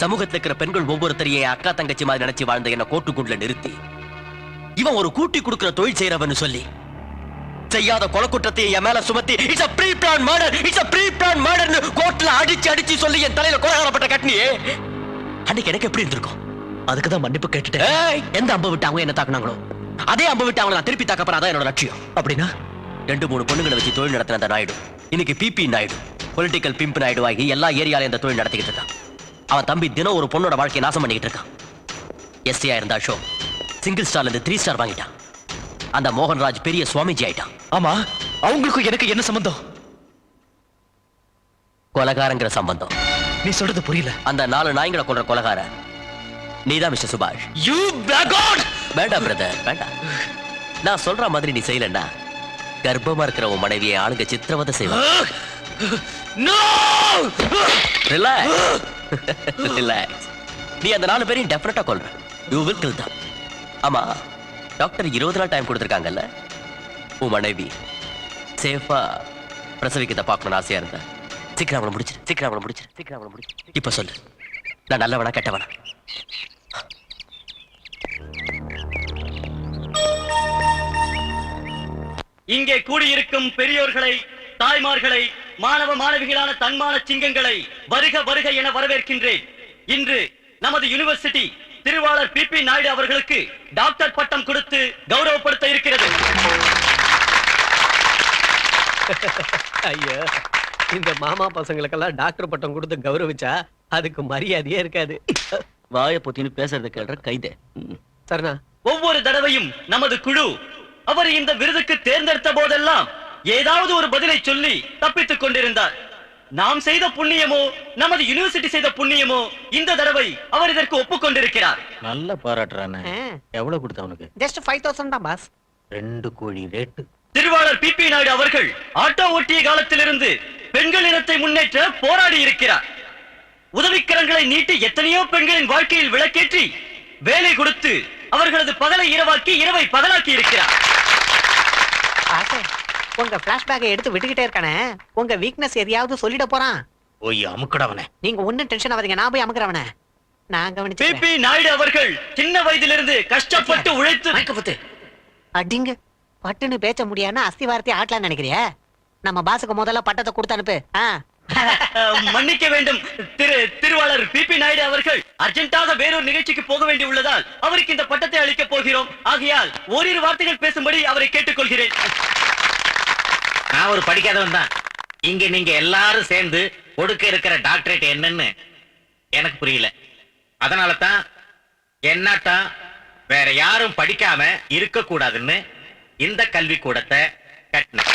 சமூகத்துல இருக்கிற பெண்கள் ஒவ்வொருத்தரையும் என் அக்கா தங்கச்சி மாதிரி நினைச்சு வாழ்ந்த என்ன கோட்டுக்குள்ள நிறுத்தி இவன் ஒரு கூட்டி கொடுக்கிற தொழில் செய்யறவன்னு சொல்லி செய்யாத கொலை குற்றத்தை என் மேல சுமத்தி it's a pre-planned murder, it's a pre-planned murder னு கோர்ட்ல அடிச்சு சொல்லி என் தலையில கொலைகாரப்பட்ட கட்னியே அன்னைக்கு எனக்கு எப்படி இருந்திருக்கும்? அதுக்கு தான் மன்னிப்பு கேட்டுட்டேன். எந்த அம்பை விட்டு அவங்க என்ன தாக்குனாங்களோ அதே அம்பை விட்டு அவங்களை நான் திருப்பி தாக்கப்படுற அதான் என்னோட லட்சியம். அப்படின்னா 2-3 பொண்ணுங்களை வச்சு தொழில் நடத்தின அந்த நாயுடு இன்னைக்கு PP Naidu, political pimp Naidu ஆகி எல்லா ஏரியாலையும் இந்த தொழில் நடத்திக்கிட்டு இருக்கான். அவன் தம்பி தினம் ஒரு பொண்ணோட வாழ்க்கையை நாசம் பண்ணிக்கிட்டு இருக்கான். எஸ்டியா இருந்தா ஷோ சிங்கிள் ஸ்டார்ல இருந்து 3 ஸ்டார் வாங்கிட்டான். அந்த மோகன்ராஜ் பெரிய சுவாமிஜி ஆயிட்டான். ஆமா, அவங்களுக்கும் எனக்கு என்ன சம்பந்தம்? கொலகாரங்கிற சம்பந்தம். நீ சொல்றது புரியல. அந்த 4 நாய்களை கொல்ற கொலகார நீதான் மிஸ்டர் சுபாஷ். You blackguard! வேண்டாம் பிரதர், வேண்டாம். நான் சொல்ற மாதிரி நீ செய்யலன்னா கர்ப்பமா இருக்கிற உன் மனைவியை ஆளுங்க சித்திரவதை செய்வாங்க. No! ரிலாக்ஸ். நீ அந்த 4 பேரையும் டெஃபினட்டா கொல்ற. You will kill them. ஆமா, டாக்டர் 20 நாள் டைம் கொடுத்துருக்காங்கல்ல. உன் மனைவி சேஃபா பிரசவிக்கத்தை பார்க்கணும்னு ஆசையா இருந்த சீக்கிரம் அவளை முடிச்சிரு. இப்ப சொல்லு, நான் நல்லவனா கெட்டவனா? இங்கே கூடியிருக்கும் பெரியோர்களை, தாய்மார்களை, மாணவ மாணவிகளான தன்மான சிங்கங்களை வருக வருக என வரவேற்கின்றேன். இன்று நமது யுனிவர்சிட்டி திருவாளர் பிபி நாயுடு அவர்களுக்கு டாக்டர் பட்டம் கொடுத்து கௌரவப்படுத்த இருக்கிறது. ஐயோ, இந்த மாமா பசங்களுக்கெல்லாம் டாக்டர் பட்டம் கொடுத்து கௌரவிச்சா அதுக்கு மரியாதையே இருக்காது. வாய பொத்தின்னு பேசுறத கேள்ற கைதே. சரிண்ணா. ஒவ்வொரு தடவையும் நமது குழு அவர் இந்த விருதுக்கு தேர்ந்தெடுத்த போதெல்லாம் ஏதாவது ஒரு பதிலை சொல்லி தப்பித்துக் கொண்டிருந்தார். நாம் செய்த புண்ணியமோ நமது யூனிவர்சிட்டி செய்த புண்ணியமோ இந்த தடவை அவர் இதற்கு ஒப்புக்கொண்டிருக்கிறார். நல்ல பாராட்டுறானே. எவ்வளவு கொடுத்த அவனுக்கு? ஜஸ்ட் 5000 தான் பாஸ். 2 கோடி ரேட்டு. திருவாளர் பிபி நாயுடு அவர்கள் ஆட்டோ ஓட்டிய காலத்திலிருந்து பெண்கள் இனத்தை முன்னேற்ற போராடி இருக்கிறார். உதவிக்கரங்களை நீட்டி எத்தனையோ பெண்களின் வாழ்க்கையில் விளக்கேற்றி வேலை கொடுத்து அவர்களது பகலை இரவாக்கி இரவை பகலாக்கி இருக்கிறார். உங்க பிளாஷ்பேக்கை எடுத்து விட்டுக்கிட்டே இருக்கானே, உங்க வீக்னஸ் எதையாவது சொல்லிட போறான். ஓய் அமுக்கடவனே. நீங்க ஒன்னும் டென்ஷன் ஆகாதீங்க, நான் போய் அமுக்குறவனே. நான் கவனிச்சேன். பிபி நாயுடு அவர்கள் சின்ன வயதிலிருந்து கஷ்டப்பட்டு உழைத்து அடிங்க பட்டுன்னு பேச முடியாதுன்னு அஸ்திவாரத்தை ஆட்டலான்னு நினைக்கிறியா? நம்ம பாசுக்கு முதல்ல பட்டத்தை கொடுத்து அனுப்பு. மன்னிக்க வேண்டும் திருவாளர் பிபி நாயுடு அவர்கள் அர்ஜென்ட்டாக வேறொரு நிகழ்ச்சிக்கு போக வேண்டி உள்ளதால் அவருக்கு இந்த பட்டத்தை அளிக்கப் போகிறோம். ஆகையால் ஓரிரு வார்த்தைகள் பேசும்படி அவரை கேட்டுக்கொள்கிறேன். நான் ஒரு படிக்காதவன் தான். இங்க நீங்க எல்லாரும் சேர்ந்து கொடுக்க இருக்கிற டாக்டரேட் என்னன்னு எனக்கு புரியல. அதனால தான் என்னட்டா வேற யாரும் படிக்காம இருக்க கூடாதுன்னு இந்த கல்வி கூடத்தை கட்டின.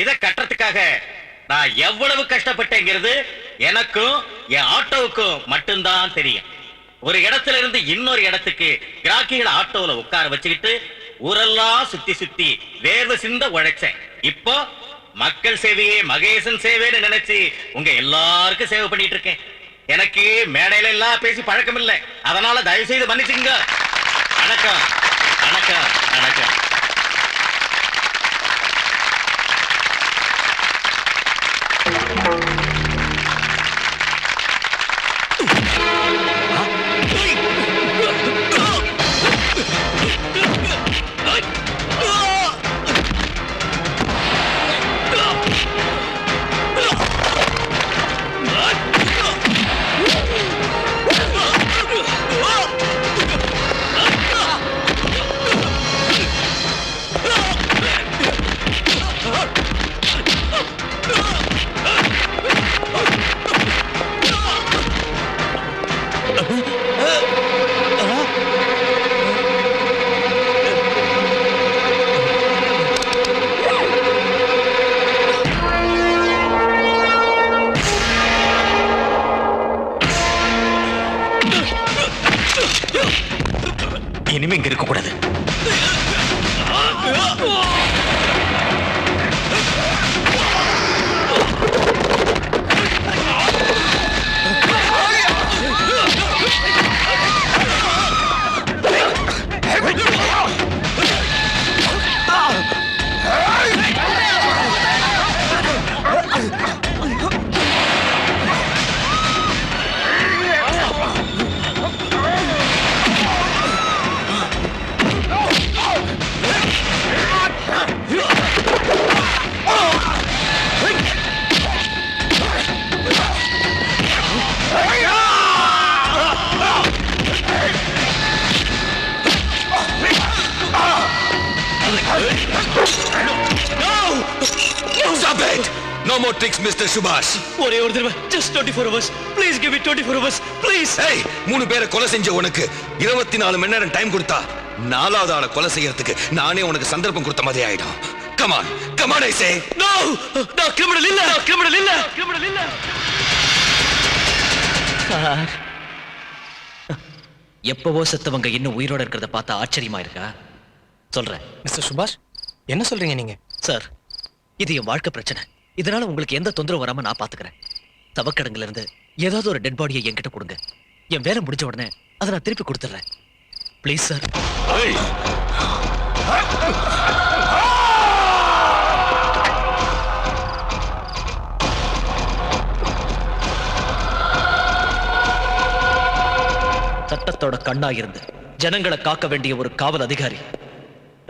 இத கட்டுறதுக்காக நான் எவ்வளவு கஷ்டப்பட்டேங்கிறது எனக்கும் என் ஆட்டோவுக்கும் மட்டும்தான் தெரியும். ஒரு இடத்துல இருந்து இன்னொரு இடத்துக்கு கிராக்கிகளை ஆட்டோல உட்கார வச்சுக்கிட்டு ஊரெல்லாம் சுத்தி சுத்தி வேர்வை சிந்த உழைச்சேன். இப்போ மக்கள் சேவையே மகேசன் சேவைன்னு நினைச்சு உங்க எல்லாருக்கும் சேவை பண்ணிட்டு இருக்கேன். எனக்கு மேடையில எல்லாம் பேசி பழக்கம் இல்லை. அதனால தயவு செய்து மன்னிச்சுங்க. வணக்கம் வணக்கம் வணக்கம். இனிமே இங்க இருக்க கூடாது. Stop it! No more tricks, Mr. Subhash. ஒரே ஒரு தடவை just 24 hours. Please give me 24 hours. Please. Hey, 3 பேரை கொலை செஞ்ச உனக்கு 24 மணி நேரம் டைம் கொடுத்தா 4வது ஆளை கொலை செய்யறதுக்கு நானே உனக்கு சந்தர்ப்பம் கொடுத்த மாதிரி ஆயிடும். Come on. Come on, I say. No! நான் கிரிமினல் இல்ல. நான் கிரிமினல் இல்ல. கிரிமினல் இல்ல. சார், எப்பவோ செத்தவங்க இன்னும் உயிரோட இருக்கிறத பார்த்தா ஆச்சரியமா இருக்கா? சொல்றேன். மிஸ்டர் சுபாஷ், என்ன சொல்றீங்க நீங்க? சார், இது என் வாழ்க்கை பிரச்சனை. இதனால உங்களுக்கு எந்த தொந்தரவு வராம நான் பாத்துக்கிறேன். தவக்கடங்குல இருந்து ஏதாவது ஒரு டெட் பாடியை என்கிட்ட கொடுங்க. என் வேலை முடிஞ்ச உடனே அதை நான் திருப்பி கொடுத்துறேன். Please sir. சட்டத்தோட கண்ணா இருந்து ஜனங்களை காக்க வேண்டிய ஒரு காவல் அதிகாரி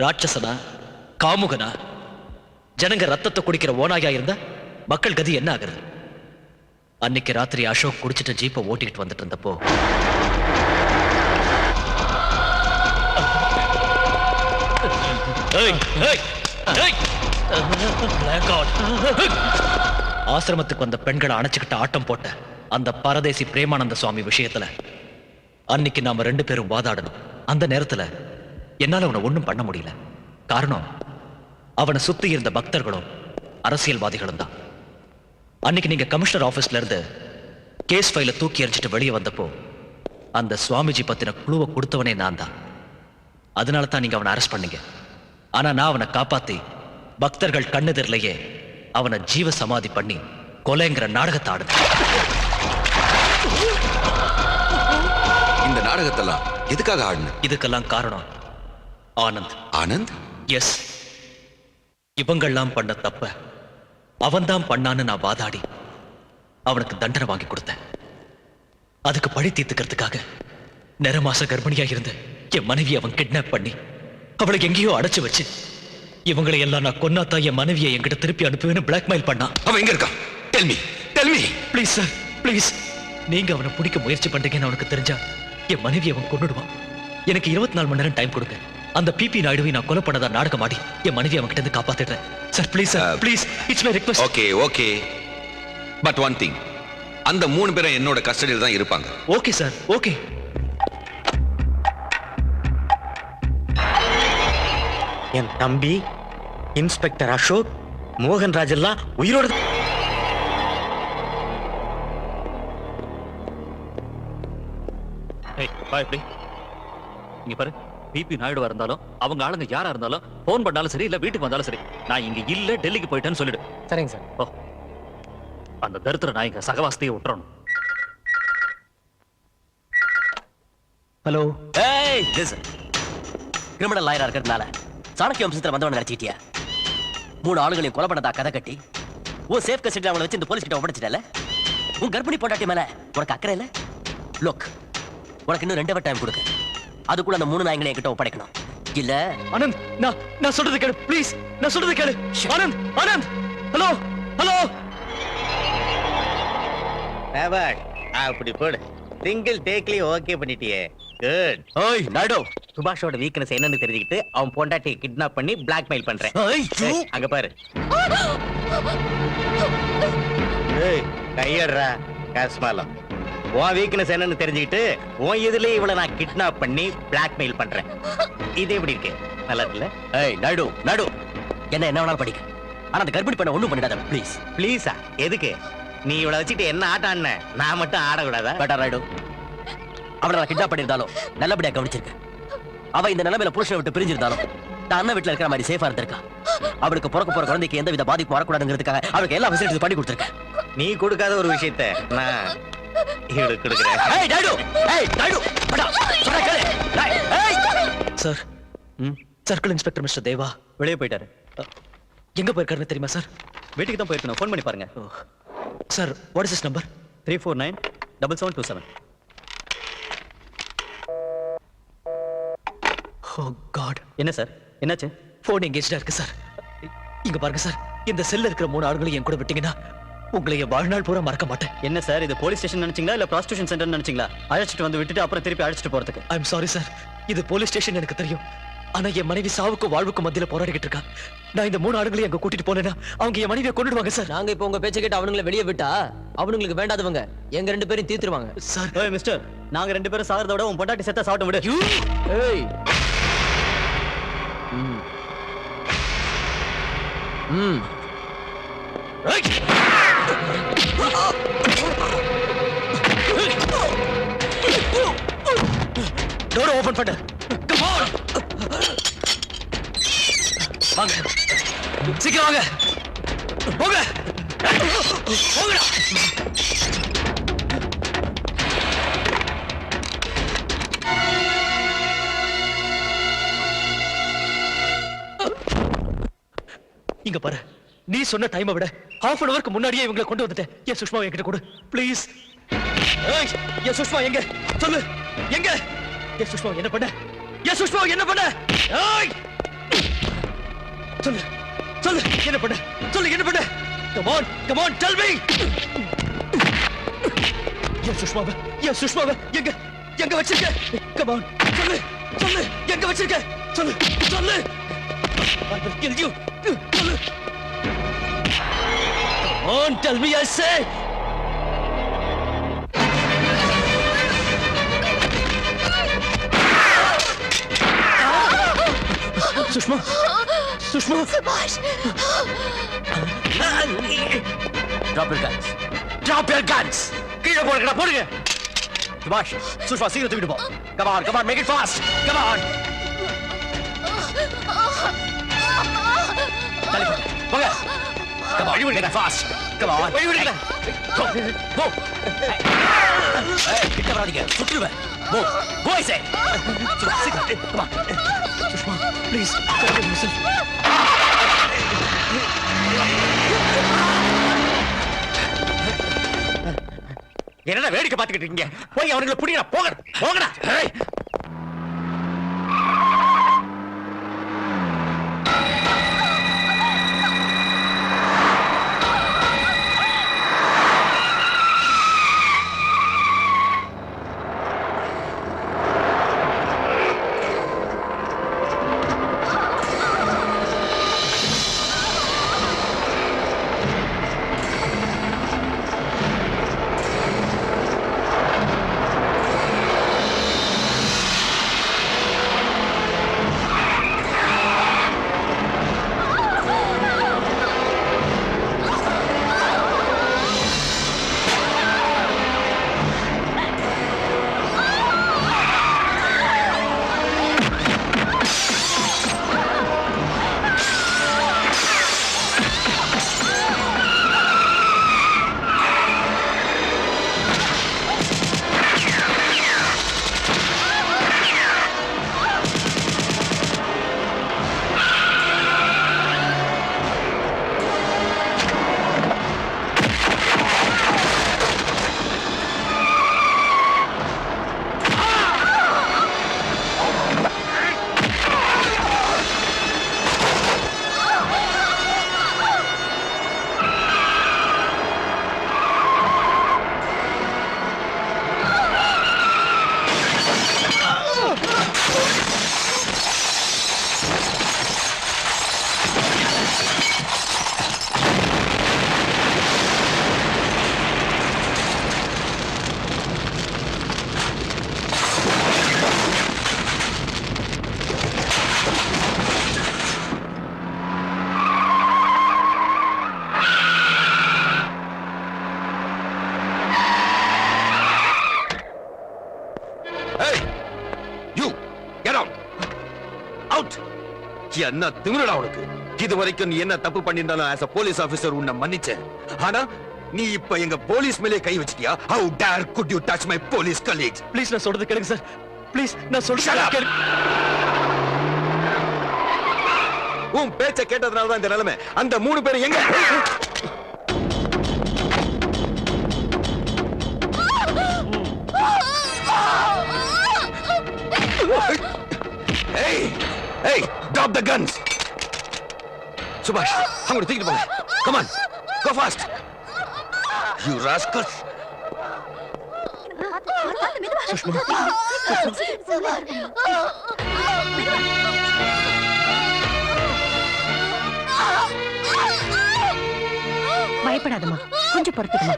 ராட்சசனா காமுகனா ஜனங்க ரத்தத்தை குடிக்கிற ஓனாயா இருந்தா மக்கள் கதி என்ன ஆகுறது? அன்னைக்கு ராத்திரி அசோக் குடிச்சிட்டு ஜீப்பை ஓட்டிக்கிட்டு வந்துட்டு இருந்தப்போ ஆசிரமத்துக்கு வந்த பெண்களை அணைச்சுக்கிட்டு ஆட்டம் போட்ட அந்த பரதேசி பிரேமானந்த சுவாமி விஷயத்துல அன்னைக்கு நாம 2 பேரும் வாதாடணும். அந்த நேரத்துல என்னால அவனை ஒண்ணும் பண்ண முடியல. காரணம், அவனை சுத்தி இருந்த பக்தர்களும் அரசியல்வாதிகளும் தான். அன்னைக்கு நீங்க கமிஷனர் ஆபீஸ்ல இருந்து கேஸ் ஃபைல தூக்கி எறிஞ்சிட்டு வெளியே வந்தப்போ அந்த சுவாமிஜி பத்தின குழுவை கொடுத்தவனே நான் தான். அதனால தான் நீங்க அவனை அரெஸ்ட் பண்ணீங்க. ஆனா நான் அவனை காப்பாத்தி பக்தர்கள் கண்ணெதிரிலேயே அவனை ஜீவ சமாதி பண்ணி கொலைங்கிற நாடகத்தை ஆடுனேன். இந்த நாடகத்தெல்லாம் எதுக்காக ஆடுன? இதுக்கெல்லாம் காரணம் ஆனந்த். ஆனந்த்? எஸ். இவங்கெல்லாம் பண்ண தப்ப அவன்தான் பண்ணான்னு நான் வாதாடி அவனுக்கு தண்டனை வாங்கி கொடுத்தேன். அதுக்கு பழி தீர்த்துக்கிறதுக்காக நிறமாச கர்ப்பிணியா இருந்த என் மனைவி அவன் கிட்னாப் பண்ணி அவளை எங்கேயோ அடைச்சு வச்சு இவங்களை எல்லாம் நான் கொன்னாதான் என் மனைவியை என்கிட்ட திருப்பி அனுப்புவேன்னு பிளாக்மெயில் பண்ணா. அவன் எங்க இருக்கான்? Tell me. Please sir, please. நீங்க அவனை பிடிக்க முயற்சி பண்றீங்கன்னு அவனுக்கு தெரிஞ்சா என் மனைவி அவன் கொன்னுடுவான். எனக்கு 24 மணி நேரம் டைம் கொடுங்க. அந்த பிபி நாயுடுவை நான் கொலை பண்ணதா நாடகம் ஆடி என் மனைவி அவன் கிட்ட இருந்து காப்பாத்திடுறேன். Sir please sir, please. It's my request. Okay. But one thing, அந்த 3 பேரும் என்னோட கஸ்டடியில் தான் இருப்பாங்க. Okay sir, okay. என் தம்பி இன்ஸ்பெக்டர் அசோக், மோகன்ராஜ் எல்லாம் உயிரோடு. ஏய் பா, இப்படி இங்க பாரு. பிபி நாயுடுவா இருந்தாலும் அவங்க ஆளுங்க யாரா இருந்தாலும் போன் பண்ணாலும் சரி இல்ல வீட்டுக்கு வந்தாலும் சரி, நான் இங்க இல்ல டெல்லிக்கு போயிட்டேன்னு சொல்லிடு. சரிங்க சார். ஓ, அந்த தரித்திர நாயக சகவாசத்தையே விட்டுறணும். ஹலோ. ஏய் லிசன், கிரிமினல் லாயரா இருக்கிறதுனால சாணக்கிய வம்சத்துல வந்தவன் நினைச்சிட்டியா? 3 ஆளுங்களையும் கொலை பண்ணதா கதை கட்டி உன் சேஃப் கஸ்டடியில் அவங்களை வச்சு இந்த போலீஸ் கிட்ட ஒப்படைச்சிட்டல. உன் கர்ப்பிணி பொண்டாட்டி மேல உனக்கு அக்கறை இல்ல? லுக், உனக்கு இன்னும் 2 டைம் கொடுக்க. அதுக்குள்ள அந்த 3 நாயங்களை என்கிட்ட ஒப்படைக்கணும். இல்ல ஆனந்த், நான் சொல்றது கேளு ப்ளீஸ். நான் சொல்றது கேளு. ஆனந்த். ஹலோ. அப்படி போடு. சிங்கிள் டேக்லி ஓகே பண்ணிட்டியே. குட். ஓய் நாயுடு, சுபாஷோட வீக்னஸ் என்னன்னு தெரிஞ்சுக்கிட்டு அவன் பொண்டாட்டியை கிட்னாப் பண்ணி பிளாக்மெயில் பண்றேன். அங்க பாரு. ஏய் கையடுறா காஸ்மாலம். உன் வீக்னஸ் என்னன்னு தெரிஞ்சுக்கிட்டு உன் இதுல இவளை நான் கிட்னாப் பண்ணி பிளாக்மெயில் பண்றேன். இது எப்படி இருக்கு? நல்லா இருக்குல்ல? ஏய் நாயுடு, என்ன வேணாலும் படிக்க. ஆனா அந்த கர்ப்பிணி பண்ண ஒண்ணும் பண்ணிடாத ப்ளீஸ். ப்ளீஸா? எதுக்கு? நீ இவளை வச்சுட்டு என்ன ஆட்டம் ஆடின? நான் மட்டும் ஆடக்கூடாதா? பேட்டா நாயுடு, அவளை நான் கிட்னாப் பண்ணிருந்தாலும் நல்லபடியா கவனிச்சிருக்கேன். அவ இந்த நிலைமையில புருஷனை விட்டு பிரிஞ்சிருந்தாலும் தான் அண்ணன் வீட்டுல இருக்கிற மாதிரி சேஃபா இருந்திருக்கா. அவளுக்கு பிறக்க போற குழந்தைக்கு எந்த வித பாதிப்பு வரக்கூடாதுங்கிறதுக்காக அவளுக்கு எல்லா ஃபெசிலிட்டிஸ் பண்ணி கொடுத்துருக்கேன். நீ கொடுக்காத ஒரு விஷயத்த நான் இவளுக்கு கொடுக்குறேன். ஏய் நாயுடு, படா சொல்ற கேளு. சார், சர்க்கிள் இன்ஸ்பெக்டர் மிஸ்டர் தேவா வெளியே போயிட்டாரு. எங்க போயிருக்காருன்னு தெரியுமா சார்? வீட்டுக்கு தான் போயிருக்கணும். ஃபோன் பண்ணி பாருங்க. Sir, what is this number? 349-7727. Oh god. என்ன சார், என்னாச்சு? போன் எங்கேஜ்டா இருக்கு சார். இங்க பாருங்க சார், இந்த செல்ல இருக்கிற 3 ஆளுங்களையும் என் கூட விட்டீங்கன்னா உங்களை என் வாழ்நாள் பூரா மறக்க மாட்டேன். என்ன சார், இது போலீஸ் ஸ்டேஷன் நினைச்சீங்களா இல்ல ப்ராஸ்டிடியூஷன் சென்டர் நினைச்சீங்களா? அழைச்சிட்டு வந்து விட்டுட்டு அப்புறம் திருப்பி அழைச்சிட்டு போறதுக்கு? ஐ எம் சாரி சார், இது போலீஸ் ஸ்டேஷன் எனக்கு தெரியும். ஆனா என் மனைவி சாவுக்கும் வாழ்வுக்கும் மத்தியில போராடிக்கிட்டு இருக்கா. நான் இந்த 3 ஆளுங்களையும் அங்க கூட்டிட்டு போனேன்னா அவங்க என் மனைவியை கொன்னுடுவாங்க சார். நாங்க இப்போ உங்க பேச்ச கேட்டு அவனுங்களை வெளியே விட்டா அவனுங்களுக்கு வேண்டாதவங்க எங்க 2 பேரையும் தீர்த்துருவாங்க சார். ஏய் மிஸ்டர், நாங்க 2 பேரும் சாகிறத விட உன் பொண்டாட்டி செத்தா சாப்பிட்டு விடு. ஏய். டோர் ஓபன் பண்ணு. Come on. வாங்க. சீக்கிரம் வாங்க. போங்க. போங்கடா. இங்க பாரு, நீ சொன்ன டைமை விட half an hourக்கு முன்னாடியே இவங்களை கொண்டு வந்துட்டேன். என் சுஷ்மா என்கிட்ட கொடு ப்ளீஸ். ஏய், என் சுஷ்மா எங்க? சொல்லு, எங்க? என் சுஷ்மா என்ன பண்ண? என் சுஷ்மா என்ன பண்ண? ஏய், சொல்லு என்ன பண்ண? சொல்லு என்ன பண்ண? come on tell me. என் சுஷ்மாவை எங்க வச்சிருக்க? come on சொல்லு எங்க வச்சிருக்க? சொல்லு I will kill you. சொல்லு. come on tell me I say. Sushma சுபாஷ். Drop your guns. கீழே போடுங்க. சுபாஷ், சுஷ்மா சீக்கிரம் தூக்கிட்டு போ. Come on, make it fast. Come on. போங்க. Come on, make it fast. Come on. Go. Hey, கிட்ட வராதீங்க. சுற்றுவேன். Go I say. சீக்கிரம். Come on. சுஷ்மா ப்ளீஸ் என்னடா வேடிக்கை பார்த்துக்கிட்டு இருக்கீங்க? போய் அவங்களை பிடிக்கடா. போங்கடா. ஏய். ஏய் யூ கெட் அவுட் அவுட். என்ன திமிரடா உனக்கு? இது வரைக்கும் நீ என்ன தப்பு பண்ணிருந்தாலும் as a police officer உன்னை மன்னிச்சேன். ஆனா நீ இப்ப எங்க போலீஸ் மேலே கை வச்சிட்டியா? How dare could you touch my police colleagues? Please நான் சொல்றது கேளுங்க சார். ப்ளீஸ் நான் Shut சொல்றது up. கேளுங்க. உன் பேச்ச கேட்டதுனால தான் இந்த நிலைமை. அந்த 3 பேரும் எங்க? Hey, hey, drop the guns. சுபாஷ், அவங்க தூக்கிட்டு போங்க. Come on, go fast. You rascals. பயப்படாதம்மா, கொஞ்சம் பொறுத்துக்கமா.